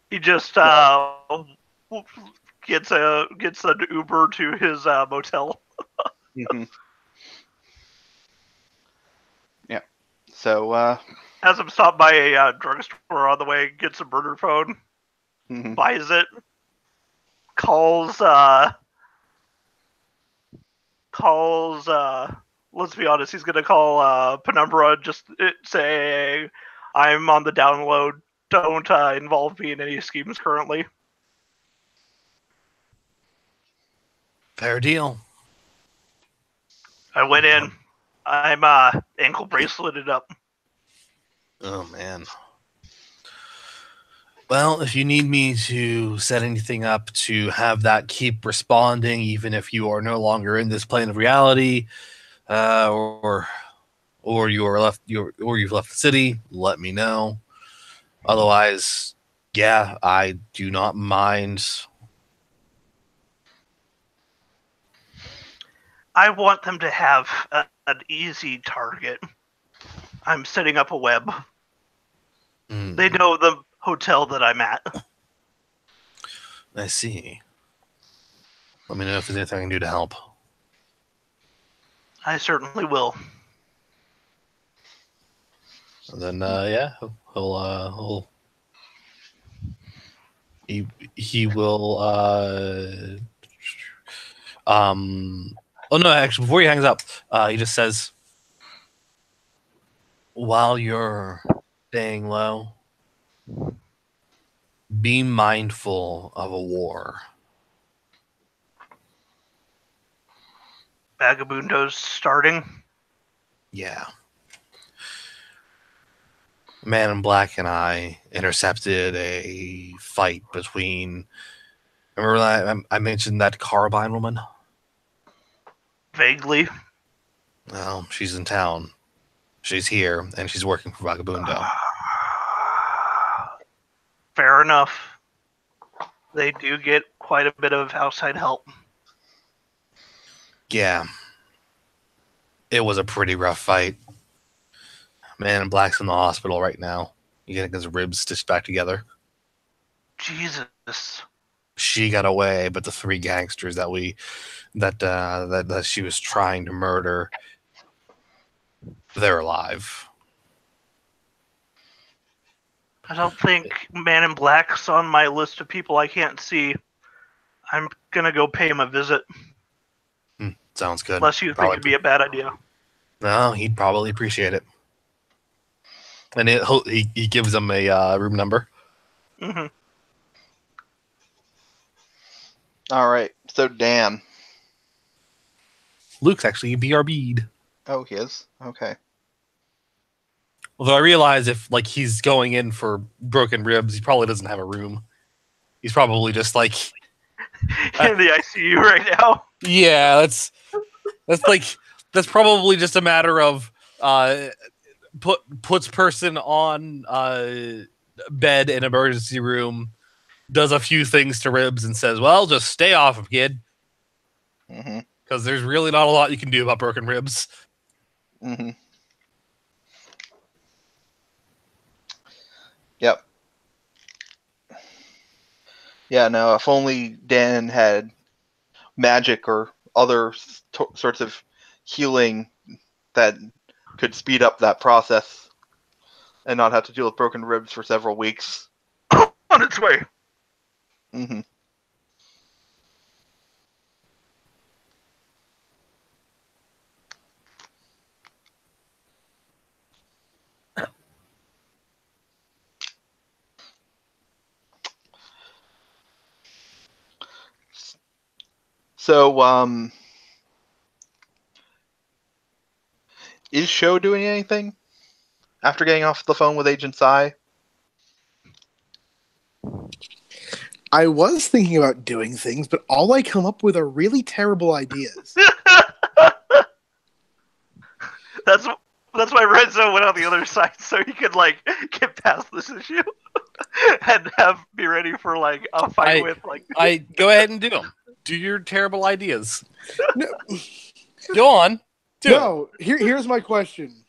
He just gets an Uber to his motel. Mm-hmm. Yeah. So, Has him stop by a drugstore on the way, gets a burner phone, mm-hmm. buys it, calls, let's be honest, he's gonna call Penumbra, just say, I'm on the download, don't involve me in any schemes currently. Fair deal. I went in. I'm ankle braceleted up. Oh, man. Well, if you need me to set anything up to have that keep responding, even if you are no longer in this plane of reality, or you've left the city, let me know. Otherwise, yeah, I do not mind. I want them to have an easy target. I'm setting up a web. They know the hotel that I'm at. I see. Let me know if there's anything I can do to help. I certainly will. And then, yeah, he will. Oh no! Actually, before he hangs up, he just says, "While you're staying low, be mindful of a war." Vagabundo's starting. Yeah. Man in Black and I intercepted a fight between. Remember that I mentioned that Carbine woman? Vaguely. Well, she's in town. She's here, and she's working for Vagabundo. Fair enough. They do get quite a bit of outside help. Yeah. It was a pretty rough fight. Man in Black's in the hospital right now. He's getting his ribs stitched back together. Jesus. She got away, but the three gangsters that she was trying to murder, they're alive. I don't think Man in Black's on my list of people I can't see. I'm gonna go pay him a visit. Sounds good. Unless you think it'd be a bad idea. No, he'd probably appreciate it. And he gives them a room number. Mm-hmm. All right. So Dan. Luke's actually BRB'd. Oh, he is. Okay. Although I realize if he's going in for broken ribs, he probably doesn't have a room. He's probably just in the ICU right now. Yeah, that's probably just a matter of puts person on bed in emergency room, does a few things to ribs, and says, "Well, just stay off him, kid," because there's really not a lot you can do about broken ribs. Mm-hmm. Yep. Yeah, no, if only Dan had magic or other sorts of healing that could speed up that process and not have to deal with broken ribs for several weeks. On its way. Mm-hmm. So, is Sho doing anything after getting off the phone with Agent Sai? I was thinking about doing things, but all I come up with are really terrible ideas. That's why Renzo went on the other side, so he could get past this issue and be ready for a fight with I go ahead and do them. Do your terrible ideas. No. Go on. Here's my question.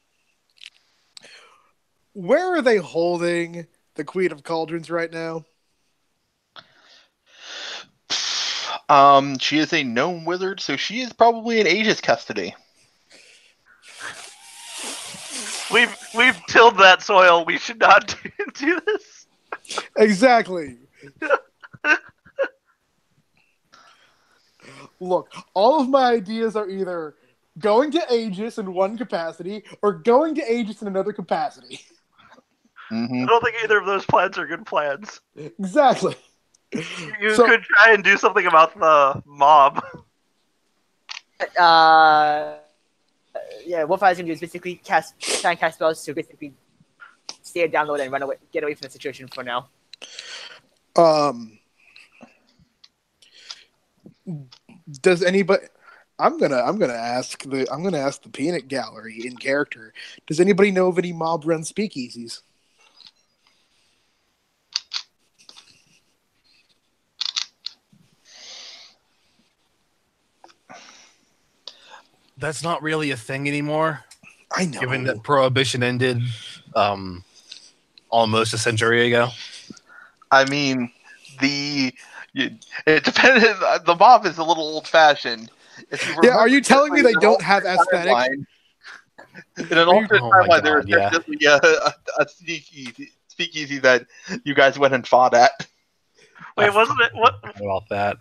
Where are they holding the Queen of Cauldrons right now? She is a gnome wizard, so she is probably in Aegis custody. We've tilled that soil. We should not do this. Exactly. Look, all of my ideas are either going to Aegis in one capacity or going to Aegis in another capacity. Mm-hmm. I don't think either of those plans are good plans. Exactly. You could try and do something about the mob. Yeah, what Fire's gonna do is basically try and cast spells to basically stay a download and run away, get away from the situation for now. Does anybody? I'm gonna ask the Peanut Gallery in character. Does anybody know of any mob run speakeasies? That's not really a thing anymore. I know. Given that Prohibition ended almost a century ago. I mean, it depended. The mob is a little old-fashioned. Yeah, are you telling me they don't have aesthetic? In an alternate timeline, there's yeah. definitely a speakeasy that you guys went and fought at. Wait, wasn't it? What About that?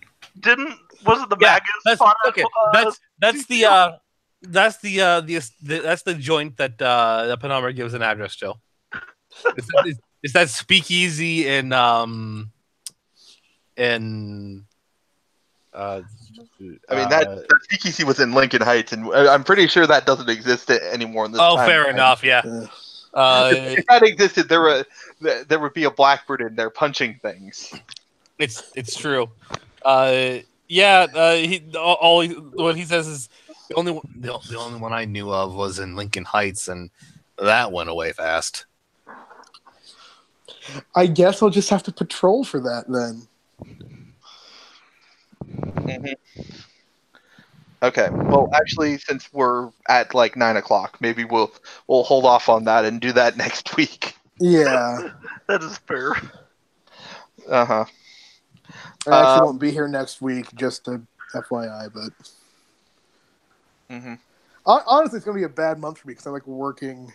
wasn't the Yeah, Magus? okay. That's the joint that Penumbra gives an address to. It's that speakeasy in I mean, that speakeasy was in Lincoln Heights, and I'm pretty sure that doesn't exist anymore in this oh, time. fair enough. Yeah. If that existed, there would be a Blackbird in there punching things. It's true. What he says is the only one I knew of was in Lincoln Heights, and that went away fast. I guess I'll just have to patrol for that then. Mm-hmm. Okay. Well, actually, since we're at like 9 o'clock, maybe we'll hold off on that and do that next week. Yeah. That is fair. Uh-huh. I actually won't be here next week, just to FYI, but honestly, it's going to be a bad month for me because I like working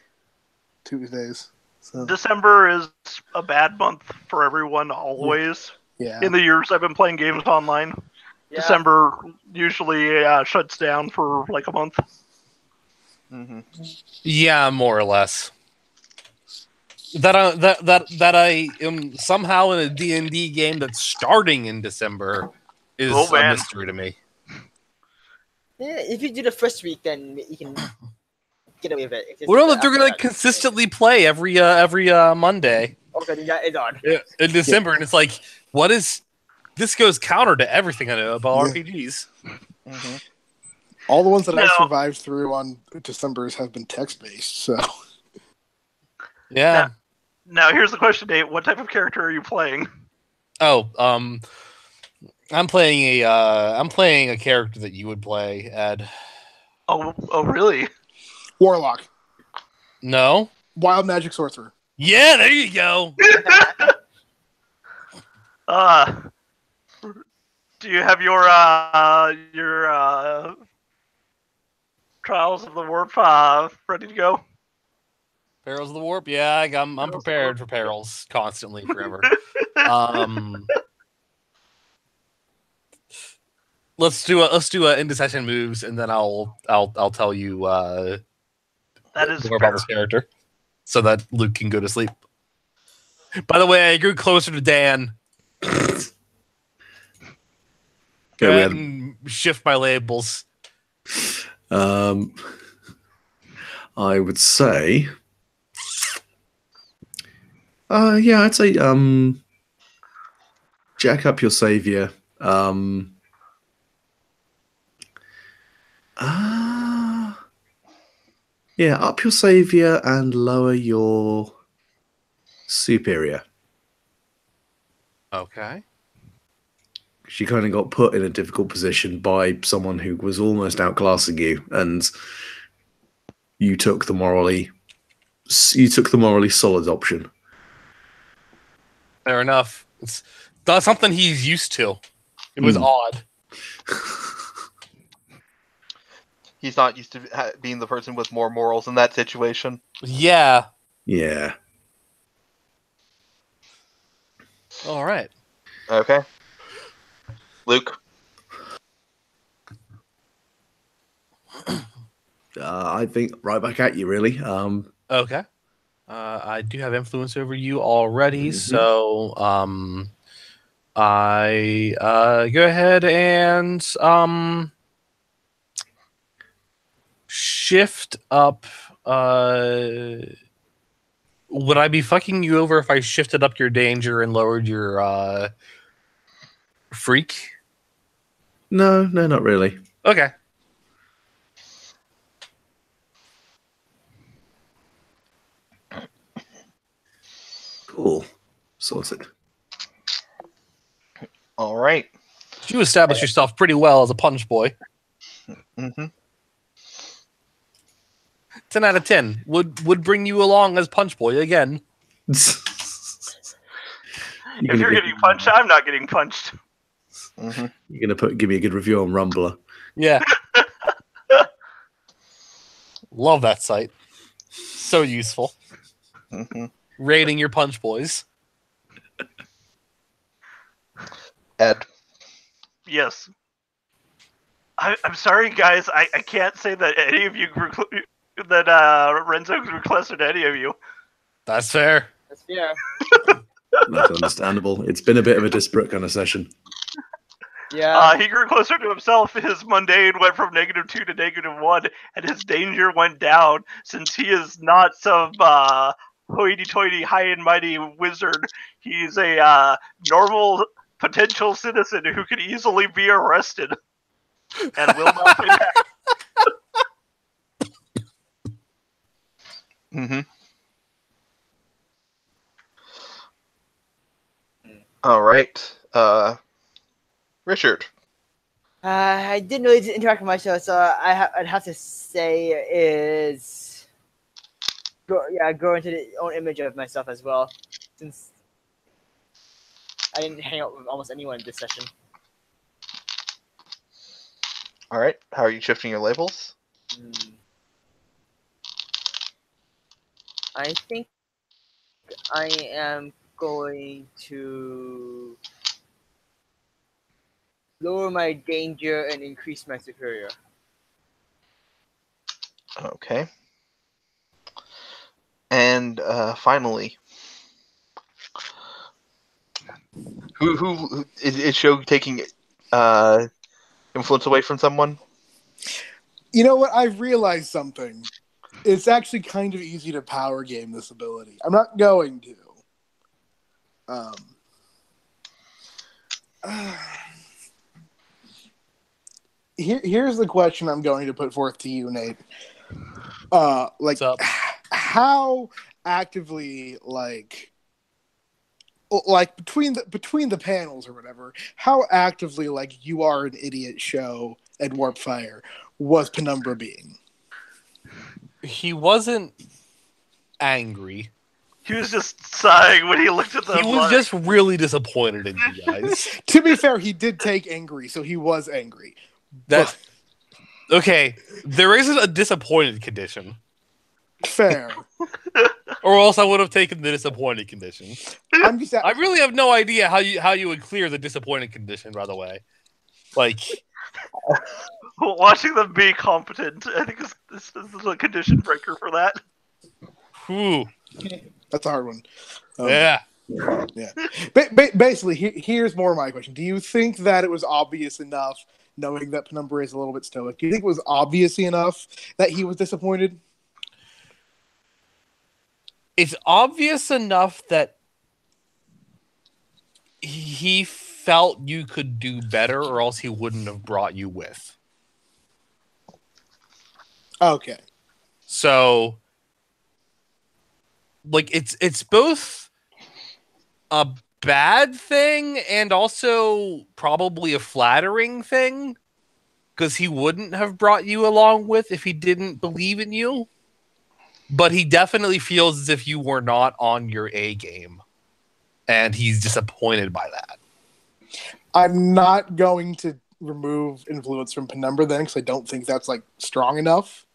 Tuesdays. So. December is a bad month for everyone always. Yeah. In the years I've been playing games online, Yeah. December usually shuts down for like a month. Mm-hmm. Yeah, more or less. That I am somehow in a D&D game that's starting in December is a mystery to me. Yeah, if you do the first week, then you can get away with it. We don't know if they're going to consistently play every Monday. Okay, that is odd. In December, and it's like, what is... This goes counter to everything I know about RPGs. Mm-hmm. All the ones that I survived through on December's have been text-based, so... Yeah. Now here's the question, Nate. What type of character are you playing? Oh, I'm playing a character that you would play, Ed. Oh, really? Warlock. No? Wild Magic Sorcerer. Yeah, there you go. Do you have your Trials of the Warp ready to go? Perils of the Warp? Yeah, I'm prepared for perils constantly, forever. Let's do a into session moves, and then I'll tell you that is more about this character, so that Luke can go to sleep. By the way, I grew closer to Dan. Go ahead and shift my labels. I would say, I'd say, jack up your savior. Up your savior and lower your superior. Okay. She kind of got put in a difficult position by someone who was almost outclassing you, and you took the morally solid option. Fair enough. That's something he's used to. It was odd. He's not used to being the person with more morals in that situation. Yeah. Yeah. All right. Okay. Luke. I think right back at you, really. Okay. I do have influence over you already, so I go ahead and shift up. Would I be fucking you over if I shifted up your danger and lowered your freak? No, not really. Okay. Cool. Sorted. All right. You established yourself pretty well as a punch boy. Mm-hmm. 10 out of 10. Would bring you along as punch boy again. If you're getting punched, I'm not getting punched. Mm-hmm. You're gonna give me a good review on Rumbler. Yeah. Love that site. So useful. Mm-hmm. Rating your punch boys. Ed. Yes. I'm sorry, guys. I can't say that any of you that Renzo requested any of you. That's fair. That's fair. That's understandable. It's been a bit of a disparate kind of session. Yeah. He grew closer to himself. His mundane went from -2 to -1, and his danger went down since he is not some hoity-toity, high and mighty wizard. He's a normal potential citizen who could easily be arrested and will not pay back. Mm-hmm. All right. Richard. I didn't really interact with myself, so I'd have to say is grow into the own image of myself as well, since I didn't hang out with almost anyone in this session. All right. How are you shifting your labels? I think I am going to lower my danger and increase my superior. Okay. And finally, who is Show taking influence away from someone? You know what? I've realized something. It's actually kind of easy to power game this ability. I'm not going to. Here's the question I'm going to put forth to you, Nate. What's up? How actively, like between the panels or whatever, how actively, like, you are an idiot Show at Warpfire was Penumbra being? He wasn't angry. He was just sighing when he looked at the He was just really disappointed in you guys. To be fair, he did take angry, so he was angry. That okay. There isn't a disappointed condition, Fair. or else I would have taken the disappointed condition. I'm just. I really have no idea how you would clear the disappointed condition. By the way, like watching them be competent. I think this is a condition breaker for that. whew, That's a hard one. yeah. Yeah. Basically, here's more of my question. Do you think that it was obvious enough, knowing that Penumbra is a little bit stoic, do you think it was obvious enough that he was disappointed? It's obvious enough that he felt you could do better, or else he wouldn't have brought you with. Okay. So, like, it's both a bad thing and also probably a flattering thing, because he wouldn't have brought you along with if he didn't believe in you. But he definitely feels as if you were not on your A game, and he's disappointed by that. I'm not going to remove influence from Penumbra then, because I don't think that's, like, strong enough.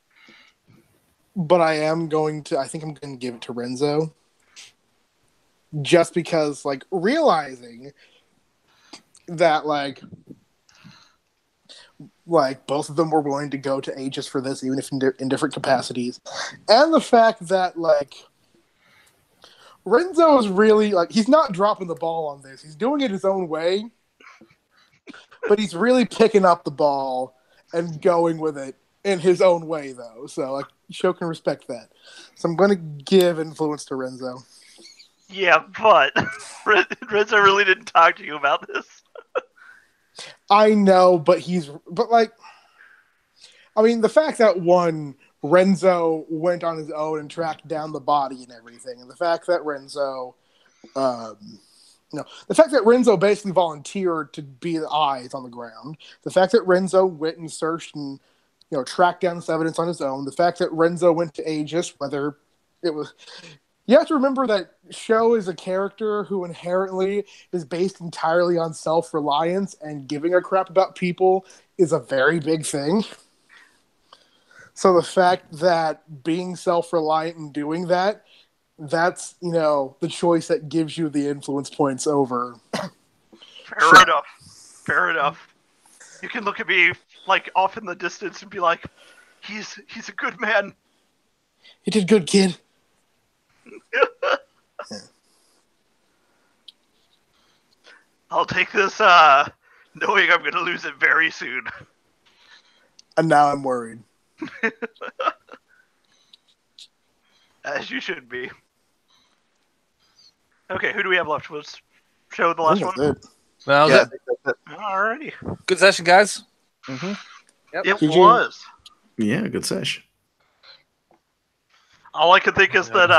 But I think I'm going to give it to Renzo. Just because, like, realizing that, like both of them were willing to go to Aegis for this, even if in different capacities. And the fact that, like, Renzo is really, like, he's not dropping the ball on this. He's doing it his own way. But he's really picking up the ball and going with it in his own way, though. So like, show can respect that. So I'm going to give influence to Renzo. Yeah, but Renzo really didn't talk to you about this. I know, but like, I mean, the fact that Renzo went on his own and tracked down the body and everything, and the fact that Renzo, the fact that Renzo basically volunteered to be the eyes on the ground, the fact that Renzo went and searched and tracked down this evidence on his own, the fact that Renzo went to Aegis, whether it was. You have to remember that Sho is a character who inherently is based entirely on self-reliance, and giving a crap about people is a very big thing. So the fact that being self-reliant and doing that, that's, the choice that gives you the influence points over. Fair enough. Fair enough. You can look at me, like, off in the distance and be like, he's a good man. You did good, kid. I'll take this, knowing I'm going to lose it very soon. And now I'm worried. As you should be. Okay, who do we have left? Let's show the last one. Well, Yeah, I think that's it. Alrighty. good session, guys. It GG. was. Yeah, good sesh. All I can think is that